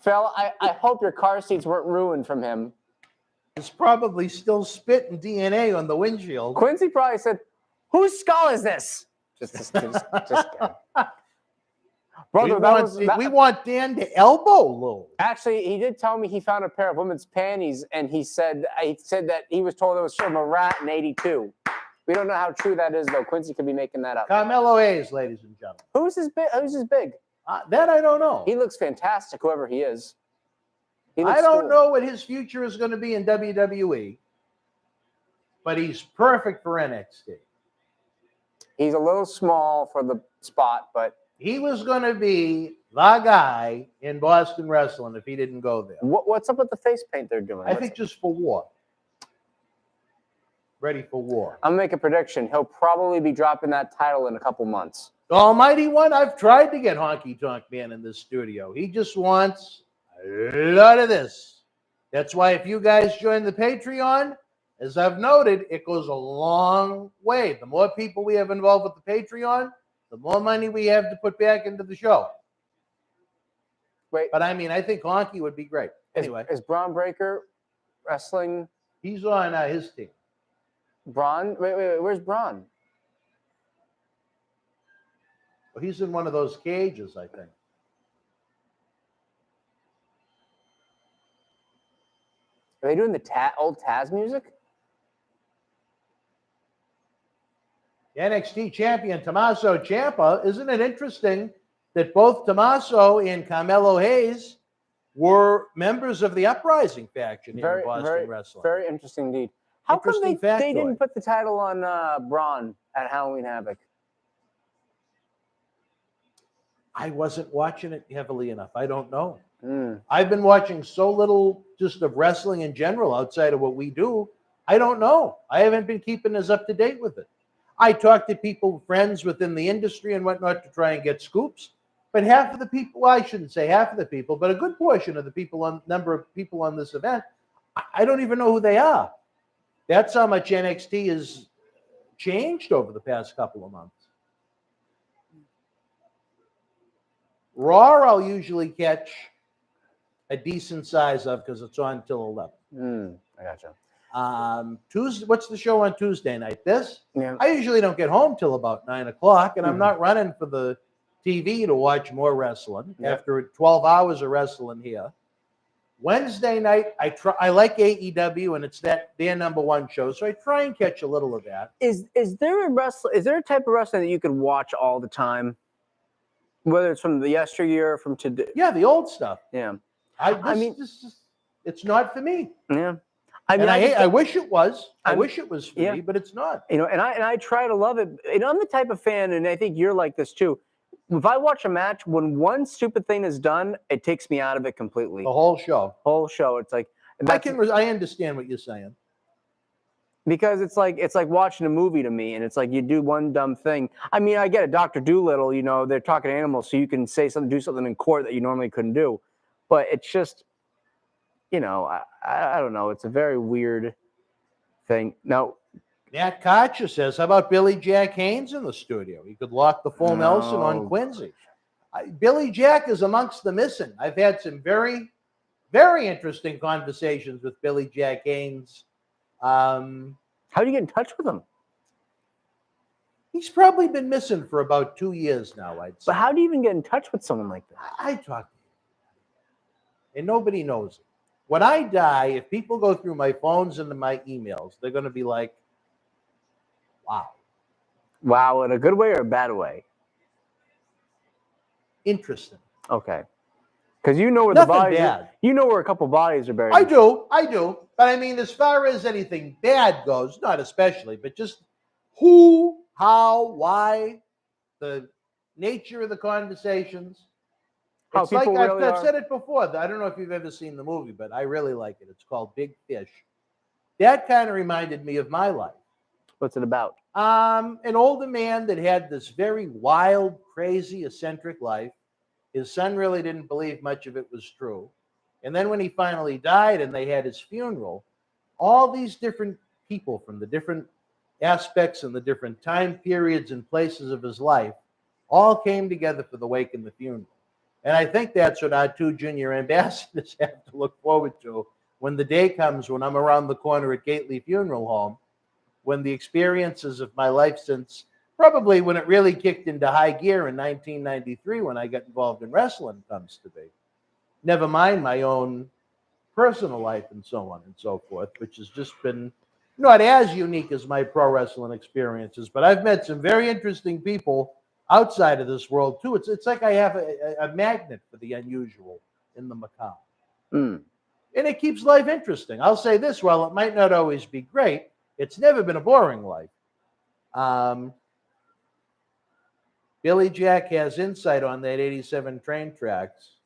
Phil, I hope your car seats weren't ruined from him. It's probably still spitting DNA on the windshield. Quincy probably said, whose skull is this? Just kidding. Brother, we want Dan to elbow Lou. Actually, he did tell me he found a pair of women's panties, and he said that he was told it was from a rat in '82. We don't know how true that is, though. Quincy could be making that up. Carmelo Hayes, ladies and gentlemen. Who's his big? That I don't know. He looks fantastic, whoever he is. I don't know what his future is going to be in WWE, but he's perfect for NXT. He's a little small for the spot, but He was going to be the guy in Boston Wrestling if he didn't go there. what's up with the face paint they're doing? I think just for war. Ready for war. I'm gonna make a prediction. He'll probably be dropping that title in a couple months. Almighty One, I've tried to get Honky Tonk Man in this studio. He just wants a lot of this. That's why if you guys join the Patreon, as I've noted, it goes a long way. The more people we have involved with the Patreon, the more money we have to put back into the show. Wait, But I mean, I think Honky would be great. Anyway, is Braun Breaker wrestling? he's on his team. Braun? Wait, where's Braun? Well, he's in one of those cages, I think. Are they doing the old Taz music? NXT champion Tommaso Ciampa. Isn't it interesting that both Tommaso and Carmelo Hayes were members of the Uprising faction here in Boston Wrestling? Very interesting indeed. How come they Interesting didn't factoid. put the title on Braun at Halloween Havoc? I wasn't watching it heavily enough. I don't know. Mm. I've been watching so little just of wrestling in general outside of what we do. I don't know. I haven't been keeping as up to date with it. I talk to people, friends within the industry and whatnot to try and get scoops. But half of the people, well, I shouldn't say half of the people, but a good portion of the people, number of people on this event, I don't even know who they are. That's how much NXT has changed over the past couple of months. Raw, I'll usually catch a decent size of because it's on till 11. I gotcha. Tuesday, what's the show on Tuesday night? This? Yeah. I usually don't get home till about 9 o'clock, and I'm not running for the TV to watch more wrestling after 12 hours of wrestling here. Wednesday night, I like AEW, and it's their number one show, so I try and catch a little of that. Is there a type of wrestling that you could watch all the time? Whether it's from the yesteryear or from today? Yeah, the old stuff. Yeah. It's not for me. Yeah. I mean, I wish it was. I wish it was for me, but it's not. You know, and I try to love it. And I'm the type of fan, and I think you're like this too. If I watch a match, when one stupid thing is done, it takes me out of it completely. The whole show. It's like I understand what you're saying. Because it's like watching a movie to me, and it's like you do one dumb thing. I mean, I get it, Dr. Doolittle, you know, they're talking animals, so you can say something, do something in court that you normally couldn't do. But it's just, you know, I don't know. It's a very weird thing. Now, Matt Kocher says, how about Billy Jack Haynes in the studio? He could lock the full Nelson on Quincy. Billy Jack is amongst the missing. I've had some very, very interesting conversations with Billy Jack Haynes. How do you get in touch with him? He's probably been missing for about 2 years now, I'd say. But how do you even get in touch with someone like that? I talk to him, and nobody knows it. When I die, if people go through my phones and my emails, they're going to be like, wow. Wow, in a good way or a bad way? Interesting. Okay. Because you know where Nothing the bodies bad. You know where a couple bodies are buried. I do. But I mean, as far as anything bad goes, not especially, but just who, how, why, the nature of the conversations. How It's like people really I've are. said it before. I don't know if you've ever seen the movie, but I really like it. It's called Big Fish. That kind of reminded me of my life. What's it about? An older man that had this very wild, crazy, eccentric life. His son really didn't believe much of it was true. And then when he finally died and they had his funeral, all these different people from the different aspects and the different time periods and places of his life all came together for the wake and the funeral. And I think that's what our two junior ambassadors have to look forward to when the day comes when I'm around the corner at Gately Funeral Home, when the experiences of my life since probably when it really kicked into high gear in 1993 when I got involved in wrestling comes to be. Never mind my own personal life and so on and so forth, which has just been not as unique as my pro wrestling experiences, but I've met some very interesting people outside of this world too. It's like I have a magnet for the unusual in the macabre. And it keeps life interesting. I'll say this, while it might not always be great, it's never been a boring life. Billy Jack has insight on that 87 train tracks.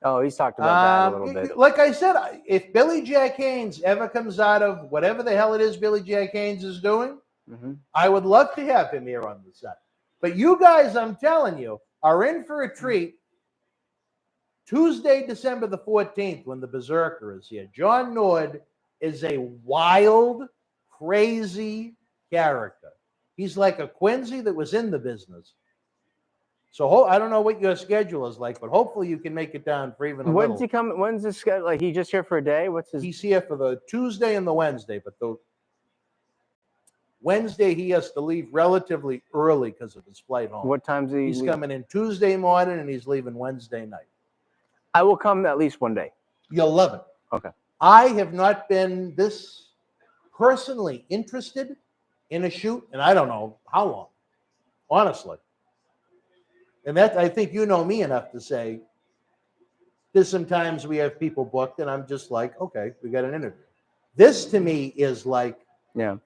Oh, he's talked about that a little bit. Like I said, if Billy Jack Haynes ever comes out of whatever the hell it is Billy Jack Haynes is doing, I would love to have him here on the set. But you guys, I'm telling you, are in for a treat. Tuesday, December the 14th, when the Berzerker is here. John Nord is a wild, crazy character. He's like a Quincy that was in the business. So I don't know what your schedule is like, but hopefully you can make it down for even a little. When's he come? When's his schedule? Like, he just here for a day? What's his? He's here for the Tuesday and the Wednesday, but the Wednesday he has to leave relatively early because of his flight home. What time's he? He's coming in Tuesday morning and he's leaving Wednesday night. I will come at least one day. You'll love it. Okay. I have not been this personally interested in a shoot, and I don't know how long, honestly. And that, I think you know me enough to say, there's sometimes we have people booked, and I'm just like, okay, we got an interview. This to me is like, yeah.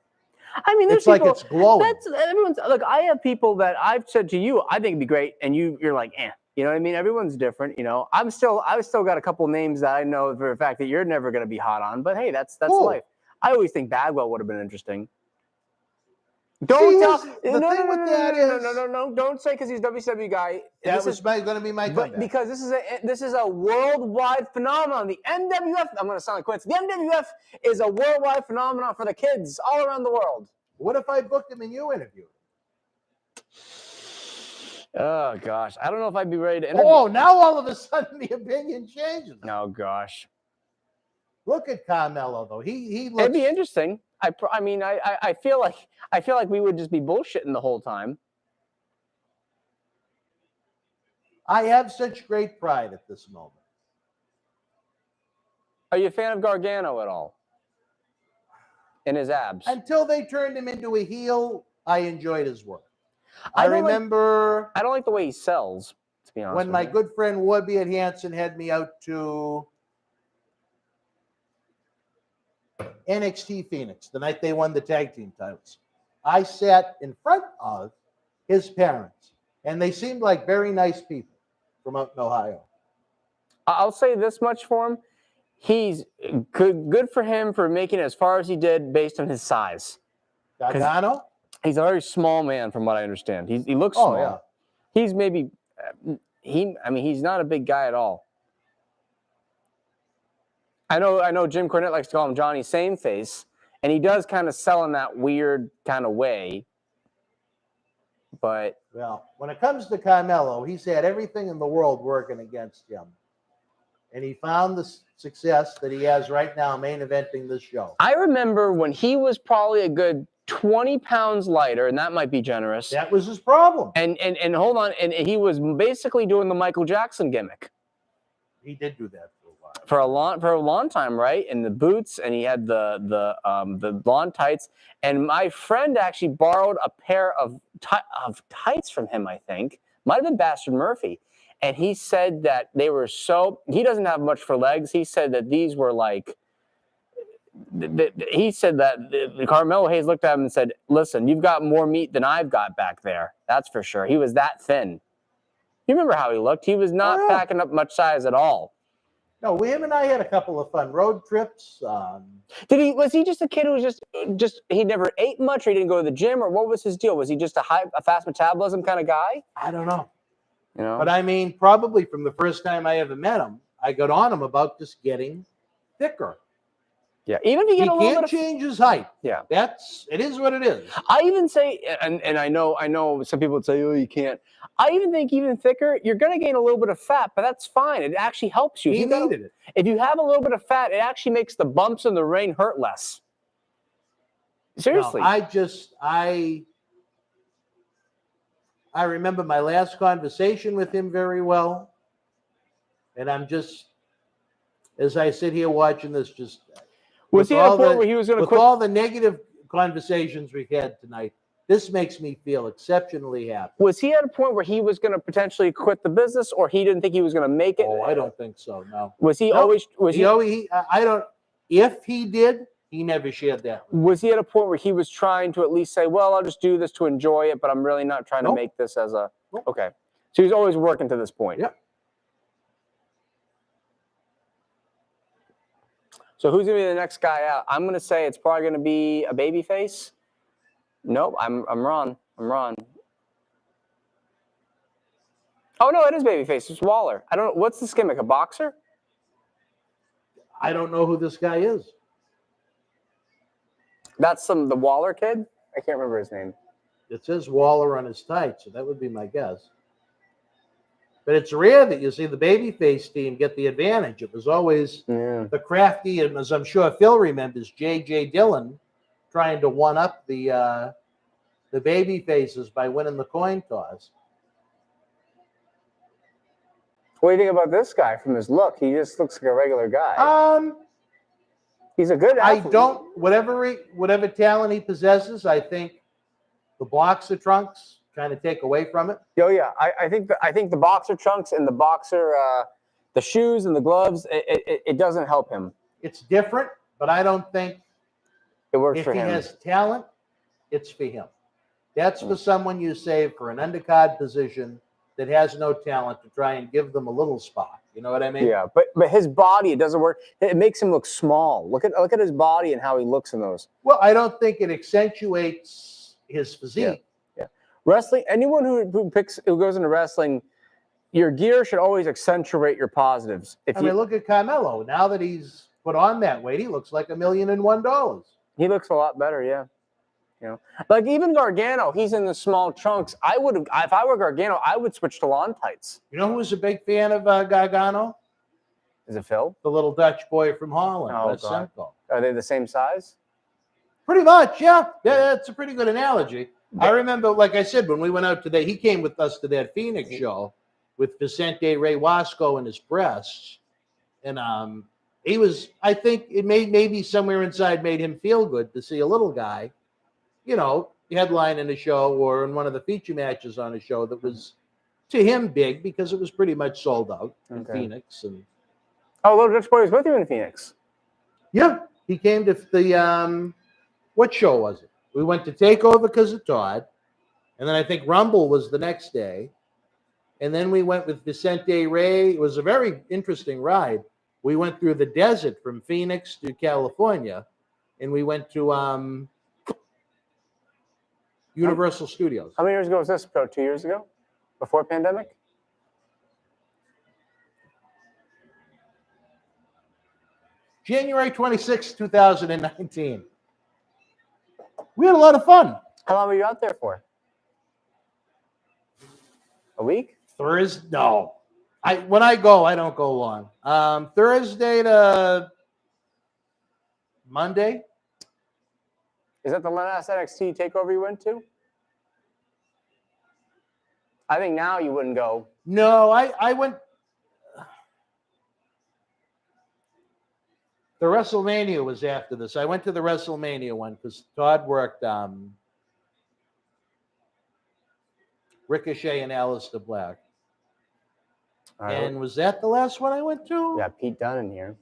I mean, it's people, like it's glowing. That's everyone's. Look, I have people that I've said to you, I think it'd be great, and you're like, eh. You know what I mean? Everyone's different. You know, I've still got a couple names that I know for a fact that you're never going to be hot on. But hey, that's Cool. life. I always think Bagwell would have been interesting. Don't tell. No. Don't say because he's a WCW guy. That was going to be my comeback. Because this is a worldwide phenomenon. The NWF. I'm going to sound like quits. The NWF is a worldwide phenomenon for the kids all around the world. What if I booked him and you interviewed him? Oh gosh, I don't know if I'd be ready to interview. Oh, now all of a sudden the opinion changes. Oh gosh. Look at Carmelo though. He looks. It'd be interesting. I feel like we would just be bullshitting the whole time. I have such great pride at this moment. Are you a fan of Gargano at all? In his abs? Until they turned him into a heel, I enjoyed his work. I remember. I don't like the way he sells, to be honest. When my good friend Warby at Hanson had me out to NXT Phoenix the night they won the tag team titles, I sat in front of his parents, and they seemed like very nice people from out in Ohio. I'll say this much for him: he's good for him for making it as far as he did based on his size. Gargano? He's a very small man, from what I understand. He looks small. Yeah. He's maybe he's not a big guy at all. I know Jim Cornette likes to call him Johnny Same Face, and he does kind of sell in that weird kind of way. But well, when it comes to Carmelo, he's had everything in the world working against him. And he found the success that he has right now main eventing this show. I remember when he was probably a good 20 pounds lighter, and that might be generous. That was his problem. And hold on, and he was basically doing the Michael Jackson gimmick. He did do that for a while. For a long time, right? And the boots, and he had the blonde tights. And my friend actually borrowed a pair of tights from him, I think. Might have been Bastard Murphy. And he said that they were he doesn't have much for legs. He said that these were like, he said that Carmelo Hayes looked at him and said, listen, you've got more meat than I've got back there. That's for sure. He was that thin. You remember how he looked? He was not packing up much size at all. No, him and I had a couple of fun road trips. Was he just a kid who was just he never ate much, or he didn't go to the gym, or what was his deal? Was he just a fast metabolism kind of guy? I don't know. You know? But I mean, probably from the first time I ever met him, I got on him about just getting thicker. Yeah, even if you get a little bit of change his height. Yeah, it is what it is. I even say, and I know some people would say, oh, you can't. I even think even thicker, you're going to gain a little bit of fat, but that's fine. It actually helps you. He needed it. If you have a little bit of fat, it actually makes the bumps in the rain hurt less. Seriously. No, I remember my last conversation with him very well. And I'm just, as I sit here watching this, just... Was he at a point where he was going to quit? With all the negative conversations we've had tonight, this makes me feel exceptionally happy. Was he at a point where he was going to potentially quit the business, or he didn't think he was going to make it? Oh, I don't think so, no. Was he always... If he did, he never shared that. Was he at a point where he was trying to at least say, well, I'll just do this to enjoy it, but I'm really not trying to make this as a... Okay. So he's always working to this point. Yep. So who's going to be the next guy out? I'm going to say it's probably going to be a babyface. Nope, I'm wrong. I'm wrong. Oh, no, it is babyface. It's Waller. I don't know. What's this gimmick, a boxer? I don't know who this guy is. That's the Waller kid? I can't remember his name. It says Waller on his tights, so that would be my guess. But it's rare that you see the babyface team get the advantage. It was always the crafty, and as I'm sure Phil remembers, J.J. Dillon trying to one-up the baby faces by winning the coin toss. What do you think about this guy from his look? He just looks like a regular guy. He's a good athlete. Whatever talent he possesses, I think the boxer trunks kind of take away from it. Oh yeah, I think the boxer trunks and the boxer, the shoes and the gloves, it doesn't help him. It's different, but I don't think it works for him. If he has talent, it's for him. That's for someone you save for an undercard position that has no talent to try and give them a little spot. You know what I mean? Yeah, but his body, it doesn't work. It makes him look small. Look at his body and how he looks in those. Well, I don't think it accentuates his physique. Yeah. Wrestling, anyone who goes into wrestling, your gear should always accentuate your positives. I mean, look at Carmelo. Now that he's put on that weight, he looks like $1 million and $1. He looks a lot better, yeah. You know, like even Gargano, he's in the small trunks. I would have, if I were Gargano, I would switch to lawn tights. You know who was a big fan of Gargano? Is it Phil? The little Dutch boy from Holland. Oh, Simcoe. Are they the same size? Pretty much, yeah. That's a pretty good analogy. I remember, like I said, when we went out today, he came with us to that Phoenix show with Vicente Ray Wasco in his breasts. And he was, I think it maybe somewhere inside made him feel good to see a little guy, you know, headline in a show or in one of the feature matches on a show that was to him big because it was pretty much sold out in Phoenix. And Little Dutch boy was with you in Phoenix. Yeah, he came to the what show was it? We went to Takeover because of Todd, and then I think Rumble was the next day, and then we went with Vicente Ray. It was a very interesting ride. We went through the desert from Phoenix to California, and we went to Universal Studios. How many years ago was this? About 2 years ago? Before pandemic? January 26, 2019. We had a lot of fun. How long were you out there for? A week? Thursday? No. When I go, I don't go long. Thursday to Monday. Is that the last NXT takeover you went to? I think now you wouldn't go. No, I went. The WrestleMania was after this. I went to the WrestleMania one because Todd worked Ricochet and Aleister Black. And was that the last one I went to? Yeah, Pete Dunne in here.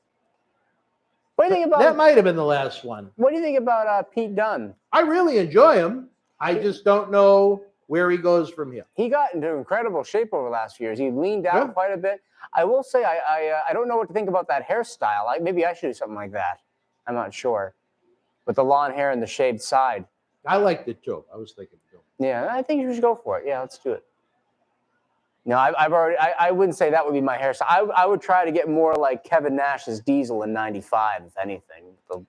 What do you think about that? Might have been the last one. What do you think about Pete Dunne? I really enjoy him. I just don't know where he goes from here. He got into incredible shape over the last few years. He leaned out quite a bit. I will say I don't know what to think about that hairstyle. Maybe I should do something like that. I'm not sure. With the long hair and the shaved side. I liked it too. I was thinking too. Yeah, I think you should go for it. Yeah, let's do it. No, I wouldn't say that would be my hairstyle. I would try to get more like Kevin Nash's Diesel in '95, if anything. So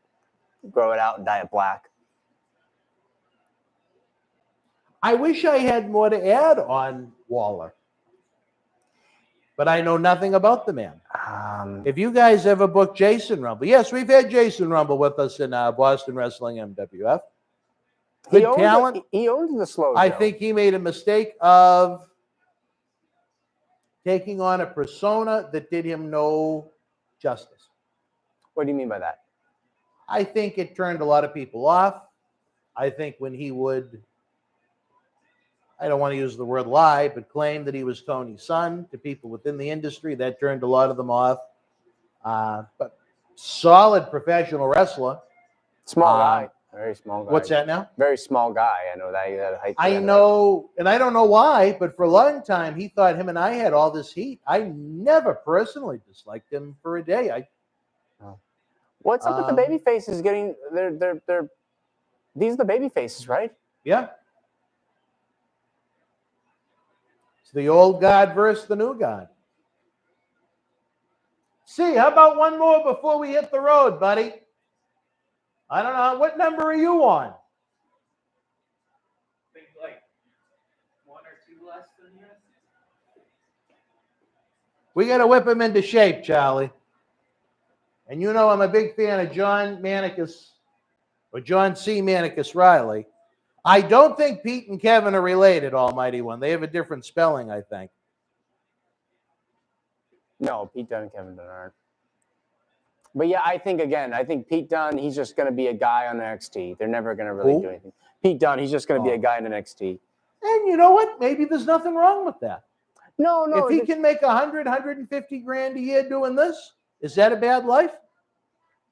grow it out and dye it black. I wish I had more to add on Waller. But I know nothing about the man. If you guys ever booked Jason Rumble. Yes, we've had Jason Rumble with us in Boston Wrestling MWF. Good talent. He owns the slow. I think he made a mistake of taking on a persona that did him no justice. What do you mean by that? I think it turned a lot of people off. I think when he would, I don't want to use the word lie, but claim that he was Tony's son to people within the industry, that turned a lot of them off. But solid professional wrestler. Small guy. Very small guy. What's that now? Very small guy. I know that height. I know, and I don't know why, but for a long time he thought him and I had all this heat. I never personally disliked him for a day. What's up with the baby faces getting? They're. These are the baby faces, right? Yeah. It's the old God versus the new God. See, how about one more before we hit the road, buddy? I don't know. What number are you on? I think like 1 or 2 less than you. We got to whip him into shape, Charlie. And you know I'm a big fan of John Manicus, or John C. Manicus Riley. I don't think Pete and Kevin are related, Almighty One. They have a different spelling, I think. No, Pete Dunne and Kevin Dunn aren't. But yeah, I think Pete Dunne, he's just going to be a guy on NXT. They're never going to really do anything. Pete Dunne, he's just going to be a guy in NXT. And you know what? Maybe there's nothing wrong with that. No. If he can make 100, 150 grand a year doing this, is that a bad life?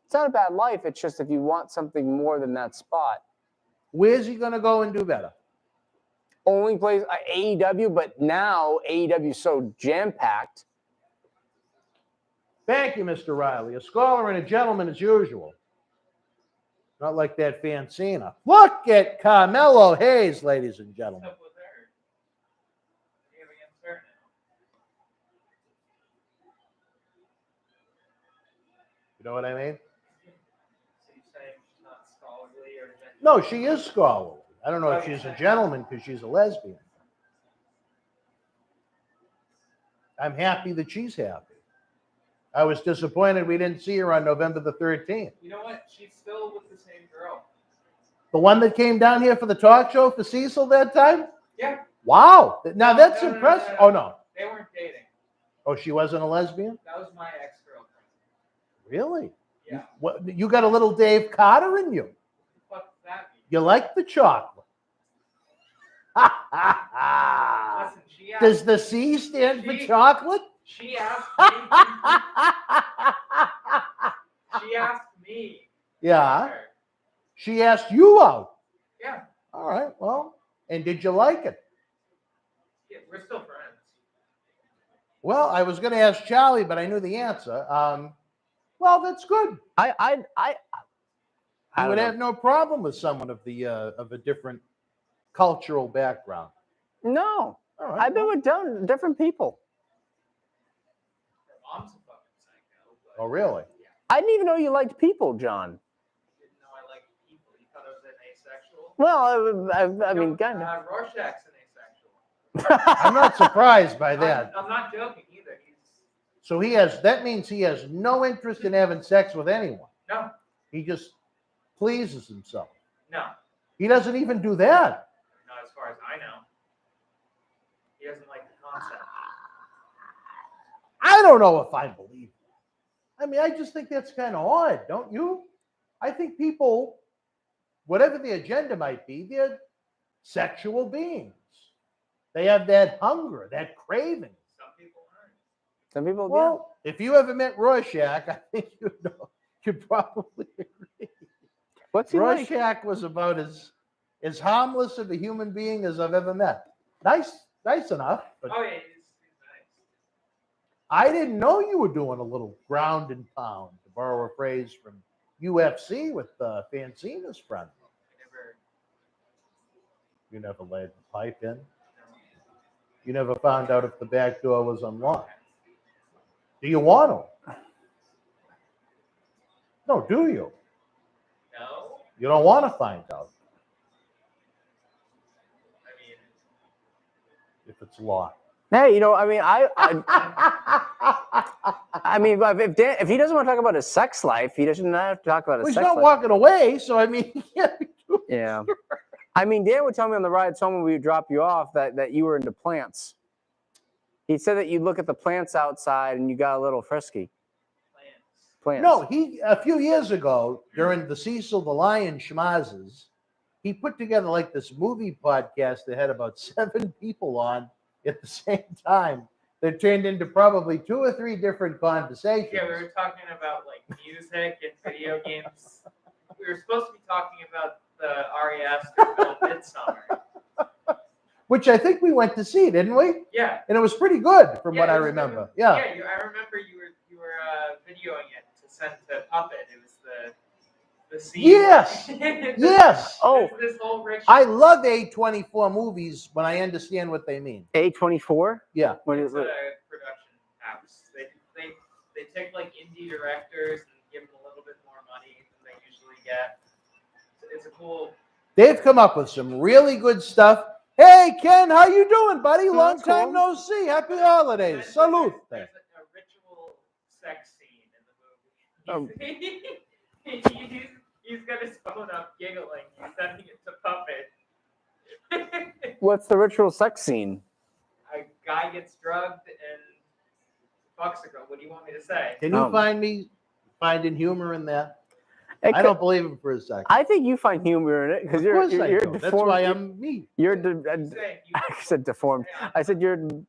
It's not a bad life. It's just if you want something more than that spot. Where's he going to go and do better? Only place AEW, but now AEW is so jam-packed. Thank you, Mr. Riley. A scholar and a gentleman as usual. Not like that Fancina. Look at Carmelo Hayes, ladies and gentlemen. What's up with her? You have against her now. You know what I mean? So you're saying she's not scholarly or anything? No, she is scholarly. I don't know if she's a gentleman because she's a lesbian. I'm happy that she's happy. I was disappointed we didn't see her on November the 13th. You know what? She's still with the same girl. The one that came down here for the talk show for Cecil that time? Yeah. Wow. Now that's No. impressive. Oh, no. They weren't dating. Oh, she wasn't a lesbian? That was my ex-girlfriend. Really? Yeah. What, you got a little Dave Carter in you. What does that mean? You like the chocolate. Listen, she asked, Does the C stand for chocolate? She asked me. Yeah. She asked you out. Yeah. All right. Well, and did you like it? Yeah, we're still friends. Well, I was going to ask Charlie, but I knew the answer. Well, that's good. I would have no problem with someone of a different cultural background. No. All right. I've been with different people. Her mom's a fucking psycho. But Oh, really? yeah. I didn't even know you liked people, John. Didn't know I liked people. You thought I was an asexual? Well, I mean, kind of. Rorschach's an asexual. I'm not surprised by that. I'm not joking either. So that means he has no interest in having sex with anyone. No. He just pleases himself. No. He doesn't even do that. Not as far as I know. He doesn't like the concept. I don't know if I believe it. I mean, I just think that's kind of odd, don't you? I think people, whatever the agenda might be, they're sexual beings. They have that hunger, that craving. Some people aren't. Some people, Well, if you ever met Rorschach, I think you'd probably agree. What's he like? Rorschach was about as harmless of a human being as I've ever met. Nice enough. But Oh, yeah, he's nice. I didn't know you were doing a little ground and pound, to borrow a phrase from UFC with Fancina's friend. You never laid the pipe in. You never found out if the back door was unlocked. Do you want to? No, do you? No. You don't want to find out I mean, if it's locked. Hey, I mean, I mean, if he doesn't want to talk about his sex life, he doesn't have to talk about his Well, he's sex not life. walking away, so I mean, he can't be doing Yeah. I mean, Dan would tell me on the ride home when we would drop you off that you were into plants. He said that you look at the plants outside and you got a little frisky. Plants. No, a few years ago, during the Cecil the Lion schmazzes, he put together like this movie podcast that had about 7 people on at the same time that turned into probably 2 or 3 different conversations. yeah, we were talking about like music and video games. We were supposed to be talking about the Ari Aster film Midsummer. Which I think we went to see, didn't we? Yeah. And it was pretty good from what it I was remember. good. Yeah. I remember you were videoing it to send to Puppet. It was the scene. Yes. Yes. Oh, this whole rich. I love A24 movies when I understand what they mean. A24? Yeah. What It's is a it? production house. They take like indie directors and give them a little bit more money than they usually get. It's a cool. They've come up with some really good stuff. Hey, Ken, how you doing, buddy? Long that's time cool. no see. Happy holidays. Salute. There's a ritual sex scene in the movie. Oh. He's got his phone up, giggling. He's sending it to Puppet. What's the ritual sex scene? A guy gets drugged and fucks a girl. What do you want me to say? Can you find me finding humor in that? I don't believe him for a second. I think you find humor in it because you're deformed. That's why I'm me. I said deformed. I said you're a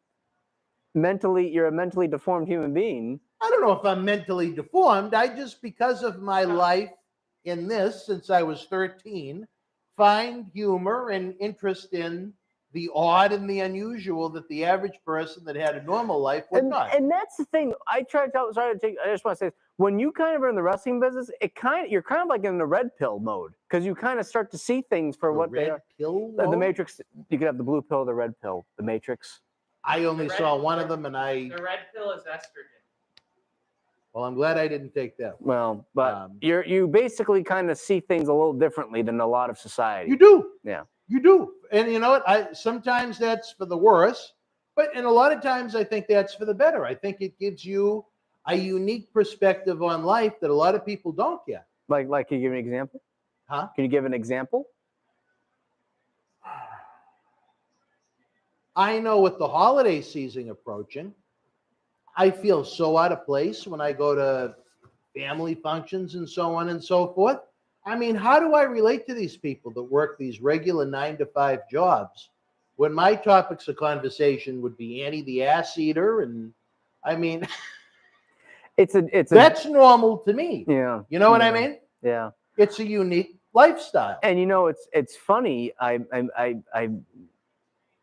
mentally deformed human being. I don't know if I'm mentally deformed. I just, because of my life in this since I was 13, find humor and interest in the odd and the unusual that the average person that had a normal life would not. And that's the thing. I try to tell. Sorry to take. I just want to say this. When you kind of are in the wrestling business, you're kind of like in the red pill mode because you kind of start to see things for what they are. Pill The mode? Matrix. You could have the blue pill, the red pill, the Matrix. I only saw one of them, and The red pill is estrogen. well, I'm glad I didn't take that one. Well, but you basically kind of see things a little differently than a lot of society. You do. Yeah. You do. And you know what? Sometimes that's for the worse, but in a lot of times I think that's for the better. I think it gives you a unique perspective on life that a lot of people don't get. Like, can you give an example? Huh? Can you give an example? I know with the holiday season approaching, I feel so out of place when I go to family functions and so on and so forth. I mean, how do I relate to these people that work these regular 9-to-5 jobs when my topics of conversation would be Annie the ass eater? And I mean, that's normal to me. Yeah. You know what I mean? Yeah. It's a unique lifestyle. And you know, it's funny. I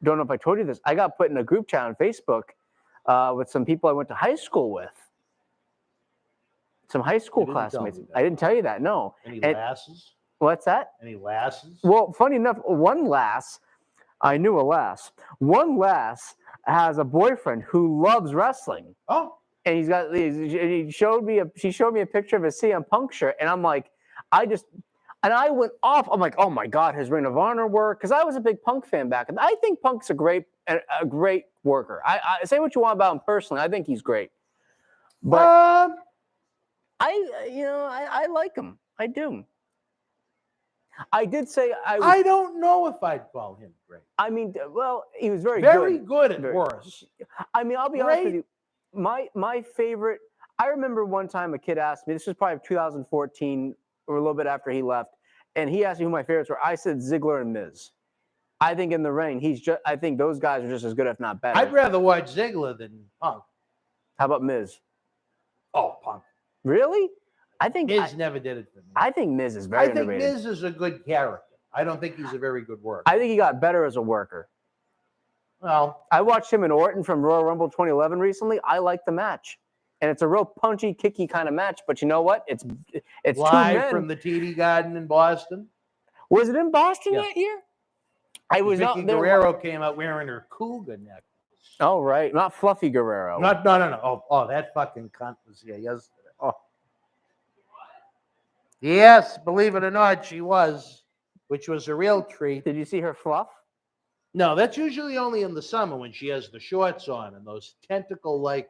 don't know if I told you this. I got put in a group chat on Facebook with some people I went to high school with. Some high school classmates. I didn't tell you that. No. Any lasses? What's that? Any lasses? Well, funny enough, one lass, I knew a lass. One lass has a boyfriend who loves wrestling. Oh. And she showed me a picture of a CM Punk shirt, and I'm like, I went off. I'm like, oh my God, his Ring of Honor work, because I was a big Punk fan back, and I think Punk's a great worker. I say what you want about him personally. I think he's great, but I like him. I do. I did say I don't know if I'd call him great. I mean, well, he was very good at worse. I mean, I'll be honest with you. My favorite. I remember one time a kid asked me. This was probably 2014 or a little bit after he left, and he asked me who my favorites were. I said Ziggler and Miz. I think in the ring, I think those guys are just as good, if not better. I'd rather watch Ziggler than Punk. How about Miz? Oh, Punk. Really? I think Miz never did it for me. I think Miz is very underrated. I think Miz is a good character. I don't think he's a very good worker. I think he got better as a worker. Well, I watched him and Orton from Royal Rumble 2011 recently. I like the match. And it's a real punchy, kicky kind of match. But you know what? It's live 2 men. from the TD Garden in Boston. Was it in Boston that year? I was Vicky out there. Guerrero came out wearing her cougar necklace. Oh, right. Not Fluffy Guerrero. No. Oh, that fucking cunt was here yesterday. Oh. Yes, believe it or not, she was, which was a real treat. Did you see her fluff? No, that's usually only in the summer when she has the shorts on and those tentacle-like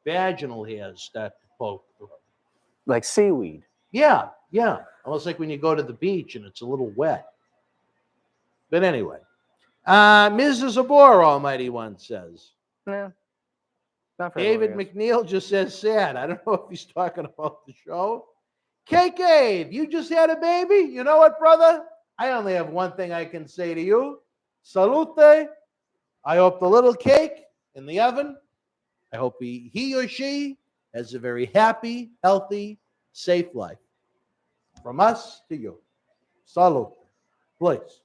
vaginal hairs start to poke through. Like seaweed. Yeah. Almost like when you go to the beach and it's a little wet. But anyway, Mrs. Abor, Almighty One says. Yeah. Not for David McNeil just says sad. I don't know if he's talking about the show. Cake Abe, you just had a baby? You know what, brother? I only have one thing I can say to you. Salute. I hope the little cake in the oven, I hope he or she has a very happy, healthy, safe life. From us to you. Salute. Please.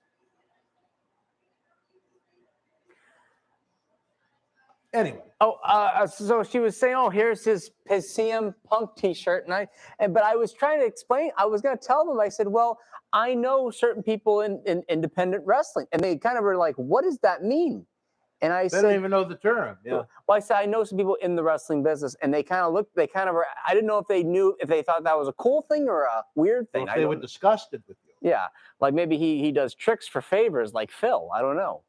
Anyway. Oh, so she was saying, "Oh, here's his CM Punk T-shirt," but I was trying to explain. I was going to tell them. I said, "Well, I know certain people in independent wrestling," and they kind of were like, "What does that mean?" And I said, They don't even know the term. Yeah. Well, I said, I know some people in the wrestling business, and they kind of looked. They kind of were. I didn't know if they knew if they thought that was a cool thing or a weird thing. Or if they were disgusted with you. Yeah, like maybe he does tricks for favors, like Phil. I don't know.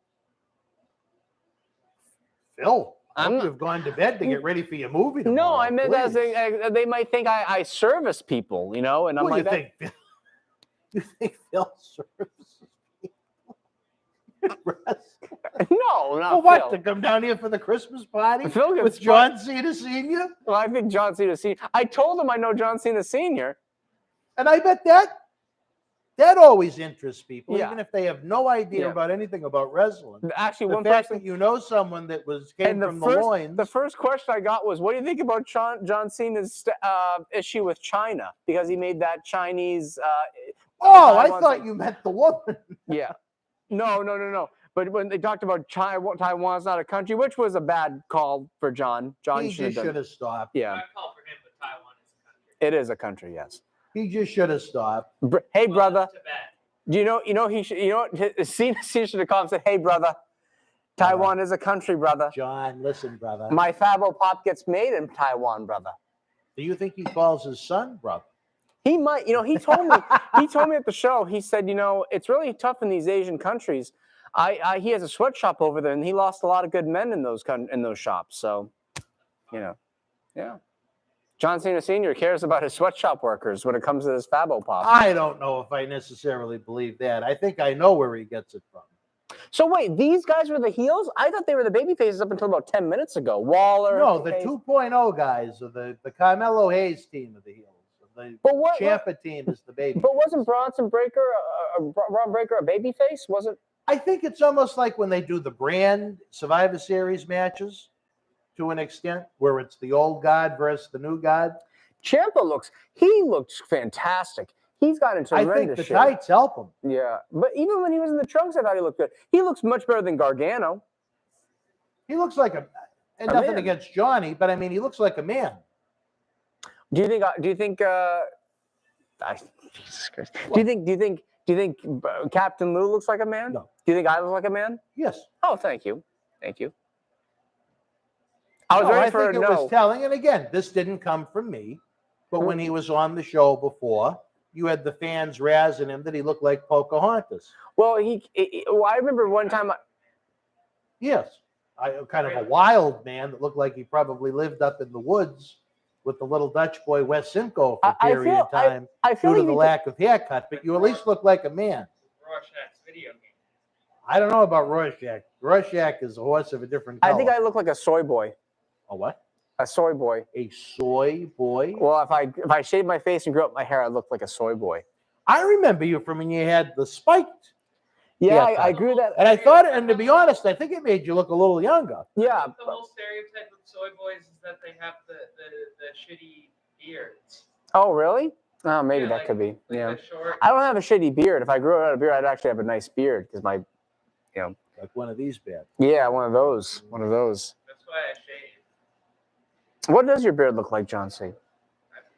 Phil. You've gone to bed to get ready for your movie tomorrow. No, I meant as they might think I service people, and I'm Well, like, you think Phil services people? No, not Well, what, Phil. to come down here for the Christmas party Phil gets with John Cena Sr.? Well, I think John Cena Sr. I told him I know John Cena Sr. And I bet that always interests people, Yeah. even if they have no idea about anything about wrestling. Actually, The one fact person that you know someone that came from the loins. The first question I got was, "What do you think about John Cena's issue with China because he made that Chinese?" I thought you meant the woman. Yeah, no. But when they talked about China, Taiwan's not a country, which was a bad call for John. He just should have stopped. Yeah, Bad call for him, but Taiwan is a country. it is a country. Yes. He just should have stopped. Hey, Well, brother. Tibet. Do Cena should have called and said, "Hey, brother, Taiwan is a country, brother. John, listen, brother. My Fabo Pop gets made in Taiwan, brother." Do you think he calls his son brother? He might. He told me. He told me at the show. He said, it's really tough in these Asian countries. He has a sweatshop over there, and he lost a lot of good men in those shops. So, yeah. John Cena Sr. cares about his sweatshop workers when it comes to this Fabo Pop. I don't know if I necessarily believe that. I think I know where he gets it from. So wait, these guys were the heels? I thought they were the baby faces up until about 10 minutes ago. Waller. No, the Hayes. 2.0 guys are the Carmelo Hayes team of the heels. The Ciampa team is the baby. But wasn't Bron Breaker a baby face? Wasn't? I think it's almost like when they do the brand Survivor Series matches, to an extent, where it's the old guard versus the new guard. Ciampa looks fantastic. He's got into horrendous I think the shape. tights help him. Yeah, but even when he was in the trunks, I thought he looked good. He looks much better than Gargano. He looks like and nothing against Johnny, but I mean, he looks like a man. Do you think? Jesus Christ. Do you think Captain Lou looks like a man? No. Do you think I look like a man? Yes. Oh, thank you. I was ready for a no. I was telling, and again, this didn't come from me, but when he was on the show before, you had the fans razzing him that he looked like Pocahontas. Well, I remember one time. Yes, kind of a wild man that looked like he probably lived up in the woods with the little Dutch boy Wes Simcoe for a period of time due to the lack of haircut. But you at least look like a man. Rorschach's video game. I don't know about Rorschach. Rorschach is a horse of a different color. I think I look like a soy boy. A what? A soy boy. A soy boy? Well, if I shaved my face and grew up my hair, I'd look like a soy boy. I remember you from when you had the spiked. Yeah, I grew that. And I thought, and to be honest, I think it made you look a little younger. Yeah. The whole stereotype of soy boys is that they have the shitty beards. Oh, really? Oh, maybe Yeah, that like- could be. Like Yeah. the short. I don't have a shitty beard. If I grew out a beard, I'd actually have a nice beard because my, Like one of these bad. yeah, one of those. That's why I shave. What does your beard look like, John C? I've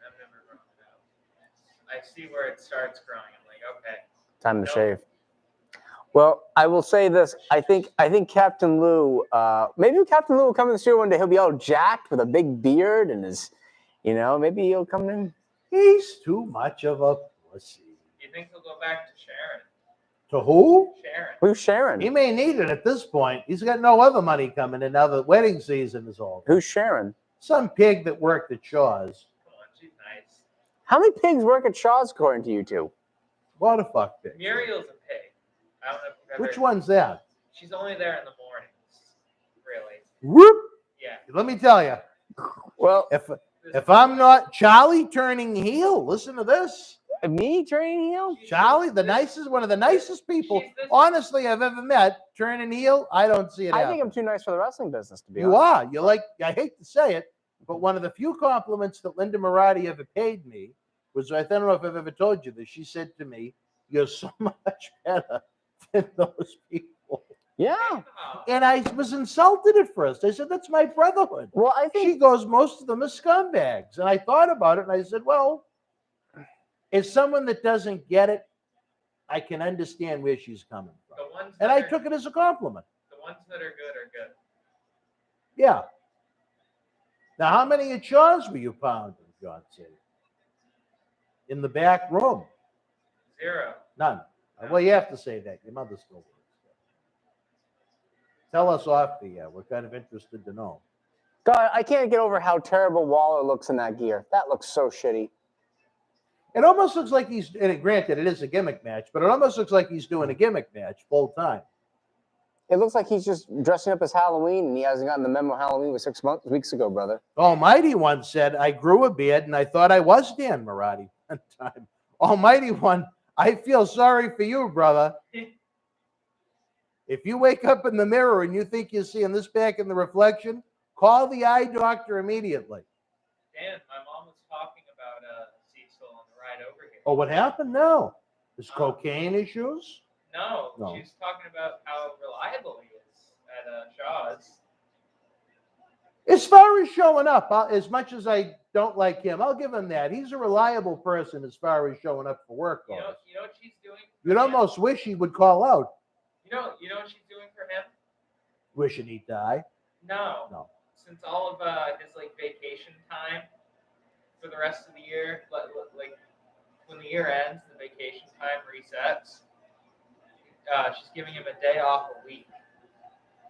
never grown it out. I see where it starts growing. I'm like, okay. Time to shave. Well, I will say this. I think Captain Lou, maybe Captain Lou will come in the studio one day. He'll be all jacked with a big beard and his, maybe he'll come in. He's too much of a pussy. You think he'll go back to Sharon? To who? Sharon. Who's Sharon? He may need it at this point. He's got no other money coming in now that wedding season is over. Who's Sharon? Some pig that worked at Shaw's. Come on, she's nice. How many pigs work at Shaw's according to you two? What a fuck pig. Muriel's a pig. I don't know if you've ever. Which one's that? She's only there in the mornings. Really? Whoop! Yeah. Let me tell you, Well, if I'm not Charlie turning heel, listen to this. me turning heel? Charlie, one of the nicest people, honestly, I've ever met, turning heel. I don't see it I happen. think I'm too nice for the wrestling business, to be You honest. are. You're like, I hate to say it, but one of the few compliments that Linda Mirade ever paid me was, I don't know if I've ever told you this. She said to me, "You're so much better than those people." Yeah. And I was insulted at first. I said, "That's my brotherhood." Well, I think She goes, "Most of them are scumbags." And I thought about it and I said, well, as someone that doesn't get it, I can understand where she's coming from. The ones And that I are- took it as a compliment. The ones that are good are good. Yeah. Now, how many of John's were you pounding, John said? In the back room? 0. None. Well, you have to say that. Your mother still works. Tell us off the air. We're kind of interested to know. God, I can't get over how terrible Waller looks in that gear. That looks so shitty. It almost looks like he's, and granted, it is a gimmick match, but it almost looks like he's doing a gimmick match full time. It looks like he's just dressing up as Halloween, and he hasn't gotten the memo Halloween was 6 weeks ago, brother. Almighty One said, "I grew a beard and I thought I was Dan Mirade one time." Almighty One, I feel sorry for you, brother. If you wake up in the mirror and you think you're seeing this back in the reflection, call the eye doctor immediately. Dan, my mom was talking about Cecil on the ride over here. Oh, what happened now? There's cocaine issues? No, No. she was talking about how reliable he is at Shaw's. As far as showing up, as much as I don't like him, I'll give him that. He's a reliable person as far as showing up for work goes. You know what she's doing? You'd almost wish he would call out. You know what she's doing for him? Wishing he'd die. No. Since all of his like vacation time for the rest of the year, like when the year ends, the vacation time resets. She's giving him a day off a week.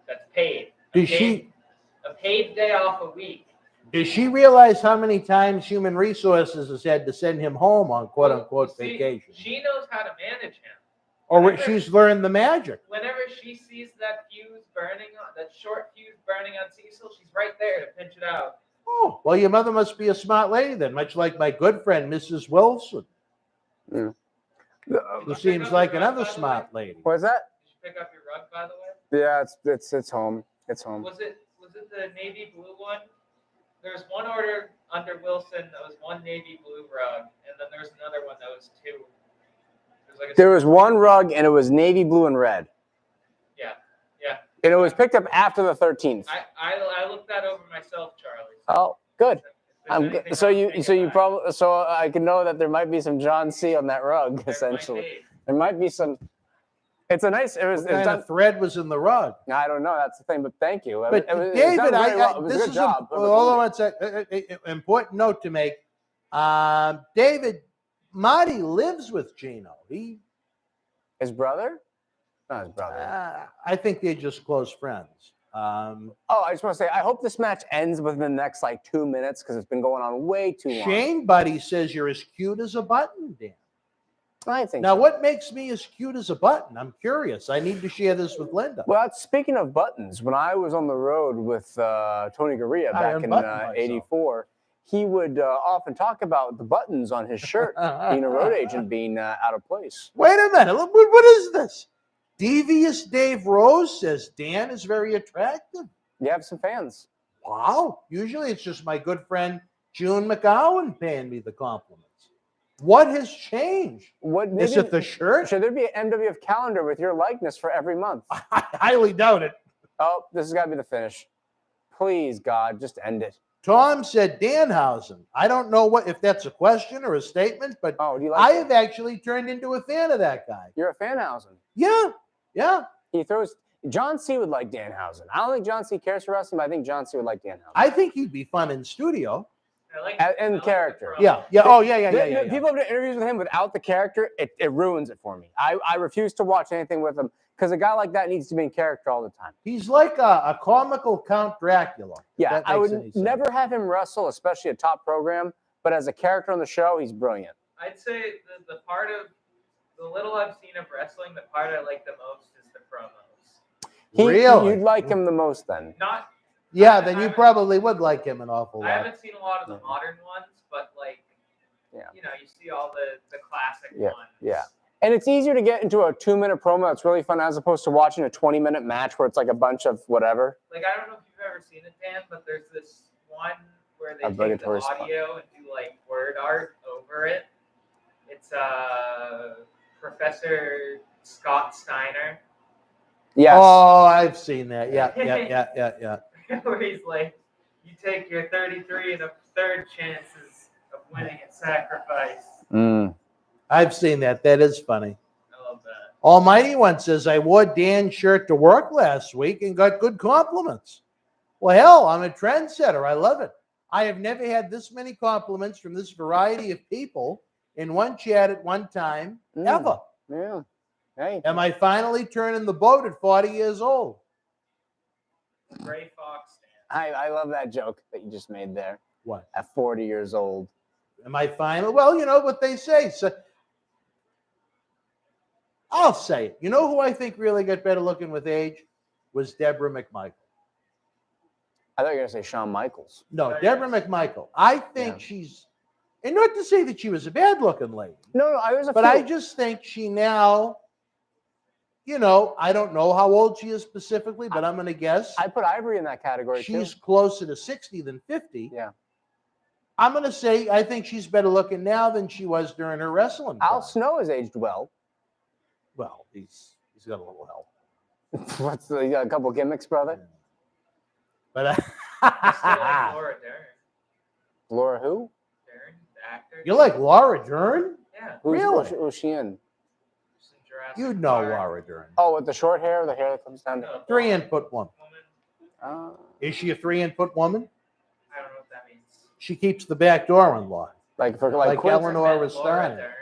That's paid. A paid day off a week. Does she realize how many times Human Resources has had to send him home on quote unquote vacation? She knows how to manage him. Or she's learned the magic. Whenever she sees that short fuse burning on Cecil, she's right there to pinch it out. Oh, well, your mother must be a smart lady then, much like my good friend, Mrs. Wilson, Yeah. who seems like another smart lady. What's that? Did you pick up your rug, by the way? Yeah, it's home. It's home. Was it the navy blue one? There's one order under Wilson that was one navy blue rug, and then there's another one that was 2. There was one rug, and it was navy blue and red. Yeah. And it was picked up after the 13th. I looked that over myself, Charlie. Oh, good. If there's anything So I can know that there might be some John C on that rug. Essentially, there might be some. It's a nice. It was. What kind of thread was in the rug? I don't know. That's the thing. But thank you. But it David, it was a this good is job. hold on one second. Important note to make. David, Marty lives with Gino. His brother? Not his brother. I think they're just close friends. I just want to say, I hope this match ends within the next 2 minutes because it's been going on way too long. Shane Buddy says you're as cute as a button, Dan. I think Now, so. what makes me as cute as a button? I'm curious. I need to share this with Linda. Well, speaking of buttons, when I was on the road with Tony Gurria back in '84, he would often talk about the buttons on his shirt, being a road agent, being out of place. Wait a minute. What is this? Devious Dave Rose says Dan is very attractive. You have some fans. Wow. Usually it's just my good friend June McGowan paying me the compliments. What has changed? Is it the shirt? Should there be an MWF calendar with your likeness for every month? I highly doubt it. Oh, this has got to be the finish. Please, God, just end it. Tom said Danhausen. I don't know if that's a question or a statement, but do you like I have actually turned into a fan of that guy. You're a Fanhausen. Yeah. He throws. John C. would like Danhausen. I don't think John C. cares for wrestling, but I think John C. would like Danhausen. I think he'd be fun in studio. And character. Yeah. Oh, yeah. People have done interviews with him without the character. It ruins it for me. I refuse to watch anything with him because a guy like that needs to be in character all the time. He's like a comical Count Dracula. Yeah, I would never have him wrestle, especially a top program. But as a character on the show, he's brilliant. I'd say the part of the little I've seen of wrestling, the part I like the most is the promos. Really? You'd like him the most then? Not. Yeah, then you probably would like him an awful lot. I haven't seen a lot of the modern ones, but you see all the classic ones. Yeah. And it's easier to get into a 2-minute promo that's really fun as opposed to watching a 20-minute match where it's like a bunch of whatever. I don't know if you've ever seen it, Dan, but there's this one where they take the audio and do word art over it. It's Professor Scott Steiner. Yes. Oh, I've seen that. Yeah. Where he's like, you take your 33 and a third chances of winning at sacrifice. Mm. I've seen that. That is funny. I love that. Almighty One says, I wore Dan's shirt to work last week and got good compliments. Well, hell, I'm a trendsetter. I love it. I have never had this many compliments from this variety of people in one chat at one time, ever. Yeah. Hey. Am I finally turning the boat at 40 years old? Gray Fox stand. I love that joke that you just made there. What? At 40 years old. Am I finally? Well, you know what they say. So, I'll say it. You know who I think really got better looking with age? Was Deborah McMichael. I thought you were going to say Shawn Michaels. No, Deborah McMichael. I think she's, and not to say that she was a bad looking lady. No, I was a But I just think she now, you know, I don't know how old she is specifically, but I'm going to guess. I put Ivory in that category She's too. closer to 60 than 50. Yeah. I'm going to say I think she's better looking now than she was during her wrestling. Al time. Snow has aged well. Well, he's got a little help. You got a couple gimmicks, brother? But I still like Laura Dern. Laura who? Dern, the actor. you like Laura Dern? Yeah. Really? Who's she in? She's in Jurassic You know Park. Laura Dern. Oh, with the short hair, the hair that comes down. No, 3-input woman. woman. Is she a 3-input woman? I don't know what that means. She keeps the back door unlocked. Like Like Quincy. Eleanor Laura Rastani. Dern.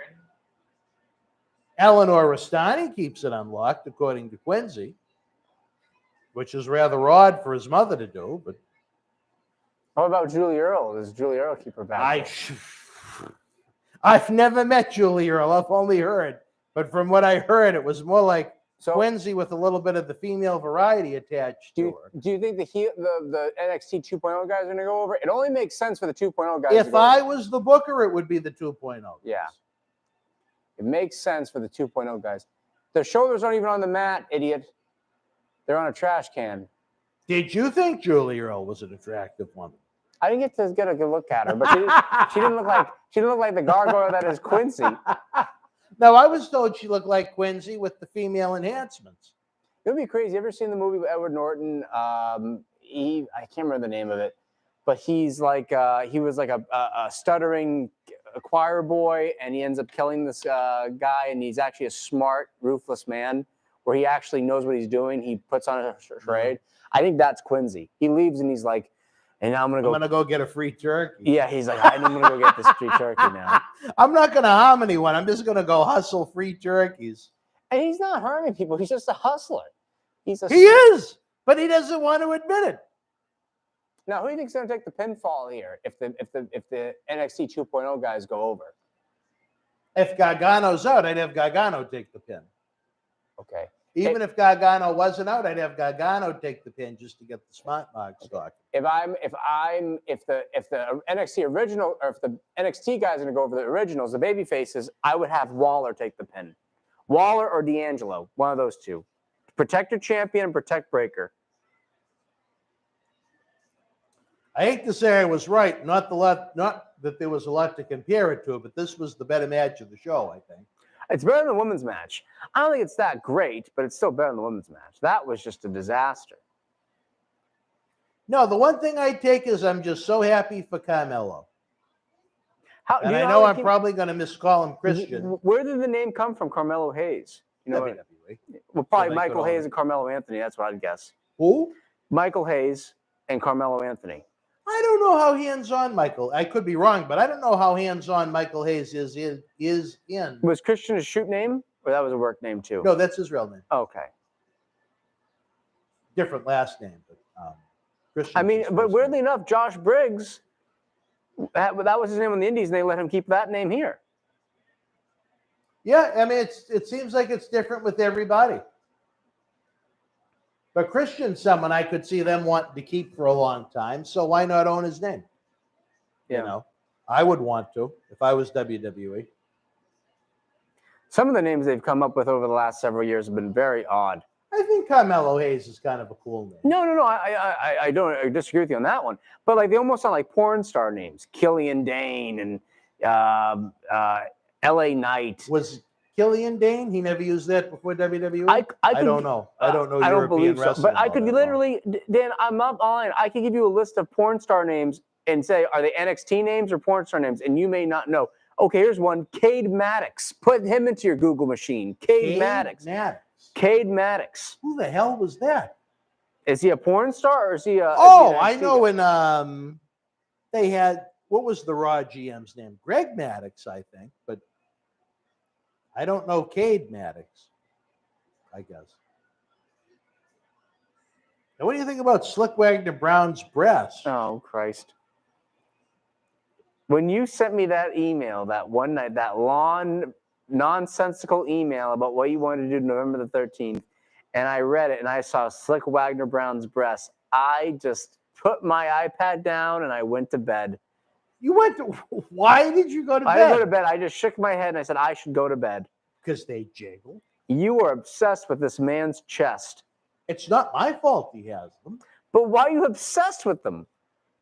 Eleanor Rastani keeps it unlocked, according to Quincy, which is rather odd for his mother to do. But What about Julie Earl? Does Julie Earl keep her back? I've never met Julie Earl. I've only heard. But from what I heard, it was more like Quincy with a little bit of the female variety attached to her. Do you think the NXT 2.0 guys are going to go over? It only makes sense for the 2.0 guys. If I was the booker, it would be the 2.0. Yeah. It makes sense for the 2.0 guys. Their shoulders aren't even on the mat, idiot. They're on a trash can. Did you think Julie Earl was an attractive woman? I didn't get to get a good look at her, but she didn't look like the gargoyle that is Quincy. No, I was told she looked like Quincy with the female enhancements. It would be crazy. You ever seen the movie with Edward Norton? I can't remember the name of it, but he's like he was like a stuttering choir boy, and he ends up killing this guy, and he's actually a smart, ruthless man, where he actually knows what he's doing. He puts on a charade. I think that's Quincy. He leaves and he's like, and now I'm gonna go get a free turkey. Yeah, he's like, I'm gonna go get this free turkey now. I'm not gonna harm anyone. I'm just gonna go hustle free turkeys. And he's not harming people. He's just a hustler. He is, but he doesn't want to admit it. Now, who do you think's gonna take the pinfall here if the NXT 2.0 guys go over? If Gargano's out, I'd have Gargano take the pin. Okay. Even if Gargano wasn't out, I'd have Gargano take the pin just to get the smart mark stock. If the NXT original, or if the NXT guys are gonna go over the originals, the baby faces, I would have Waller take the pin. Waller or D'Angelo, one of those two. Protect your champion and protect Breaker. I hate to say I was right. Not that there was a lot to compare it to, but this was the better match of the show, I think. It's better than the women's match. I don't think it's that great, but it's still better than the women's match. That was just a disaster. No, the one thing I take is I'm just so happy for Carmelo. And I know I'm probably going to miscall him Christian. Where did the name come from, Carmelo Hayes? You know, WWE. Well, probably Michael Hayes and Carmelo Anthony. That's what I'd guess. Who? Michael Hayes and Carmelo Anthony. I don't know how hands-on Michael. I could be wrong, but I don't know how hands-on Michael Hayes is in. Was Christian a shoot name, or that was a work name too? No, that's his real name. Okay. Different last name, but Christian. I mean, but weirdly enough, Josh Briggs, that was his name on the Indies, and they let him keep that name here. Yeah, I mean, it seems like it's different with everybody. But Christian's someone I could see them wanting to keep for a long time, so why not own his name? Yeah. You know, I would want to if I was WWE. Some of the names they've come up with over the last several years have been very odd. I think Carmelo Hayes is kind of a cool name. No. I don't disagree with you on that one. But like they almost sound like porn star names, Killian Dane and LA Knight. Was Killian Dane? He never used that before WWE? I don't know. I don't know I don't European believe so. wrestling. But I all could that literally, Dan, I'm not lying. I could give you a list of porn star names and say, are they NXT names or porn star names? And you may not know. Okay, here's one. Cade Maddox. Put him into your Google machine. Cade Maddox. Cade Maddox. Who the hell was that? Is he a porn star or is he a? Oh, is he an I NXT know. guy? And they had, what was the Raw GM's name? Greg Maddox, I think, but I don't know Cade Maddox, I guess. Now, what do you think about Slick Wagner Brown's breast? Oh, Christ. When you sent me that email that one night, that long, nonsensical email about what you wanted to do November the 13th, and I read it and I saw Slick Wagner Brown's breast, I just put my iPad down and I went to bed. You went to, why did you go to bed? I didn't go to bed. I just shook my head and I said, I should go to bed. Because they jiggle. You are obsessed with this man's chest. It's not my fault he has them. But why are you obsessed with them?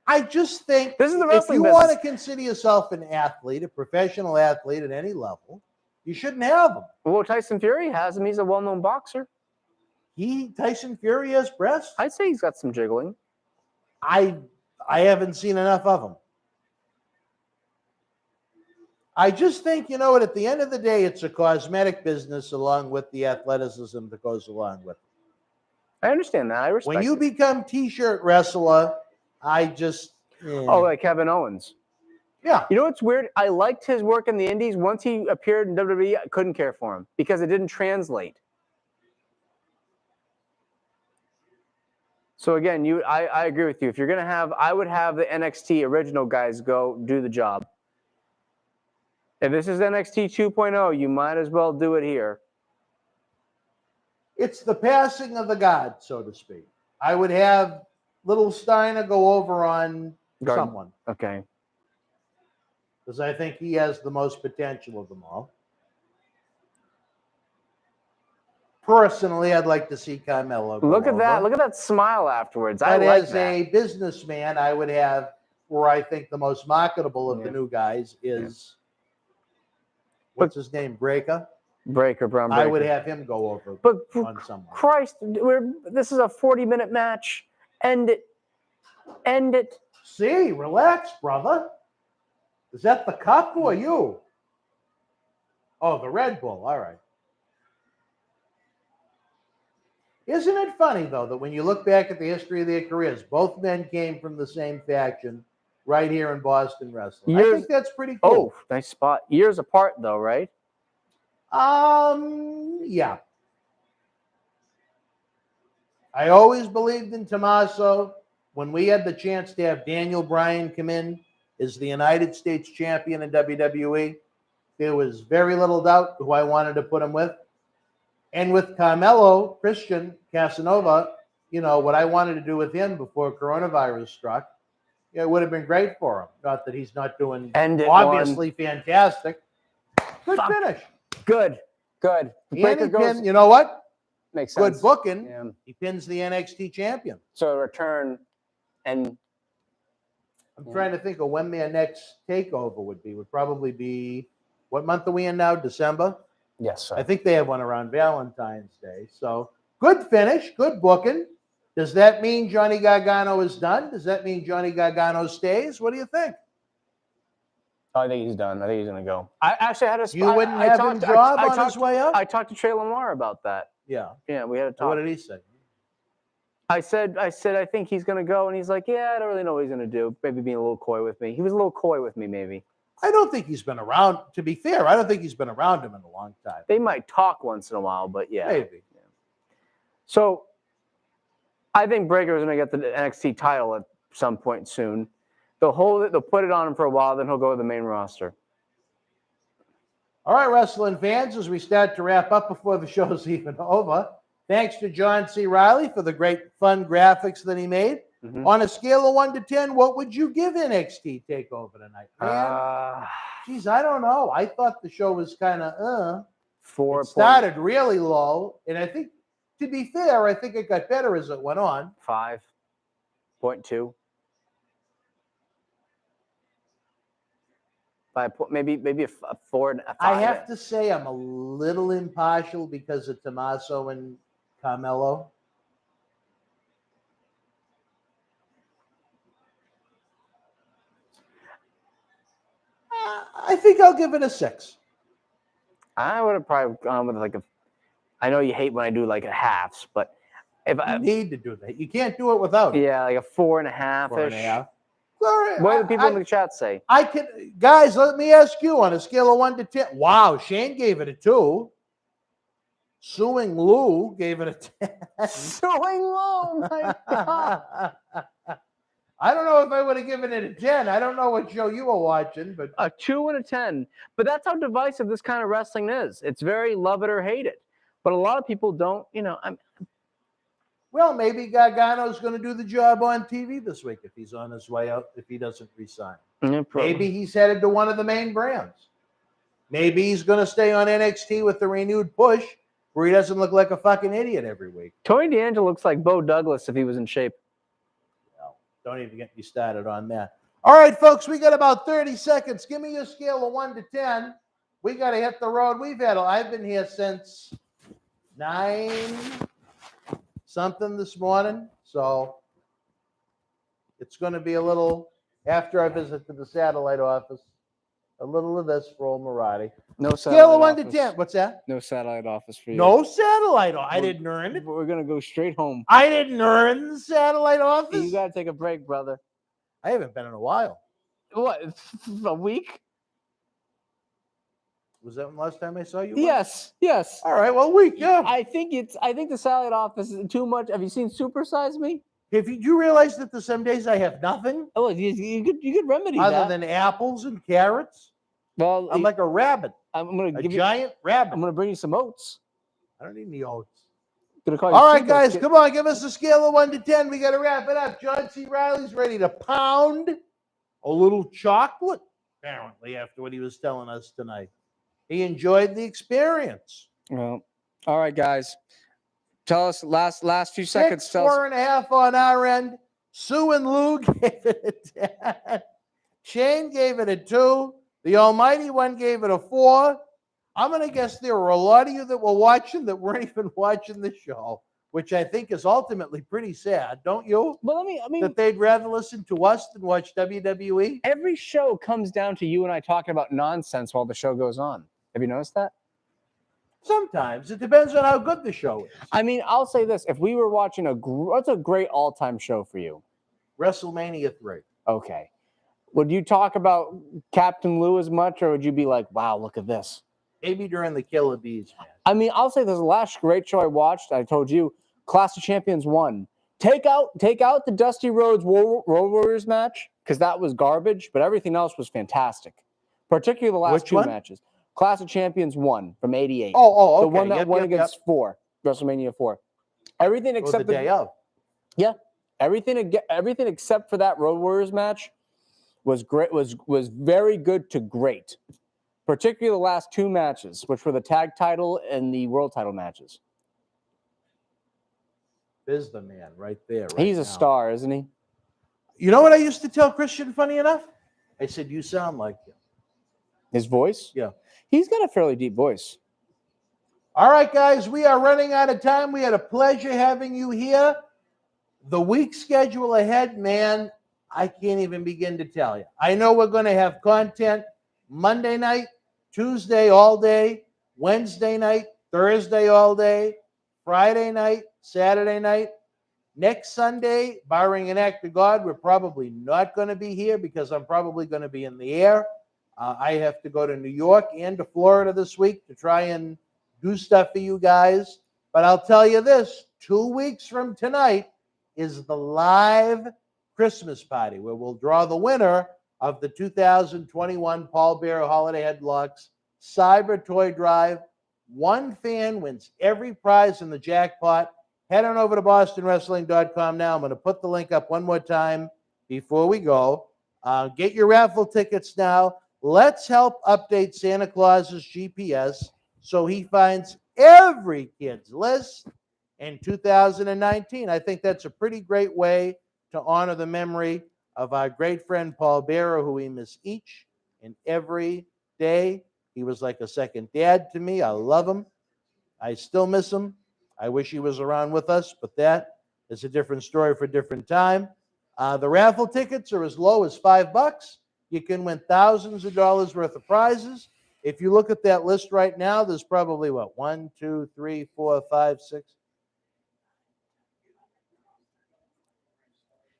I just think This is the if wrestling you business. want to consider yourself an athlete, a professional athlete at any level, you shouldn't have them. Well, Tyson Fury has him. He's a well-known boxer. Tyson Fury has breasts? I'd say he's got some jiggling. I haven't seen enough of them. I just think, you know what, at the end of the day, it's a cosmetic business along with the athleticism that goes along with it. I understand that. I respect When you it. become t-shirt wrestler, I just... Oh, like Kevin Owens. yeah. You know what's weird? I liked his work in the Indies. Once he appeared in WWE, I couldn't care for him because it didn't translate. So again, I agree with you. If you're gonna have, I would have the NXT original guys go do the job. If this is NXT 2.0, you might as well do it here. It's the passing of the god, so to speak. I would have Little Steiner go over on someone Okay. because I think he has the most potential of them all. Personally, I'd like to see Carmelo go Look at that. over. Look at that smile afterwards. But I like as that. a businessman, I would have, where I think the most marketable of the new guys is, what's his name, Breaker? Braun Breaker. I would have him go over But on someone. Christ, this is a 40-minute match. End it. End it. See, relax, brother. Is that the cup or you? Oh, the Red Bull. All right. Isn't it funny, though, that when you look back at the history of their careers, both men came from the same faction right here in Boston wrestling? I think that's pretty cool. Oh, nice spot. Years apart, though, right? Yeah. I always believed in Tommaso. When we had the chance to have Daniel Bryan come in as the United States champion in WWE, there was very little doubt who I wanted to put him with. And with Carmelo, Christian Casanova, you know, what I wanted to do with him before coronavirus struck, it would have been great for him. Not that he's not doing obviously fantastic. Good finish. Good. And he pinned, you know what? Makes sense. Good booking. Yeah. He pins the NXT champion. So a return and I'm trying to think of when their next takeover would be. Would probably be, what month are we in now? December? yes, sir. I think they have one around Valentine's Day. So good finish, good booking. Does that mean Johnny Gargano is done? Does that mean Johnny Gargano stays? What do you think? I think he's done. I think he's going to go. I actually had a You wouldn't have him job on his way up? I talked to Trey Lamar about that. Yeah. Yeah, we had a talk. What did he say? I said, I think he's going to go. And he's like, yeah, I don't really know what he's going to do. Maybe being a little coy with me. He was a little coy with me, maybe. I don't think he's been around. To be fair, I don't think he's been around him in a long time. They might talk once in a while, but yeah. Maybe. Yeah. So I think Breaker is going to get the NXT title at some point soon. They'll hold it. They'll put it on him for a while. Then he'll go to the main roster. All right, wrestling fans, as we start to wrap up before the show's even over, thanks to John C. Riley for the great fun graphics that he made. Mm-hmm. On a scale of 1 to 10, what would you give NXT TakeOver tonight? Man, geez, I don't know. I thought the show was kind of, 4. It started really low, and I think, to be fair, I think it got better as it went on. 5.2. by maybe a 4 and a 5. I have to say I'm a little impartial because of Tommaso and Carmelo. I think I'll give it a 6. I would have probably gone with like a. I know you hate when I do like a halves, but if You I need to do that. You can't do it without it. yeah, like a 4.5 4.5. ish. Sorry, What do the people in the chat say? I can, guys. Let me ask you on a scale of 1 to 10. Wow, Shane gave it a 2. Suing Lou gave it a 10. Suing low, my God. I don't know if I would have given it a 10. I don't know what show you were watching, but A 2 and a 10. But that's how divisive this kind of wrestling is. It's very love it or hate it. But a lot of people don't, well, maybe Gargano's going to do the job on TV this week if he's on his way out, if he doesn't resign. Maybe he's headed to one of the main brands. Maybe he's going to stay on NXT with the renewed push where he doesn't look like a fucking idiot every week. Tony D'Angelo looks like Bo Douglas if he was in shape. Well, don't even get me started on that. All right, folks, we got about 30 seconds. Give me your scale of 1 to 10. We got to hit the road. I've been here since 9 something this morning, so it's going to be a little, after I visit the satellite office, a little of this for old Marty. No Scale satellite of 1 to office. 10. What's that? No satellite office for you. No satellite. I didn't earn it. We're going to go straight home. I didn't earn the satellite office. You got to take a break, brother. I haven't been in a while. What, a week? Was that the last time I saw you? Yes. All right, well, week, yeah. I think the satellite office is too much. Have you seen Super Size Me? If you realize that there's some days I have nothing Oh, you could remedy other that. than apples and carrots. Well, I'm like a rabbit, I'm gonna a give giant I'm rabbit. gonna bring you some oats. I don't need any oats. Gonna call you All right, Seagull guys, Kid. come on. Give us a scale of 1 to 10. We got to wrap it up. John C. Riley's ready to pound a little chocolate, apparently, after what he was telling us tonight. He enjoyed the experience. Well, all right, guys. Tell us last few seconds. 6, Tell us. 4.5 on our end. Sue and Lou gave it a 10. Shane gave it a 2. The Almighty One gave it a 4. I'm going to guess there were a lot of you that were watching that weren't even watching the show, which I think is ultimately pretty sad, don't you? Well, I mean, That they'd rather listen to us than watch WWE. every show comes down to you and I talking about nonsense while the show goes on. Have you noticed that? Sometimes it depends on how good the show is. I mean, I'll say this: if we were watching what's a great all-time show for you? WrestleMania 3. Okay, would you talk about Captain Lou as much, or would you be like, "Wow, look at this"? Maybe during the Killer Bees match. I mean, I'll say this: the last great show I watched, I told you, Clash of Champions 1. Take out the Dusty Rhodes Road Warriors match because that was garbage, but everything else was fantastic. Particularly the last Which two one? matches. Clash of Champions 1 from '88. Oh, okay. The one that Yep, won yep, against 4, WrestleMania 4. Everything yep. Or except the day of. Yeah, everything except for that Road Warriors match was great. Was very good to great. Particularly the last 2 matches, which were the tag title and the world title matches. Is the man right there. Right He's a now. star, isn't he? You know what I used to tell Christian, funny enough? I said, you sound like him. His voice? Yeah. He's got a fairly deep voice. All right, guys, we are running out of time. We had a pleasure having you here. The week schedule ahead, man, I can't even begin to tell you. I know we're going to have content Monday night, Tuesday all day, Wednesday night, Thursday all day, Friday night, Saturday night. Next Sunday, barring an act of God, we're probably not going to be here because I'm probably going to be in the air. I have to go to New York and to Florida this week to try and do stuff for you guys. But I'll tell you this, 2 weeks from tonight is the live Christmas party where we'll draw the winner of the 2021 Paul Bearer Holiday Headlocks Cyber Toy Drive. 1 fan wins every prize in the jackpot. Head on over to bostonwrestling.com now. I'm going to put the link up one more time before we go. Get your raffle tickets now. Let's help update Santa Claus's GPS so he finds every kid's list in 2019. I think that's a pretty great way to honor the memory of our great friend Paul Bearer, who we miss each And every day, he was like a second dad to me. I love him. I still miss him. I wish he was around with us, but that is a different story for a different time. The raffle tickets are as low as $5. You can win thousands of dollars worth of prizes. If you look at that list right now, there's probably what? 1, 2, 3, 4, 5, 6.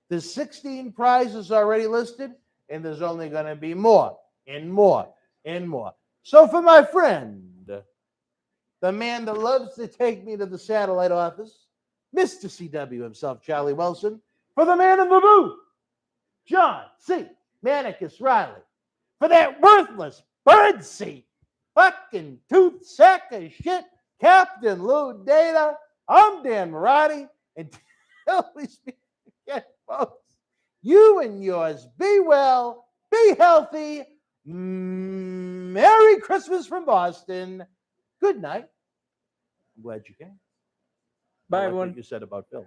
There's 16 prizes already listed, and there's only going to be more and more and more. So for my friend, the man that loves to take me to the satellite office, Mr. CW himself, Charlie Wilson, for the man in the booth, John C. Manicus Riley, for that worthless bird seat, fucking tooth sack of shit, Captain Lou Data, I'm Dan Marty, until we speak again, folks, you and yours be well, be healthy, Merry Christmas from Boston, good night. I'm glad you came. Bye, I like everyone. what you said about Phil.